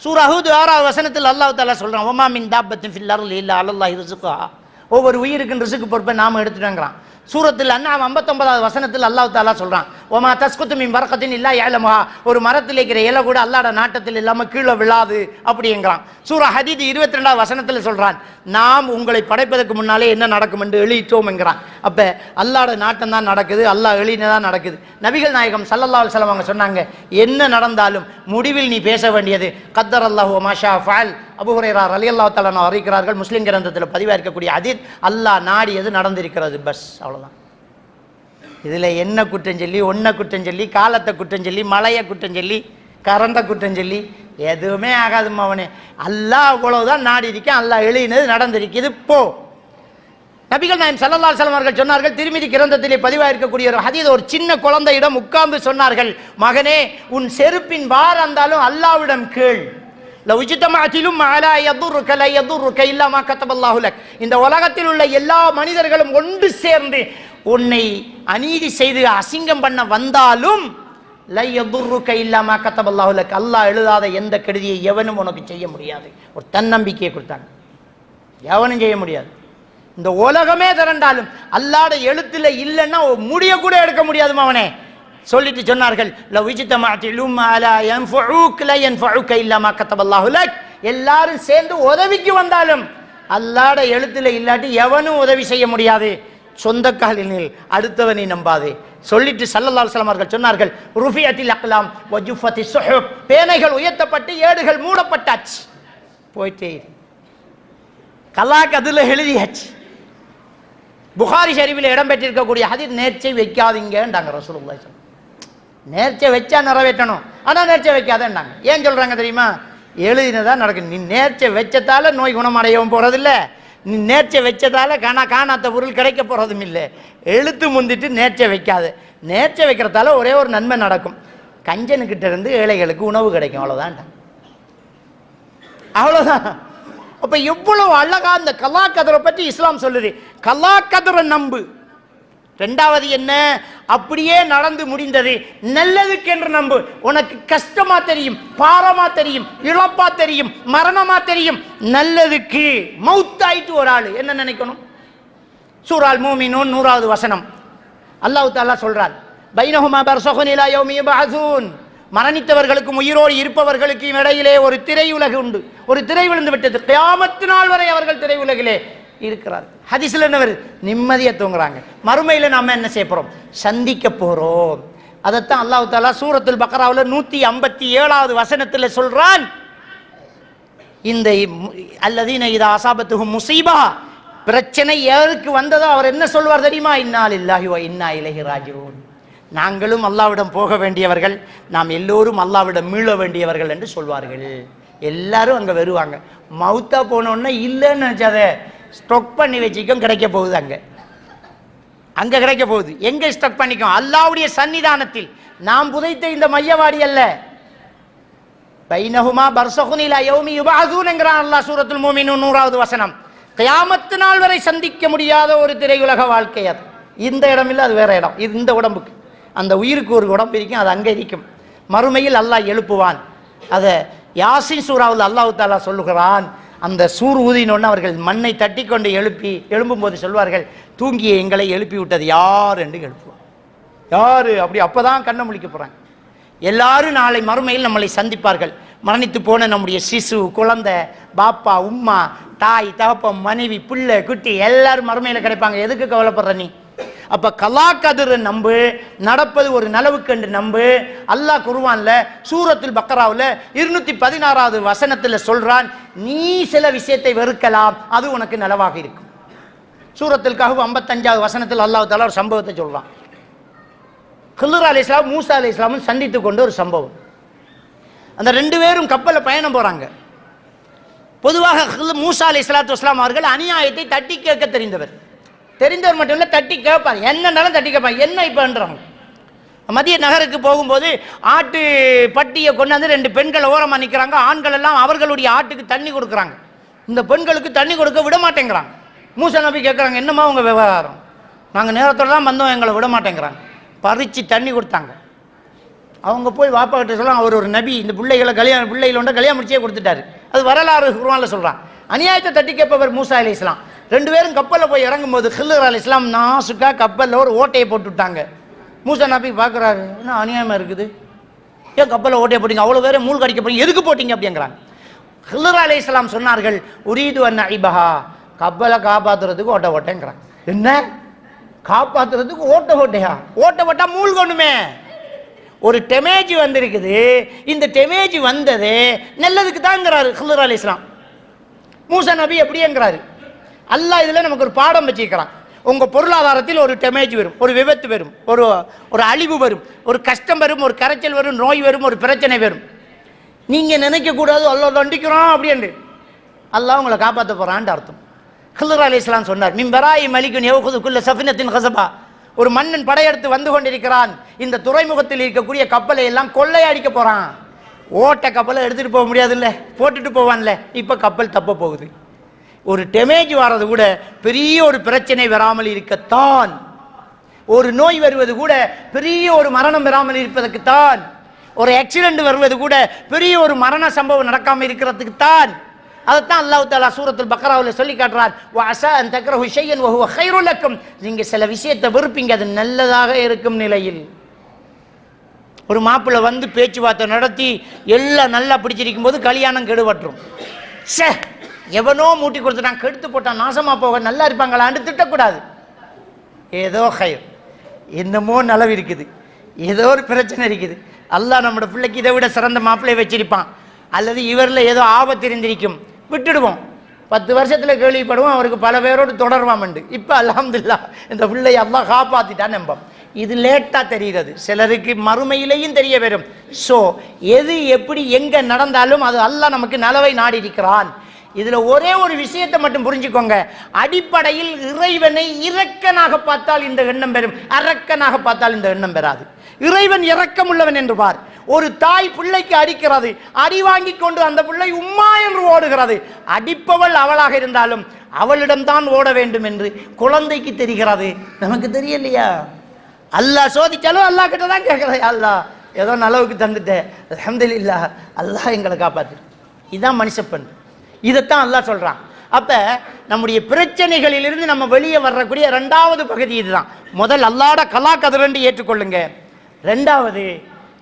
A: சூரா ஹூத் 6வது வசனத்தில் அல்லாஹ் தஆலா சொல்றான், வமா மின் தாபத்தின் ஃபில் அர்லி இல்லா அலல்லாஹி ரிஸ்குஹா, ஒவ்வொரு உயிருக்கு ரிஸ்க் பொறுப்பை நாம எடுத்துட்டோங்கிறான். சூரத்தில் அன்ஆம் 59வது வசனத்தில் அல்லாஹ் தஆலா சொல்றான், வமா தஸ்குத்து மின் பரகத்தின் இல்லா யஅலமுஹா, ஒரு மரத்தில் இருக்கிற இலை கூட அல்லாஹ்வுடைய நாட்டத்தில் இல்லாம கீழே விழாது அப்படிங்கிறான். சூரா ஹதீத் 22வது வசனத்தில் சொல்றான், நாம் உங்களை படைப்பதற்கு முன்னாலே என்ன நடக்கும் என்று எழுதிட்டோம் என்கிறான். அப்ப அல்லாஹ்வுடைய நாட்டம் தான் நடக்குது, அல்லாஹ் எழுதினதான் நடக்குது. நபிகள் நாயகம் ஸல்லல்லாஹு அலைஹி வஸல்லம் அவங்க சொன்னாங்க, என்ன நடந்தாலும் முடிவில் நீ பேச வேண்டியது கத்தர் அல்லாஹு வ மா ஷா ஃபஅல். அபூ ஹுரைரா ரலியல்லாஹு தஆலா அன்ஹு அறிவிக்கிறார்கள், முஸ்லிம் கிரந்தத்தில் பதிவா இருக்கக்கூடிய ஹதீஸ், அல்லாஹ் நாடியது நடந்திருக்கிறது, பஸ், அவ்வளவுதான். இதுல என்ன குற்றம் சொல்லி, ஒன்ன குற்றம் சொல்லி, காலத்தை குற்றம் சொல்லி, மழையை குற்றம் சொல்லி கரண்ட குற்றம் சொல்லி எதுவுமே ஆகாதுமா அவனே, அல்லாஹ் அவ்வளவுதான் நாடி இருக்கேன், அல்லாஹ் எழுதினது நடந்திருக்குது போ. நபிகள் நாயகம் ஸல்லல்லாஹு அலைஹி வஸல்லம் அவர்கள் சொன்னார்கள், திருமிதி கிரந்தத்திலே பதிவாயிருக்கக்கூடிய ஒரு ஹதீஸ், ஒரு சின்ன குழந்தையிடம் உட்கார்ந்து சொன்னார்கள், மகனே உன் செருப்பின் வார் இருந்தாலும் அல்லாஹ்விடம் கேள். லவ் இஜ்தமஅதிலும் அலா யதுர்ருக லா யதுர்ருக இல்லா மா கதபல்லாஹு லக். இந்த உலகத்தில் உள்ள எல்லா மனிதர்களும் ஒன்று சேர்ந்து உன்னை அநீதி செய்து அசிங்கம் பண்ண வந்தாலும் லா யதுர்ருக இல்லா மா கதபல்லாஹு லக், அல்லாஹ் எழுதாத எந்த கெடுதியை எவனும் உனக்கு செய்ய முடியாது. ஒரு தன்னம்பிக்கையை கொடுத்தாங்க, எவனும் செய்ய முடியாது. இந்த உலகமே திரண்டாலும் அல்லாஹ்ட எழுத்துல இல்லைன்னா முடிய கூட எடுக்க முடியாதுமா அவனே சொல்லிட்டு சொன்னார்கள், லவ் இஜ்தமஅதிலும் அலா யன்ஃபஉக லா யன்ஃபஉக இல்லா மா கதபல்லாஹு லக். எல்லாரும் சேர்ந்து உதவிக்கு வந்தாலும் அல்லாஹ்ட எழுத்துல இல்லாட்டி எவனும் உதவி செய்ய முடியாது. சொந்த காலினில் அடுத்தவனை நம்பாதே சொல்லிட்டு ஸல்லல்லாஹு அலைஹி வஸல்லம் அவர்கள் சொன்னார்கள், ருஃபியத்தில் அக்லாம் வ ஜுஃபத்தி ஸுஹுப், பேனைகள் உயர்த்தப்பட்டு ஏடுகள் மூடப்பட்டாச்சு. போயிட்டே கலாக் அதுல எழுதியாச்சு. புகாரி ஷரீஃபில் இடம்பெற்றிருக்கக்கூடிய ஹதீஸ், நேர்ச்சை வைக்காதீங்கன்றாங்க ரசூலுல்லாஹி ஸல்லல்லாஹு அலைஹி வஸல்லம். நேர்ச்சை வச்சா நிறைவேற்றணும், ஆனால் நேர்ச்சை வைக்காதேன்னாங்க. ஏன் சொல்றாங்க தெரியுமா? எழுதினதான் நடக்கும். நீ நேர்ச்சை வச்சதால நோய் குணமடையவும் போறதில்ல, நீ நேர்ச்சை வச்சதால காணாத்த பொருள் கிடைக்க போறதும் இல்லை. எழுத்து முந்திட்டு நேர்ச்சை வைக்காது. நேர்ச்சை வைக்கிறதால ஒரே ஒரு நன்மை நடக்கும், கஞ்சனுக்கிட்ட இருந்து ஏழைகளுக்கு உணவு கிடைக்கும், அவ்வளோதான். அவ்வளோதான். அப்ப எவ்வளவு அழகா இந்த கலா கதரை பற்றி இஸ்லாம் சொல்லுது. கலா கதரை நம்பு. ரெண்டாவது என்ன? அப்படியே நடந்து முடிந்தது நல்லதுக்கு என்று நம்பு. உனக்கு கஷ்டமா தெரியும், பாரமா தெரியும், இழப்பா தெரியும், மரணமா தெரியும், நல்லதுக்கு. மௌத்தாயிட்டு ஒரு ஆளு என்ன நினைக்கணும்? சூரா மூமினூன் 100வது வசனம் அல்லாஹ் தஆலா சொல்றார், பைனஹுமா பர்ஸகுன் இலா யௌமி யபஅஸூன். மரணித்தவர்களுக்கும் உயிரோடு இருப்பவர்களுக்கும் இடையிலே ஒரு திரையுலகு உண்டு. ஒரு திரை விழுந்து விட்டது, கியாமத் நாள் வரை அவர்கள் திரையுலகிலே இருக்கிறார்கள். ஹதீஸ்ல என்ன வருது? நிம்மதியா தூங்குறாங்க. மறுமையில நாம என்ன செய்ய போறோம்? சந்திக்க போறோம். அதைத்தான் அல்லாஹ் தஆலா சூரத்துல் பக்ராவுல 157வது வசனத்துல சொல்றான், இந்த அல்லதீன இதா அஸாபத்துஹும் முஸீபா, பிரச்சனை யாருக்கு வந்ததோ அவர் என்ன சொல்வார் தெரியுமா? இன்னா லில்லாஹி வ இன்னா இலைஹி ராஜிஊன். நாங்களும் அல்லாஹ்விடம் போக வேண்டியவர்கள், நாம் எல்லோரும் அல்லாஹ்விடம் மீள வேண்டியவர்கள் என்று சொல்வார்கள். எல்லாரும் அங்க வருவாங்க. மௌத்தா போனோன்னா இல்லைன்னு நினைச்சாத ஸ்டாக் பண்ணி வச்சுக்கும், கிடைக்க போகுது. அங்க கிடைக்க போகுது. எங்க ஸ்டாக் பண்ணிக்கும்? அல்லாஹ்வுடைய சன்னிதானத்தில். நாம் புதைத்த இந்த மையவாடி அல்ல. பைனஹுமா பர்ஸகுன் இலா யௌமி யுபஅஸூன் என்கிறான் அல்லாஹ் சூரத்துல் மூமினூன் 100வது வசனம். கியாமத் நாள் வரை சந்திக்க முடியாத ஒரு திரையுலக வாழ்க்கை அது. இந்த இடம் இல்லை, அது வேற இடம். இது இந்த உடம்புக்கு. அந்த உயிருக்கு ஒரு உடம்பு இருக்கும், அது அங்கே இருக்கும். மறுமையில் அல்லாஹ் எழுப்புவான். அதை யாசின் சூராவில் அல்லாஹ் தஆலா சொல்லுகிறான், அந்த சூர் ஊதினோன்னு அவர்கள் மண்ணை தட்டி கொண்டு எழும்பும் போது சொல்வார்கள், தூங்கிய எங்களை எழுப்பி விட்டது யார் என்று எழுப்புவார். யாரு? அப்படி அப்பதான் கண்ணை முழிக்க போறாங்க. எல்லாரும் நாளை மறுமையில் நம்மளை சந்திப்பார்கள். மரணித்து போன நம்முடைய சிசு, குழந்தை, பாப்பா, உம்மா, தாய், தகப்பம், மனைவி, பிள்ளை, குட்டி எல்லாரும் மறுமையில் கிடைப்பாங்க. எதுக்கு கவலைப்படுற நீ? அப்ப கலா கதிர நம்பு, நடப்பது ஒரு நலவுக்கு என்று நம்பு. அல்லாஹ் குர்ஆன்ல சூரத்துல் பக்ராவுல 216வது வசனத்துல சொல்றான், நீ சில விஷயத்தை வெறுக்கலாம், அது உனக்கு நலவாக இருக்கும். சூரத்துல் கஹ்ஃப் 55வது வசனத்தில் அல்லாஹ் தஆலா ஒரு சம்பவத்தை சொல்றான். கில்ர் அலைஹிஸ்ஸலாம் மூசா அலைஹிஸ்ஸலாமும் சந்தித்து கொண்ட ஒரு சம்பவம். அந்த ரெண்டு பேரும் கப்பல்ல பயணம் போறாங்க. பொதுவாக மூசா அலைஹிஸ்ஸலாத்து வஸ்ஸலாம் அவர்கள் அநியாயத்தை தட்டி கேட்க தெரிந்தவர் மட்டும் இல்லை, தட்டி கேட்பார். என்னன்னாலும் தட்டி கேட்பாங்க. என்ன இப்போன்றாங்க, மதிய நகருக்கு போகும்போது ஆட்டு பட்டியை கொண்டாந்து ரெண்டு பெண்கள் ஓரமாக நிற்கிறாங்க. ஆண்கள் எல்லாம் அவர்களுடைய ஆட்டுக்கு தண்ணி கொடுக்குறாங்க. இந்த பெண்களுக்கு தண்ணி கொடுக்க விட மாட்டேங்கிறாங்க. மூசா நபி கேட்குறாங்க, என்னம்மா உங்க விவகாரம்? நாங்கள் நேரத்தோடு தான் வந்தோம், எங்களை விட மாட்டேங்கிறாங்க. பறித்து தண்ணி கொடுத்தாங்க. அவங்க போய் வாப்பா கிட்ட சொல்லுவாங்க, அவர் ஒரு நபி, இந்த பிள்ளைகளை கல்யாணம் முடிச்சே கொடுத்துட்டாரு. அது வரலாறு குர்ஆன்ல சொல்றான். அநியாயத்தை தட்டி கேட்பவர் மூசா அலைஹிஸ்ஸலாம். ரெண்டு பேரும் கப்பலில் போய் இறங்கும் போது கில்ர் அலைஹிஸ்ஸலாம் நாசுக்கா கப்பலில் ஒரு ஓட்டையை போட்டு விட்டாங்க. மூசா நபி பார்க்குறாரு, என்ன அநியாயமாக இருக்குது, ஏன் கப்பலில் ஓட்டையை போட்டீங்க, அவ்வளோ பேரை மூழ்க அடிக்க போறீங்க, எதுக்கு போட்டீங்க அப்படிங்கிறாங்க. கில்ர் அலைஹிஸ்ஸலாம் சொன்னார்கள், உரீது அன் ஐபஹா, கப்பலை காப்பாற்றுறதுக்கு ஓட்டைங்கிறாங்க. என்ன காப்பாற்றுறதுக்கு ஓட்டையா? ஓட்ட போட்டா மூழ்கணுமே. ஒரு டெமேஜ் வந்திருக்குது, இந்த டெமேஜ் வந்தது நல்லதுக்கு தாங்கிறாரு கில்ர் அலைஹிஸ்ஸலாம். மூசா நபி எப்படிங்கிறாரு? அல்லாஹ் இதில் நமக்கு ஒரு பாடம் வச்சிருக்கிறான். உங்கள் பொருளாதாரத்தில் ஒரு டெமேஜ் வரும், ஒரு விபத்து வரும், ஒரு அழிவு வரும், ஒரு கஷ்டம் வரும், ஒரு கரைச்சல் வரும், நோய் வரும், ஒரு பிரச்சனை வரும். நீங்கள் நினைக்கக்கூடாது அல்லாஹ் தண்டிக்கிறான் அப்படின்னு. அல்லாஹ் உங்களை காப்பாற்ற போகிறான்னு அர்த்தம். ஹில்ர் அலைஹிஸ்ஸலாம் சொன்னார், மிம்பராய் மலிகுன் யௌகுதுக்குள்ள சஃபினத்தின் ஹஸபா, ஒரு மன்னன் படையெடுத்து வந்து கொண்டிருக்கிறான், இந்த துறைமுகத்தில் இருக்கக்கூடிய கப்பலை எல்லாம் கொள்ளையடிக்க போகிறான். ஓட்ட கப்பலை எடுத்துகிட்டு போக முடியாதுல்ல, போட்டுட்டு போவான்ல. இப்போ கப்பல் தப்ப போகுது. ஒரு டேமேஜ் வர்றது கூட பெரிய ஒரு பிரச்சனை வராமல் இருக்கத்தான், ஒரு நோய் வருவது கூட பெரிய ஒரு மரணம் வராமல் இருப்பதற்குத்தான், ஒரு ஆக்சிடென்ட் வருவது கூட பெரிய ஒரு மரண சம்பவம் நடக்காமல் இருக்கிறதுக்கு தான். அதைத்தான் அல்லாஹ் தஆலா சூரத்துல் பக்ராவில் சொல்லி காட்டுறான், வஅஸா அன் தக்ரஹு ஷையன் வஹுவ கைருல் லக்கும், நீங்க சில விஷயத்தை வெறுப்பீங்க, அது நல்லதாக இருக்கும் நிலையில். ஒரு மாப்பிள்ளை வந்து பேச்சுவார்த்தை நடத்தி எல்லாம் நல்லா பிடிச்சிருக்கும் போது கல்யாணம் கெடுபட்டுரும். சே, எவனோ மூட்டி கொடுத்துட்டான், கெடுத்து போட்டான், நாசமா போக, நல்லா இருப்பாங்களான்னு திட்டக்கூடாது. ஏதோ ஹைர், என்னமோ நலவு இருக்குது, ஏதோ ஒரு பிரச்சனை இருக்குது, அல்லாஹ் நம்மளோட பிள்ளைக்கு இதை விட சிறந்த மாப்பிள்ளையை வச்சிருப்பான், அல்லது இவரில் ஏதோ ஆபத்து இருந்திருக்கும், விட்டுடுவோம். 10 வருஷத்தில் கேள்விப்படுவோம், அவருக்கு பல பேரோடு தொடர்வாமண்டு. இப்போ அல்ஹம்துலில்லாஹ் இந்த பிள்ளையை அல்லாஹ் காப்பாற்றிட்டான் நம்பம். இது லேட்டாக தெரிகிறது, சிலருக்கு மறுமையிலையும் தெரிய வரும். ஸோ எது எப்படி எங்கே நடந்தாலும் அது அல்லாஹ் நமக்கு நலவை நாடி இருக்கிறான். இதில் ஒரே ஒரு விஷயத்தை மட்டும் புரிஞ்சுக்கோங்க, அடிப்படையில் இறைவனை இரக்கனாக பார்த்தால் இந்த எண்ணம் பெறும், அரக்கனாக பார்த்தால் இந்த எண்ணம் பெறாது. இறைவன் இரக்கம் உள்ளவன் என்று பார். ஒரு தாய் பிள்ளைக்கு அடிக்கிறது, அடி வாங்கி கொண்டு அந்த பிள்ளை உம்மா என்று ஓடுகிறது. அடிப்பவள் அவளாக இருந்தாலும் அவளிடம்தான் ஓட வேண்டும் என்று குழந்தைக்கு தெரிகிறது, நமக்கு தெரியலையா? அல்லாஹ் சோதிச்சாலும் அல்லாஹ் கிட்ட தான் கேட்குறேன், அல்லாஹ் ஏதோ நலவுக்கு தந்துட்டேன், அல்ஹம்துலில்லாஹ், அல்லாஹ் எங்களை காப்பாற்று. இதுதான் மனுஷப்பண். இதைத்தான் அல்லாஹ் சொல்றான். அப்ப நம்முடைய பிரச்சனைகளிலிருந்து நம்ம வெளியே வரக்கூடிய 2வது பகுதி இதுதான். முதல் அல்லாஹ்ட கலா கதிரண்டு ஏற்றுக்கொள்ளுங்க. 2வது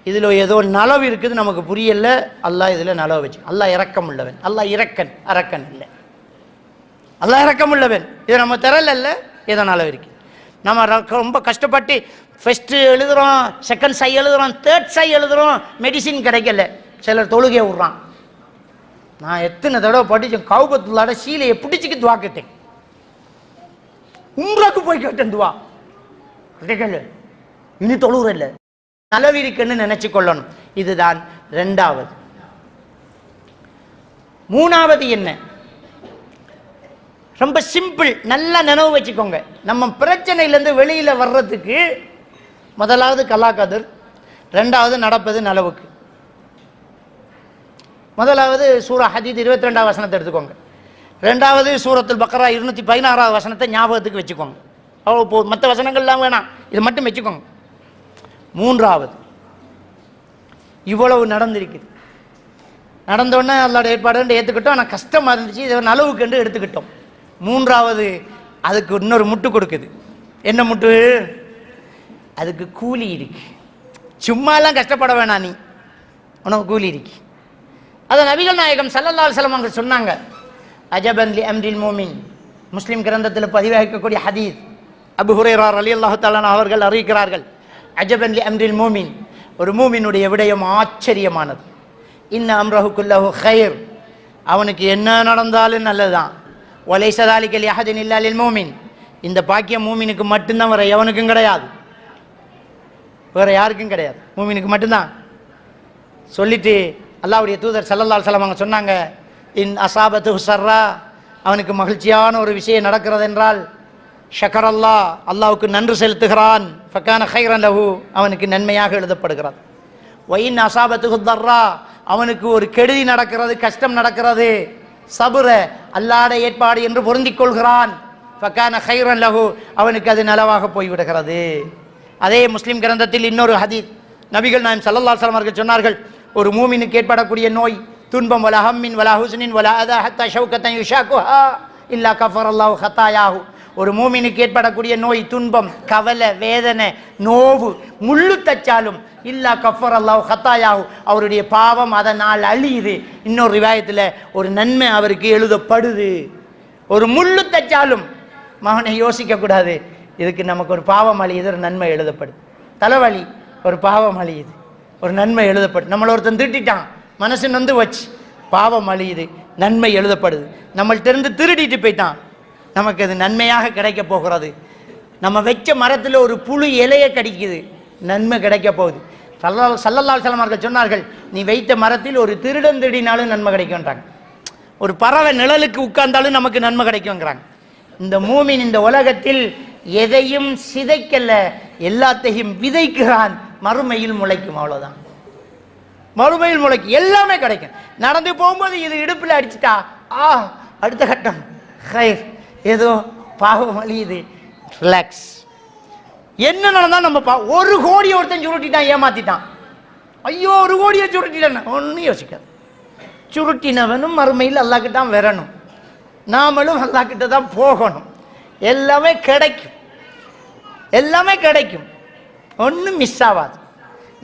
A: இதுல ஏதோ நலவு இருக்குது, நமக்கு புரியல, அல்லாஹ் இதுல நலவு வச்சு. அல்லாஹ் இரக்கம் உள்ளவன், அல்லாஹ் இரக்கன், அரக்கன் இல்லை. அல்லாஹ் இரக்கம் உள்ளவன், இது நம்ம திறல்ல, ஏதோ நலவு இருக்கு. நம்ம ரொம்ப கஷ்டப்பட்டு ஃபர்ஸ்ட் எழுதுறோம், செகண்ட் சை எழுதுறோம், தேர்ட் சை எழுதுறோம், மெடிசின் கிடைக்கல, சிலர் தொழுகை விடுறான். நான் எத்தனை தடவை படித்தேன், கௌபத்துள்ளாட சீலையை பிடிச்சிக்கு துவா கேட்டேன், உம்ராக்கு போய் கேட்டேன், துவா கிடைக்கல, இனி தொழுகிற இல்லை, நலவிருக்குன்னு நினைச்சு கொள்ளணும். இதுதான் 2வது. 3வது என்ன? ரொம்ப சிம்பிள், நல்லா நினைவு வச்சுக்கோங்க. நம்ம பிரச்சனையிலேருந்து வெளியில வர்றதுக்கு முதலாவது கலா கதிர், 2வது நடப்பது நலவுக்கு. முதலாவது சூரா ஹதீத் 22வது வசனத்தை எடுத்துக்கோங்க. 2வது சூரத்துல் பக்ரா 216வது வசனத்தை ஞாபகத்துக்கு வச்சுக்கோங்க. அவ்வளோ மற்ற வசனங்கள்லாம் வேணாம், இது மட்டும் வச்சுக்கோங்க. 3வது, இவ்வளவு நடந்திருக்குது, நடந்தோடனே அல்லாஹ்வுடைய ஏற்பாடு ஏற்றுக்கிட்டோம், ஆனால் கஷ்டமாக இருந்துச்சு, இதை நலவுக்கு எடுத்துக்கிட்டோம். 3வது அதுக்கு இன்னொரு முட்டு கொடுக்குது. என்ன முட்டு? அதுக்கு கூலி இருக்கு. சும்மாலாம் கஷ்டப்பட வேணாம், நீ உனக்கு கூலி இருக்கு. அதை நபிகள் நாயகம் ஸல்லல்லாஹு அலைஹி வஸல்லம் அவங்க சொன்னாங்க. அஜபன் லி அம்ரில் மூமின், முஸ்லிம் கிரந்தத்தில் பதிவாகக்கூடிய ஹதீஸ், அபூ ஹுரைரா ரலியல்லாஹு தஆலா அவர்கள் அறிவிக்கிறார்கள், அஜபன் லி அம்ரில் மூமின், ஒரு மூமினுடைய விடயம் ஆச்சரியமானது. இன்ன அம்ரஹு குல்லஹு கைர், அவனுக்கு என்ன நடந்தாலும் நல்லதுதான். வலைஸ ஸாலிக லி அஹதின் இல்லா லில் மூமின், இந்த பாக்கியம் மூமினுக்கு மட்டும்தான், வேற எவனுக்கும் கிடையாது, வேற யாருக்கும் கிடையாது, மூமினுக்கு மட்டும்தான். சொல்லிட்டு அல்லாஹ்வுடைய தூதர் ஸல்லல்லாஹு அலைஹி வஸல்லம் அவங்க சொன்னாங்க, இன் அஸாபத்துஹு ஸர்ரா, அவனுக்கு மகிழ்ச்சியான ஒரு விஷயம் நடக்கிறது என்றால், ஷக்கரல்லாஹ், அல்லாஹ்வுக்கு நன்றி செலுத்துகிறான், ஃபகான கைரன் லஹு, அவனுக்கு நன்மையாக எழுதப்படுகிறது. வயின் அஸாபத்துஹு தர்ரா, அவனுக்கு ஒரு கெடுதி நடக்கிறது, கஷ்டம் நடக்கிறது, சபுர, அல்லாஹ்வுடைய ஏற்பாடு என்று பொருந்திக் கொள்கிறான், ஃபகான கைரன் லஹு, அவனுக்கு அது நலவாக போய்விடுகிறது. அதே முஸ்லிம் கிரந்தத்தில் இன்னொரு ஹதீஸ், நபிகள் நாயகம் ஸல்லல்லாஹு அலைஹி வஸல்லம் அவர்கள் சொன்னார்கள், ஒரு மூமினுக்கு ஏற்படக்கூடிய நோய், துன்பம், வலா ஹம்மின் வலா ஹுஸ்னின் வலா அதா ஹத்தா ஷௌகத்தன் யுஷாக்குஹா இல்லா கஃபரல்லாஹு ஹதாயாஹு, ஒரு மூமினுக்கு ஏற்படக்கூடிய நோய், துன்பம், கவலை, வேதனை, நோவு, முள்ளு தச்சாலும் இல்லா கஃபரல்லாஹு ஹதாயாஹு, அவருடைய பாவம் அதனால் அழியுது. இன்னொரு ரிவாயத்தில் ஒரு நன்மை அவருக்கு எழுதப்படுது. ஒரு முள்ளு தச்சாலும் மகனை யோசிக்க கூடாது, இதுக்கு நமக்கு ஒரு பாவம் அழியுது, ஒரு நன்மை எழுதப்படுது. தலைவலி, ஒரு பாவம் அழியுது, ஒரு நன்மை எழுதப்படுது. நம்மளை ஒருத்தன் திட்டான், மனசு நொந்து வச்சு, பாவம் அழியுது, நன்மை எழுதப்படுது. நம்மள்ட்ட இருந்து திருடிட்டு போயிட்டான், நமக்கு அது நன்மையாக கிடைக்க போகிறது. நம்ம வச்ச மரத்தில் ஒரு புழு இலையை கடிக்குது, நன்மை கிடைக்க போகுது. ஸல்லல்லாஹு அலைஹி வஸல்லம் அவர்கள் சொன்னார்கள், நீ வைத்த மரத்தில் ஒரு திருடன் திருடினாலும் நன்மை கிடைக்கும்ன்றாங்க. ஒரு பறவை நிழலுக்கு உட்கார்ந்தாலும் நமக்கு நன்மை கிடைக்குங்கிறாங்க. இந்த மூமின் இந்த உலகத்தில் எதையும் சிதைக்கல, எல்லாத்தையும் விதைக்கிறான், மறுமையில் முளைக்கும். அவ்வளவுதான், மறுமையில் முளைக்கும், எல்லாமே கிடைக்கும். நடந்து போகும்போது இது இடுப்பில் அடிச்சுட்டா அடுத்த கட்டம் ஹைர், ஏதோ பாவம் அழியுது, ரிலாக்ஸ். என்ன நடந்தாலும் நம்ம 1 கோடியை ஒருத்தன் சுருட்டிட்டான், ஏமாத்திட்டான், ஐயோ 1 கோடியை சுருட்டிட்டான், ஒன்றும் யோசிக்காது. சுருட்டினவனும் மறுமையில் அல்லாஹ்கிட்ட தான் வரணும், நாமளும் அல்லாஹ்கிட்ட தான் போகணும். எல்லாமே கிடைக்கும், எல்லாமே கிடைக்கும், ஒன்றும் மிஸ் ஆகாது.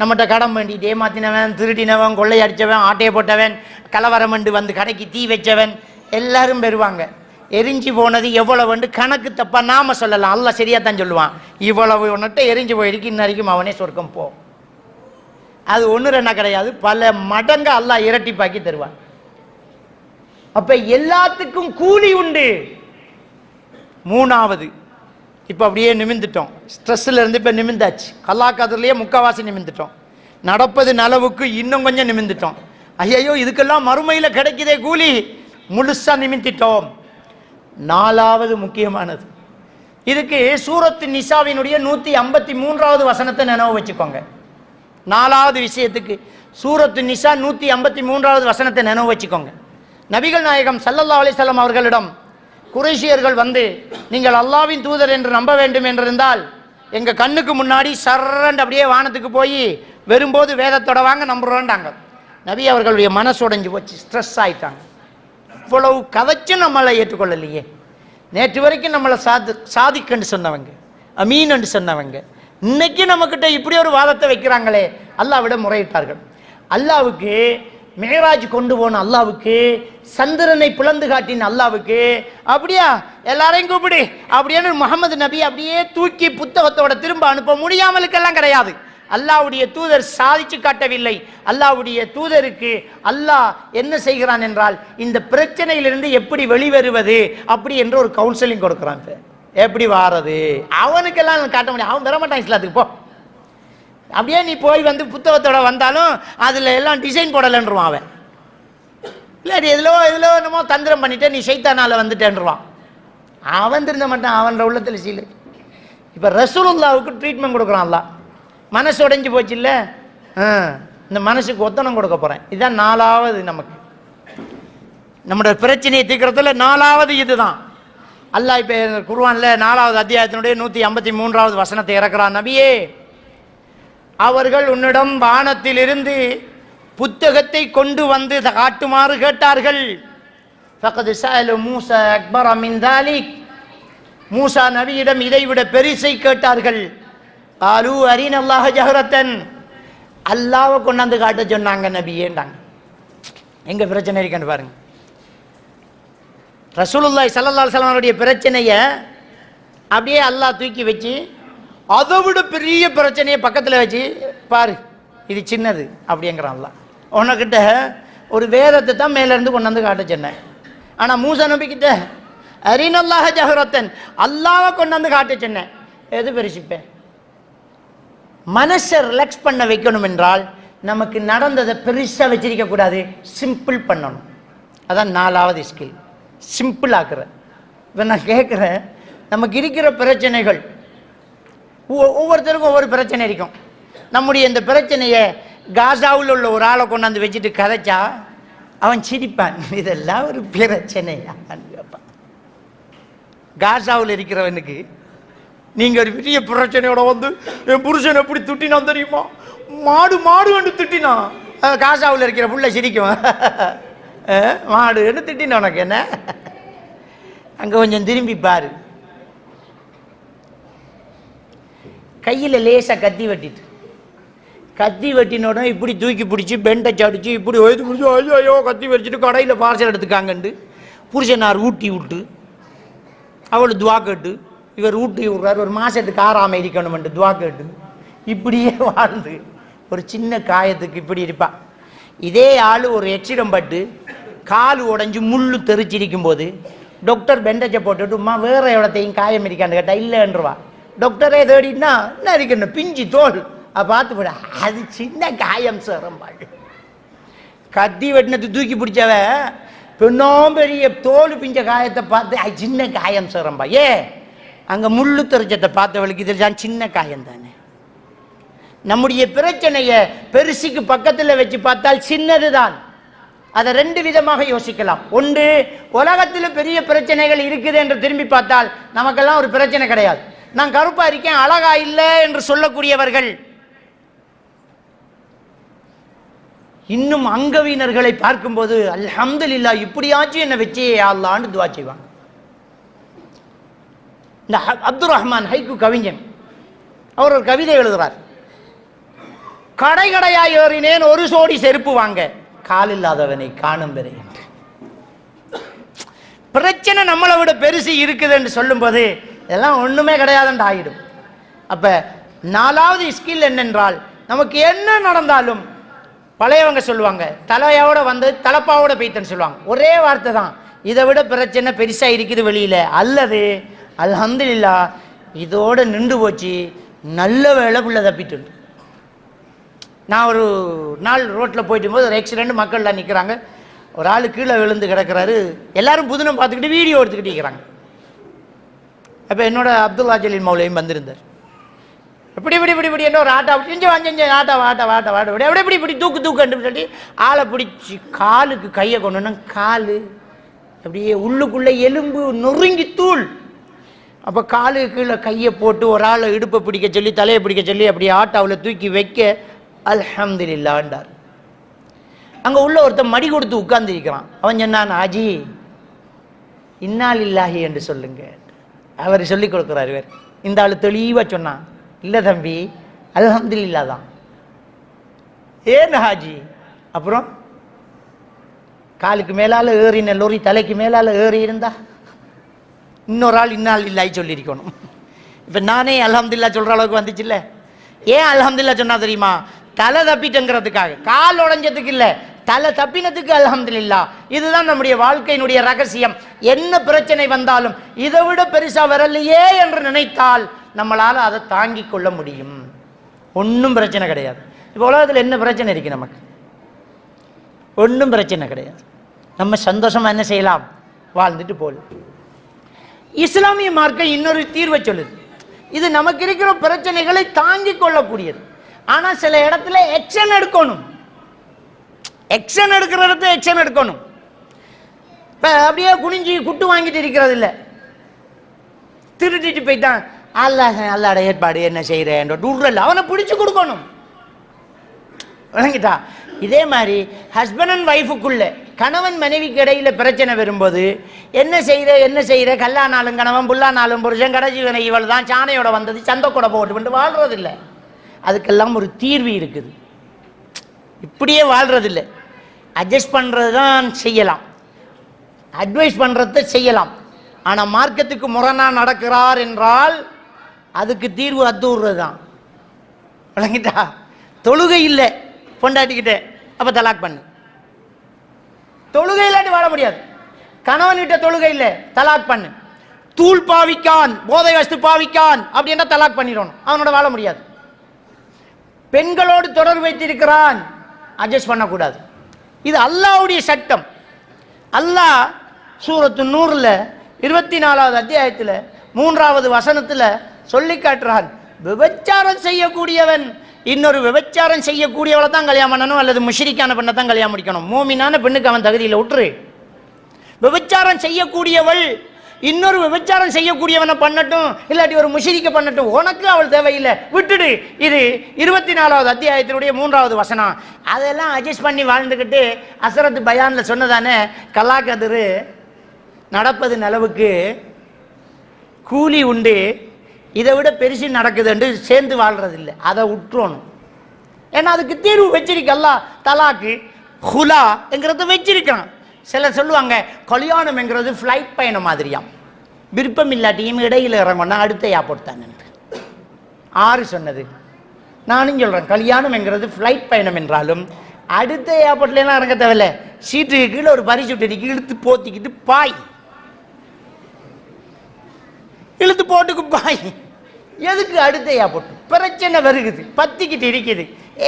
A: நம்மகிட்ட கடன் வேண்டிட்டு ஏமாத்தினவன், திருடினவன், கொள்ளையடிச்சவன், ஆட்டையை போட்டவன், கலவரமண்டு வந்து கடைக்கு தீ வச்சவன் எல்லாரும் பெறுவாங்க. எரிஞ்சு போனது எவ்வளவு கணக்கு தப்பா நாம சொல்லலாம், அல்லாஹ் சரியா தான் சொல்லுவான். இவ்வளவு ஒன்றுட்ட எரிஞ்சு போயிருக்கு, இன்ன வரைக்கும் அவனே சொர்க்கம் போ. அது 1-2 கிடையாது, பல மடங்கு அல்லாஹ் இரட்டிப்பாக்கி தருவான். அப்ப எல்லாத்துக்கும் கூலி உண்டு. 3வது, இப்போ அப்படியே நிமிந்துட்டோம், ஸ்ட்ரெஸ்ல இருந்து இப்போ நிமிந்தாச்சு, கல்லாக்காதுலயே முக்காவாசி நிமிந்துட்டோம், நடப்பது நலவுக்கு இன்னும் கொஞ்சம் நிமிந்துட்டோம். ஐயோ இதுக்கெல்லாம் மறுமையில கிடைக்குதே கூலி, முழுசா நிமித்திட்டோம். 4வது முக்கியமானது, இதுக்கு சூரத்து நிசாவினுடைய 153வது வசனத்தை நினைவு வச்சுக்கோங்க. 4வது விஷயத்துக்கு சூரத்து நிசா 153வது வசனத்தை நினைவு வச்சுக்கோங்க. நபிகள் நாயகம் ஸல்லல்லாஹு அலைஹி வஸல்லம் அவர்களிடம் குறைஷியர்கள் வந்து, நீங்கள் அல்லாஹ்வின் தூதர் என்று நம்ப வேண்டும் என்றிருந்தால் எங்க கண்ணுக்கு முன்னாடி சர்ரண்டு அப்படியே வானத்துக்கு போய் வரும்போது வேதத்தோட வாங்க நம்புறோண்டாங்க. நபி அவர்களுடைய மனசு உடைஞ்சு போச்சு, ஸ்ட்ரெஸ் ஆயிட்டாங்க. இவ்வளவு கதைச்சும் நம்மளை ஏற்றுக்கொள்ளலையே, நேற்று வரைக்கும் நம்மளை சாதிக்கன்னு சொன்னவங்க, அமீன் என்று சொன்னவங்க, இன்னைக்கு நம்மக்கிட்ட இப்படி ஒரு வாதத்தை வைக்கிறாங்களே. அல்லாஹ்விட முறையிட்டார்கள். அல்லாஹ்வுக்கு மேராஜ் கொண்டு போன அல்லாஹ்வுக்கு, சந்திரனை பிளந்து காட்டின அல்லாஹ்வுக்கு, அப்படியா எல்லாரையும் கூப்பிடு அப்படின்னு முகமது நபி அப்படியே தூக்கி புத்தகத்தோட திரும்ப அனுப்ப முடியாமலுக்கெல்லாம் கிடையாது. அல்லாஹ்வுடைய தூதர் சாதிச்சு காட்டவில்லை. அல்லாஹ்வுடைய தூதருக்கு அல்லாஹ் என்ன செய்கிறான் என்றால், இந்த பிரச்சனையிலிருந்து எப்படி வெளிவருவது அப்படி என்று ஒரு கவுன்சிலிங் கொடுக்குறான். எப்படி வாரது அவனுக்கெல்லாம் காட்ட முடியும், அவன் வரமாட்டான் இஸ்லாத்துக்கு போ. அப்படியே நீ போய் வந்து புத்தகத்தோட வந்தாலும் அதில் எல்லாம் டிசைன் போடலைன்றான் அவன். இல்லாட்டி எதிலோ என்னமோ தந்திரம் பண்ணிட்டு நீ சைத்தானால வந்துட்டேன்றான். அவன் திருந்த மாட்டான், அவன் உள்ளத்தில் சீலு. இப்போ ரசூலுல்லாவுக்கு ட்ரீட்மெண்ட் கொடுக்குறான் அல்லாஹ். மனசு உடைஞ்சு போச்சு இல்லை, இந்த மனசுக்கு ஒத்தனம் கொடுக்க போகிறேன். இதுதான் 4வது, நமக்கு நம்முடைய பிரச்சனையை தீர்க்கிறதுல 4வது இதுதான். அல்லாஹ் இப்போ குர்ஆன்ல 4வது அத்தியாயத்தினுடைய 153வது வசனத்தை இறக்குறான். நபியே, அவர்கள் உன்னிடம் வானத்திலிருந்து புத்தகத்தை கொண்டு வந்து காட்டுமாறு கேட்டார்கள். ஃபகத் ஸஅலு மூஸா அக்பர மின் தாலிக், மூஸா நபியிடம் இதைவிட பெரிசை கேட்டார்கள். காலு அரினல்லாஹ ஜஹரத்தன், அல்லாஹ்வை கொண்டாந்து காட்ட சொன்னாங்க நபியேண்டாங்க. எங்க பிரச்சனை இருக்குன்னு பாருங்க. ரசூலுல்லாஹி ஸல்லல்லாஹு அலைஹி வஸல்லம் அவருடைய பிரச்சனையை அப்படியே அல்லாஹ் தூக்கி வச்சு, அதை விட பெரிய பிரச்சனையை பக்கத்தில் வச்சு பாரு, இது சின்னது அப்படிங்கிறான் அல்லாஹ். உனக்கிட்ட ஒரு வேதத்தை தான் மேலேருந்து கொண்டாந்து காட்ட சொன்னேன். ஆனால் மூசா நபிக்கிட்ட அரினல்லாஹ ஜஹரத்தன், அல்லாஹ்வை கொண்டாந்து காட்ட சொன்னேன். எது பெருசிப்பேன்? மனசை ரிலாக்ஸ் பண்ண வைக்கணும் என்றால் நமக்கு நடந்ததை பெருசாக வச்சிருக்க கூடாது, சிம்பிள் பண்ணணும். அதான் 4வது ஸ்கில், சிம்பிள் ஆக்குற. இப்போ நான் கேட்குறேன், நமக்கு இருக்கிற பிரச்சனைகள் ஒவ்வொருத்தருக்கும் ஒவ்வொரு பிரச்சனை இருக்கும். நம்முடைய இந்த பிரச்சனையை காசாவில் உள்ள ஒரு ஆளை கொண்டாந்து வச்சுட்டு கதைச்சா அவன் சிரிப்பான், இதெல்லாம் ஒரு பிரச்சனையா கேட்பான். காசாவில் இருக்கிறவனுக்கு நீங்கள் ஒரு பெரிய பிரச்சனையோட வந்து என் புருஷன் எப்படி திட்டினான் தெரியுமா, மாடு என்று திட்டினான். காசாவில் இருக்கிற புள்ள சிரிக்கும், மாடுன்னு திட்டினான் உனக்கு என்ன. அங்கே கொஞ்சம் திரும்பி பாரு, கையில் லேசாக கத்தி வெட்டினோட இப்படி தூக்கி பிடிச்சி பெண்டை சடிச்சு இப்படி ஒய்து பிடிச்சி ஐயோ கத்தி வச்சுட்டு கடையில் பார்சல் எடுத்துக்காங்கண்டு புருஷனார் ஊட்டி விட்டு அவள் துவா கேட்டு, இவர் ஊட்டி விட்றாரு, ஒரு மாதத்துக்கு ஆறாம இருக்கணும்ட்டு துவா கேட்டு இப்படியே வாழ்ந்து ஒரு சின்ன காயத்துக்கு இப்படி இருப்பாள். இதே ஆள் ஒரு எக்ஸிடம் பட்டு கால் உடஞ்சி முள்ளு தெரிச்சிருக்கும் போது டாக்டர் பெண்டேஜை போட்டுட்டுமா வேறு எவ்வளோத்தையும் காயம் இருக்கான்னு கேட்டால் இல்லைன்றவா. டாக்டரே தேடினா என்ன இருக்கணும், பிஞ்சு தோல் பார்த்து போட, அது சின்ன காயம் சேரம்பாள். கத்தி வெட்டினது தூக்கி பிடிச்சவ பெண்ணோம் பெரிய தோல் பிஞ்ச காயத்தை பார்த்து அது சின்ன காயம் சேரம்பா. அங்கே முள்ளு தெரிச்சத்தை பார்த்தவளுக்கு இதில் சின்ன காயம் தானே. நம்முடைய பிரச்சனையை பெருசுக்கு பக்கத்தில் வச்சு பார்த்தால் சின்னது தான். அதை ரெண்டு விதமாக யோசிக்கலாம். ஒன்று, உலகத்தில் பெரிய பிரச்சனைகள் இருக்குது என்று திரும்பி பார்த்தால் நமக்கெல்லாம் ஒரு பிரச்சனை கிடையாது. நான் கருப்பா இருக்கேன், அழகா இல்லை என்று சொல்லக்கூடியவர்கள் இன்னும் அங்கவீனர்களை பார்க்கும்போது அல்ஹம்துலில்லாஹ் இப்படியாச்சும் என்னை வச்சே அல்லாஹ்னு துஆ செய்வாங்க. இந்த அப்துல் ரஹ்மான் ஹைக்கு கவிஞன் அவர் ஒரு கவிதை எழுதுறார். கடை கடையாய் ஏறினேன் ஒரு சோடி செருப்பு வாங்க, கால் இல்லாதவனை காணும் வரை. பிரச்சனை நம்மளை விட பெருசு இருக்குது என்று சொல்லும்போது இதெல்லாம் ஒண்ணுமே கிடையாதுன்னு ஆகிடும். அப்ப நாலாவது ஸ்கில் என்னென்றால், நமக்கு என்ன நடந்தாலும் பழையவங்க சொல்லுவாங்க, தலையோட வந்து தலப்பாவோட பெய்த்தன்னு சொல்லுவாங்க. ஒரே வார்த்தை தான், இதை விட பிரச்சனை பெருசா இருக்குது வெளியில, அல்லது அல்ஹம்துலில்லாஹ் இதோட நின்று போச்சு, நல்ல வேலை பிள்ளை தப்பிட்டு. நான் ஒரு நாள் ரோட்டில் போயிட்டு போது ஒரு ஆக்சிடென்ட், மக்கள்லாம் நிற்கிறாங்க, ஒரு ஆள் கீழே விழுந்து கிடக்கிறாரு, எல்லாரும் புதுனம் பார்த்துக்கிட்டு வீடியோ எடுத்துக்கிட்டு இருக்கிறாங்க. அப்போ என்னோட அப்துல்லா ஜலீல் மௌலையும் வந்திருந்தார். இப்படி இப்படி இப்படி இப்படி என்ன ஒரு ஆட்டா செஞ்சு ஆட்டா வாட்டா வாட்டா வாட்ட விட எப்படி இப்படி தூக்கு தூக்குன்னு சொல்லி ஆளை பிடிச்சி காலுக்கு கையை கொண்டு காலு அப்படியே உள்ளுக்குள்ளே எலும்பு நொறுங்கி தூள். அப்போ காலு கீழே கையை போட்டு ஒரு ஆளை இடுப்பை பிடிக்க சொல்லி தலையை பிடிக்க சொல்லி அப்படியே ஆட்டாவில் தூக்கி வைக்க அல்ஹம்துலில்லாஹ்ன்றார். அங்கே உள்ள ஒருத்தன் மடி கொடுத்து உட்கார்ந்து இருக்கிறான். அவன் சொன்னான், ஆஜி இன்னா லில்லாஹி என்று சொல்லுங்க. அவர் சொல்லி கொடுக்குறாரு. இவர் இந்த ஆள் தெளிவாக சொன்னான், இல்லை தம்பி அல்ஹம்துலில்லாஹ் தான். ஏன் ஹாஜி? அப்புறம் காலுக்கு மேலால் ஏறின லொரி தலைக்கு மேலால் ஏறி இருந்தா இன்னொரு ஆள் இன்னால் இல்லாய் சொல்லியிருக்கணும். இப்போ நானே அல்ஹம்துலில்லாஹ் சொல்கிற அளவுக்கு வந்துச்சுல்ல. ஏன் அல்ஹம்துலில்லாஹ் சொன்னா தெரியுமா? தலை தப்பிட்டுங்கிறதுக்காக, கால் உடஞ்சதுக்கு இல்லை, தலை தப்பினத்துக்கு அல்ஹம்துலில்லாஹ். இதுதான் நம்முடைய வாழ்க்கையினுடைய ரகசியம். என்ன பிரச்சனை வந்தாலும் இதை விட பெருசா வரலையே என்று நினைத்தால் நம்மளால அதை தாங்கி கொள்ள முடியும். ஒன்றும் பிரச்சனை கிடையாது. இப்போ உலகத்தில் என்ன பிரச்சனை இருக்கு? நமக்கு ஒன்றும் பிரச்சனை கிடையாது. நம்ம சந்தோஷமா என்ன செய்யலாம்? வாழ்ந்துட்டு போகலாம். இஸ்லாமிய மார்க்கம் இன்னொரு தீர்வை சொல்லுது. இது நமக்கு இருக்கிற பிரச்சனைகளை தாங்கிக் கொள்ளக்கூடியது. ஆனா சில இடத்துல எக்ஷன் எடுக்கணும். எக்ஷன் எடுக்கிற இடத்துல எக்ஷன் எடுக்கணும். இப்ப அப்படியே குனிஞ்சி குட்டு வாங்கிட்டு இருக்கிறது இல்லை, திருட்டிட்டு போயிட்டான், அல்லாட ஏற்பாடு என்ன செய்யறேன் அவனை பிடிச்சு கொடுக்கணும். விளங்கிட்டா? இதே மாதிரி ஹஸ்பண்ட் அண்ட் ஒய்ஃபுக்குள்ள, கணவன் மனைவிக்கு இடையில பிரச்சனை வரும்போது என்ன செய்யற கல்லானாலும் கணவன், புல்லானாலும் புருஷன், கடைசி இவள் தான் சாணையோட வந்தது சந்த கூட போட்டு வாழ்றது இல்லை. அதுக்கெல்லாம் ஒரு தீர்வு இருக்குது. இப்படியே வாழ்றது இல்லை, அட்ஜஸ்ட் பண்றது தான் செய்யலாம், அட்வைஸ் பண்றத செய்யலாம். ஆனா மார்க்கத்துக்கு முரணா நடக்கிறார் என்றால் அதுக்கு தீர்வு அத்துறது தான். விளங்கிட்டா? தொழுகை இல்லை பொண்டாட்டிக்கிட்ட, அப்ப தலாக் பண்ணு. தொழுகை இல்லாட்டி வாழ முடியாது. கணவன் கிட்ட தொழுகை இல்லை, தலாக் பண்ணு. தூள் பாவிக்கான், போதை வஸ்து பாவிக்கான் அப்படின்னா தலாக் பண்ணிடணும், அவனோட வாழ முடியாது. பெண்களோடு தொடர்பு வைத்திருக்கிறான், அட்ஜஸ்ட் பண்ணக்கூடாது. இது அல்லாஹ்வுடைய சட்டம். அல்லாஹ் சூரத்து நூறுல 24வது அத்தியாயத்தில் 3வது வசனத்தில் சொல்லி காட்டுறான், விபச்சாரம் செய்யக்கூடியவன் இன்னொரு விபச்சாரம் செய்யக்கூடியவளை தான் கல்யாணம் பண்ணணும், அல்லது முஷ்ரிக்கான பெண்ணை தான் கல்யாணம் முடிக்கணும். மூமினான பெண்ணுக்கு அவன் தகுதியில் விட்டுரு. விபச்சாரம் செய்யக்கூடியவள் இன்னொரு விபச்சாரம் செய்யக்கூடியவனை பண்ணட்டும், இல்லாட்டி ஒரு முஷ்ரிக்க பண்ணட்டும், உனக்கு அவள் தேவையில்லை, விட்டுடு. இது 24வது அத்தியாயத்தினுடைய 3வது வசனம். அதெல்லாம் அட்ஜஸ்ட் பண்ணி வாழ்ந்துக்கிட்டு அசரத்து பயான்ல சொன்னதானே, கலாக்கதிர் நடப்பது நிலவுக்கு கூலி உண்டு, இதை விட பெருசு நடக்குது என்று சேர்ந்து வாழ்றது இல்லை. அதை விட்டுறணும். ஏன்னா அதுக்கு தீர்வு வச்சிருக்க அல்லாஹ். தலாக்கு ஹுலா என்கிறத வச்சிருக்கான். சிலர் சொல்லுவாங்க கல்யாணம் என்கிறது ஃப்ளைட் பயணம் மாதிரியாம், விருப்பம் இல்லாட்டியும் இடையில் இறங்கணும்னா அடுத்த ஏர்போர்ட் தான். ஆறு சொன்னது, நானும் சொல்றேன், கல்யாணம் என்கிறது ஃப்ளைட் பயணம் என்றாலும் அடுத்த ஏர்போர்ட்லாம் இறங்க தேவையில்ல, சீட்டுக்கு கீழே ஒரு பரிசுட்டு இழுத்து போத்திக்கிட்டு பாய், இழுத்து போட்டுக்கு பாய், எதுக்கு அடுத்த ஏர்போர்ட் பிரச்சனை வருகுது, பத்திக்கிட்டு இருக்குது,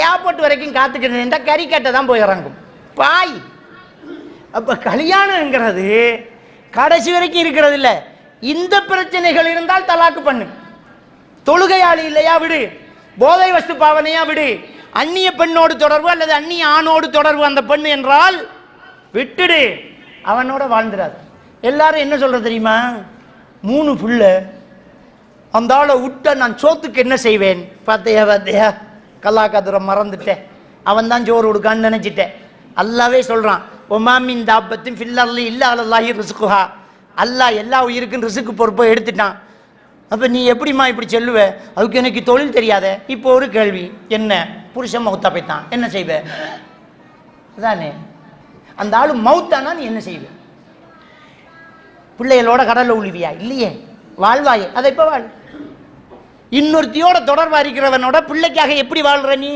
A: ஏர்போர்ட் வரைக்கும் காத்துக்கிட்டு கறிக்கட்டை தான் போய் இறங்கும் பாய். அப்போ கல்யாணங்கிறது கடைசி வரைக்கும் இருக்கிறது இல்லை. இந்த பிரச்சனைகள் இருந்தால் தலாக்கு பண்ணு. தொழுகையாளி இல்லையா விடு, போதை வஸ்து பாவனையா விடு, அந்நிய பெண்ணோடு தொடர்பு அல்லது அந்நிய ஆணோடு தொடர்பு அந்த பெண் என்றால் விட்டுடு, அவனோட வாழ்ந்துடாது. எல்லாரும் என்ன சொல்றது தெரியுமா, 3 புள்ள அந்த ஆளை விட்ட நான் சோத்துக்கு என்ன செய்வேன், பார்த்தையா கல்லாக்காதுரம் மறந்துட்டேன், அவன் தான் சோறு கொடுக்கான்னு நினைச்சிட்டேன். அல்லாவே சொல்றான், ஒமாமின் தாபத்தின் ஃபில்லர்லி இல்லா அல்லாஹி ரிஸ்குஹா, அல்லாஹ் எல்லா உயிருக்கும் ரிசுக்கு பொறுப்பை எடுத்துட்டான். அப்போ நீ எப்படிம்மா இப்படி சொல்லுவ, அதுக்கு எனக்கு தொழில் தெரியாத. இப்போ ஒரு கேள்வி, என்ன புருஷன் மௌத்தா போய்த்தான் என்ன செய்வ, அதானே அந்த ஆளு மௌத்தானா நீ என்ன செய்வ, பிள்ளைகளோட கடல்ல உழுவியா, இல்லையே வாழ்வாயே, அதை இப்போ வாழ். இன்னொருத்தியோட தொடர்பா இருக்கிறவனோட பிள்ளைக்காக எப்படி வாழ்ற நீ,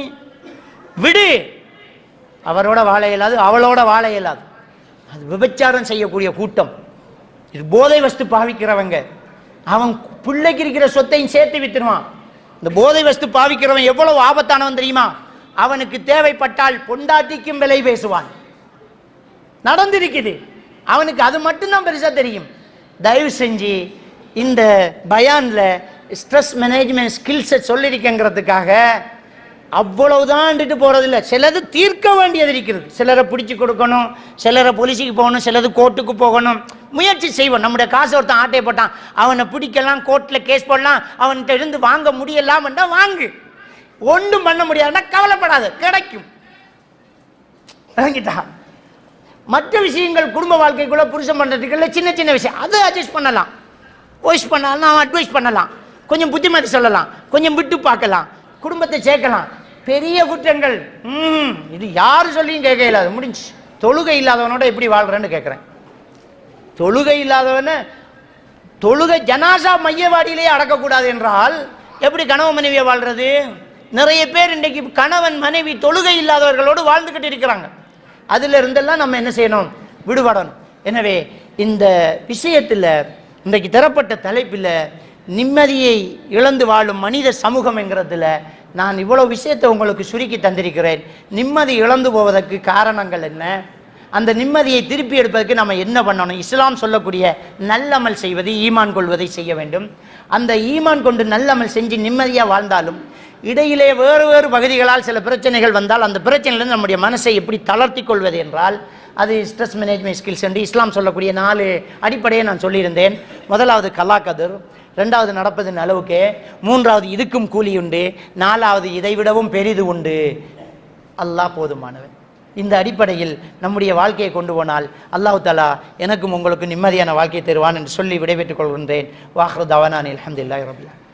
A: விடு. அவரோட வாழ இயலாது, அவளோட வாழ இயலாது. அது விபச்சாரம் செய்யக்கூடிய கூட்டம், இது போதை வஸ்து பாவிக்கிறவங்க. அவன் பிள்ளைக்கு இருக்கிற சொத்தையும் சேர்த்து வித்துருவான். இந்த போதை வஸ்து பாவிக்கிறவன் எவ்வளவு ஆபத்தானவன் தெரியுமா, அவனுக்கு தேவைப்பட்டால் பொண்டாட்டிக்கும் விலை பேசுவான். நடந்திருக்குது, அவனுக்கு அது மட்டும்தான் பெருசா தெரியும். தயவு செஞ்சு இந்த பயான்ல ஸ்ட்ரெஸ் மேனேஜ்மெண்ட் ஸ்கில்ஸை சொல்லியிருக்கேங்கிறதுக்காக அவ்வளவுதான் போறதில்லை. சிலது தீர்க்க வேண்டியது இருக்கிறது, சிலரை பிடிச்சி கொடுக்கணும், சிலரை போலீஸுக்கு போகணும், சிலது கோர்ட்டுக்கு போகணும். முயற்சி செய்வோம். நம்முடைய காசு ஒருத்தன் ஆட்டையை போட்டான், அவனை பிடிக்கலாம், கோர்ட்டில் கேஸ் போடலாம், அவன்கிட்ட இருந்து வாங்க முடியலாம்டா வாங்கு, ஒன்றும் பண்ண முடியாதுன்னா கவலைப்படாது, கிடைக்கும். வாங்கிட்டா மற்ற விஷயங்கள் குடும்ப வாழ்க்கைக்குள்ள புருஷன் பண்றதுக்குள்ள சின்ன சின்ன விஷயம், அதை அட்ஜஸ்ட் பண்ணலாம், வாய்ஸ் பண்ணலாம், அவன் அட்வைஸ் பண்ணலாம், கொஞ்சம் புத்திமதி சொல்லலாம், கொஞ்சம் விட்டு பார்க்கலாம், குடும்பத்தை சேர்க்கலாம். பெரிய குற்றங்கள் இது யாரு சொல்லியும் கேட்க இல்லாத முடிஞ்சு. தொழுகை இல்லாதவனோட எப்படி வாழ்றேன்னு கேட்கிறேன். தொழுகை இல்லாதவன தொழுகை ஜனாசா மையவாடியிலேயே அடக்கக்கூடாது என்றால் எப்படி கணவன் மனைவியை வாழ்றது? நிறைய பேர் இன்றைக்கு கணவன் மனைவி தொழுகை இல்லாதவர்களோடு வாழ்ந்துகிட்டு இருக்கிறாங்க. அதுல இருந்தெல்லாம் நம்ம என்ன செய்யணும், விடுபடணும். எனவே இந்த விஷயத்தில் இன்றைக்கு தரப்பட்ட தலைப்பில் நிம்மதியை இழந்து வாழும் மனித சமூகம் என்கிறதுல நான் இவ்வளவு விஷயத்தை உங்களுக்கு சுருக்கி தந்திருக்கிறேன். நிம்மதி இழந்து போவதற்கு காரணங்கள் என்ன, அந்த நிம்மதியை திருப்பி எடுப்பதற்கு நம்ம என்ன பண்ணணும்? இஸ்லாம் சொல்லக்கூடிய நல்லமல் செய்வது, ஈமான் கொள்வதை செய்ய வேண்டும். அந்த ஈமான் கொண்டு நல்லமல் செஞ்சு நிம்மதியாக வாழ்ந்தாலும் இடையிலே வேறு வேறு பகுதிகளால் சில பிரச்சனைகள் வந்தால் அந்த பிரச்சனையிலிருந்து நம்முடைய மனசை எப்படி தளர்த்தி கொள்வது என்றால் அது ஸ்ட்ரெஸ் மேனேஜ்மெண்ட் ஸ்கில்ஸ் என்று இஸ்லாம் சொல்லக்கூடிய 4 அடிப்படையை நான் சொல்லியிருந்தேன். முதலாவது கலாக்கதிர், 2வது நடப்பதின் அளவுக்கு, 3வது இதுக்கும் கூலி உண்டு, 4வது இதைவிடவும் பெரிது உண்டு, அல்லாஹ் போதுமானவன். இந்த அடிப்படையில் நம்முடைய வாழ்க்கையை கொண்டு போனால் அல்லாஹ் தஆலா எனக்கும் உங்களுக்கு நிம்மதியான வாழ்க்கையை தருவான் என்று சொல்லி விடைபெற்றுக் கொள்கின்றேன். வாஹ்ரு தவானா அல்ஹம்துலில்லாஹி ரப்பில் ஆலமீன்.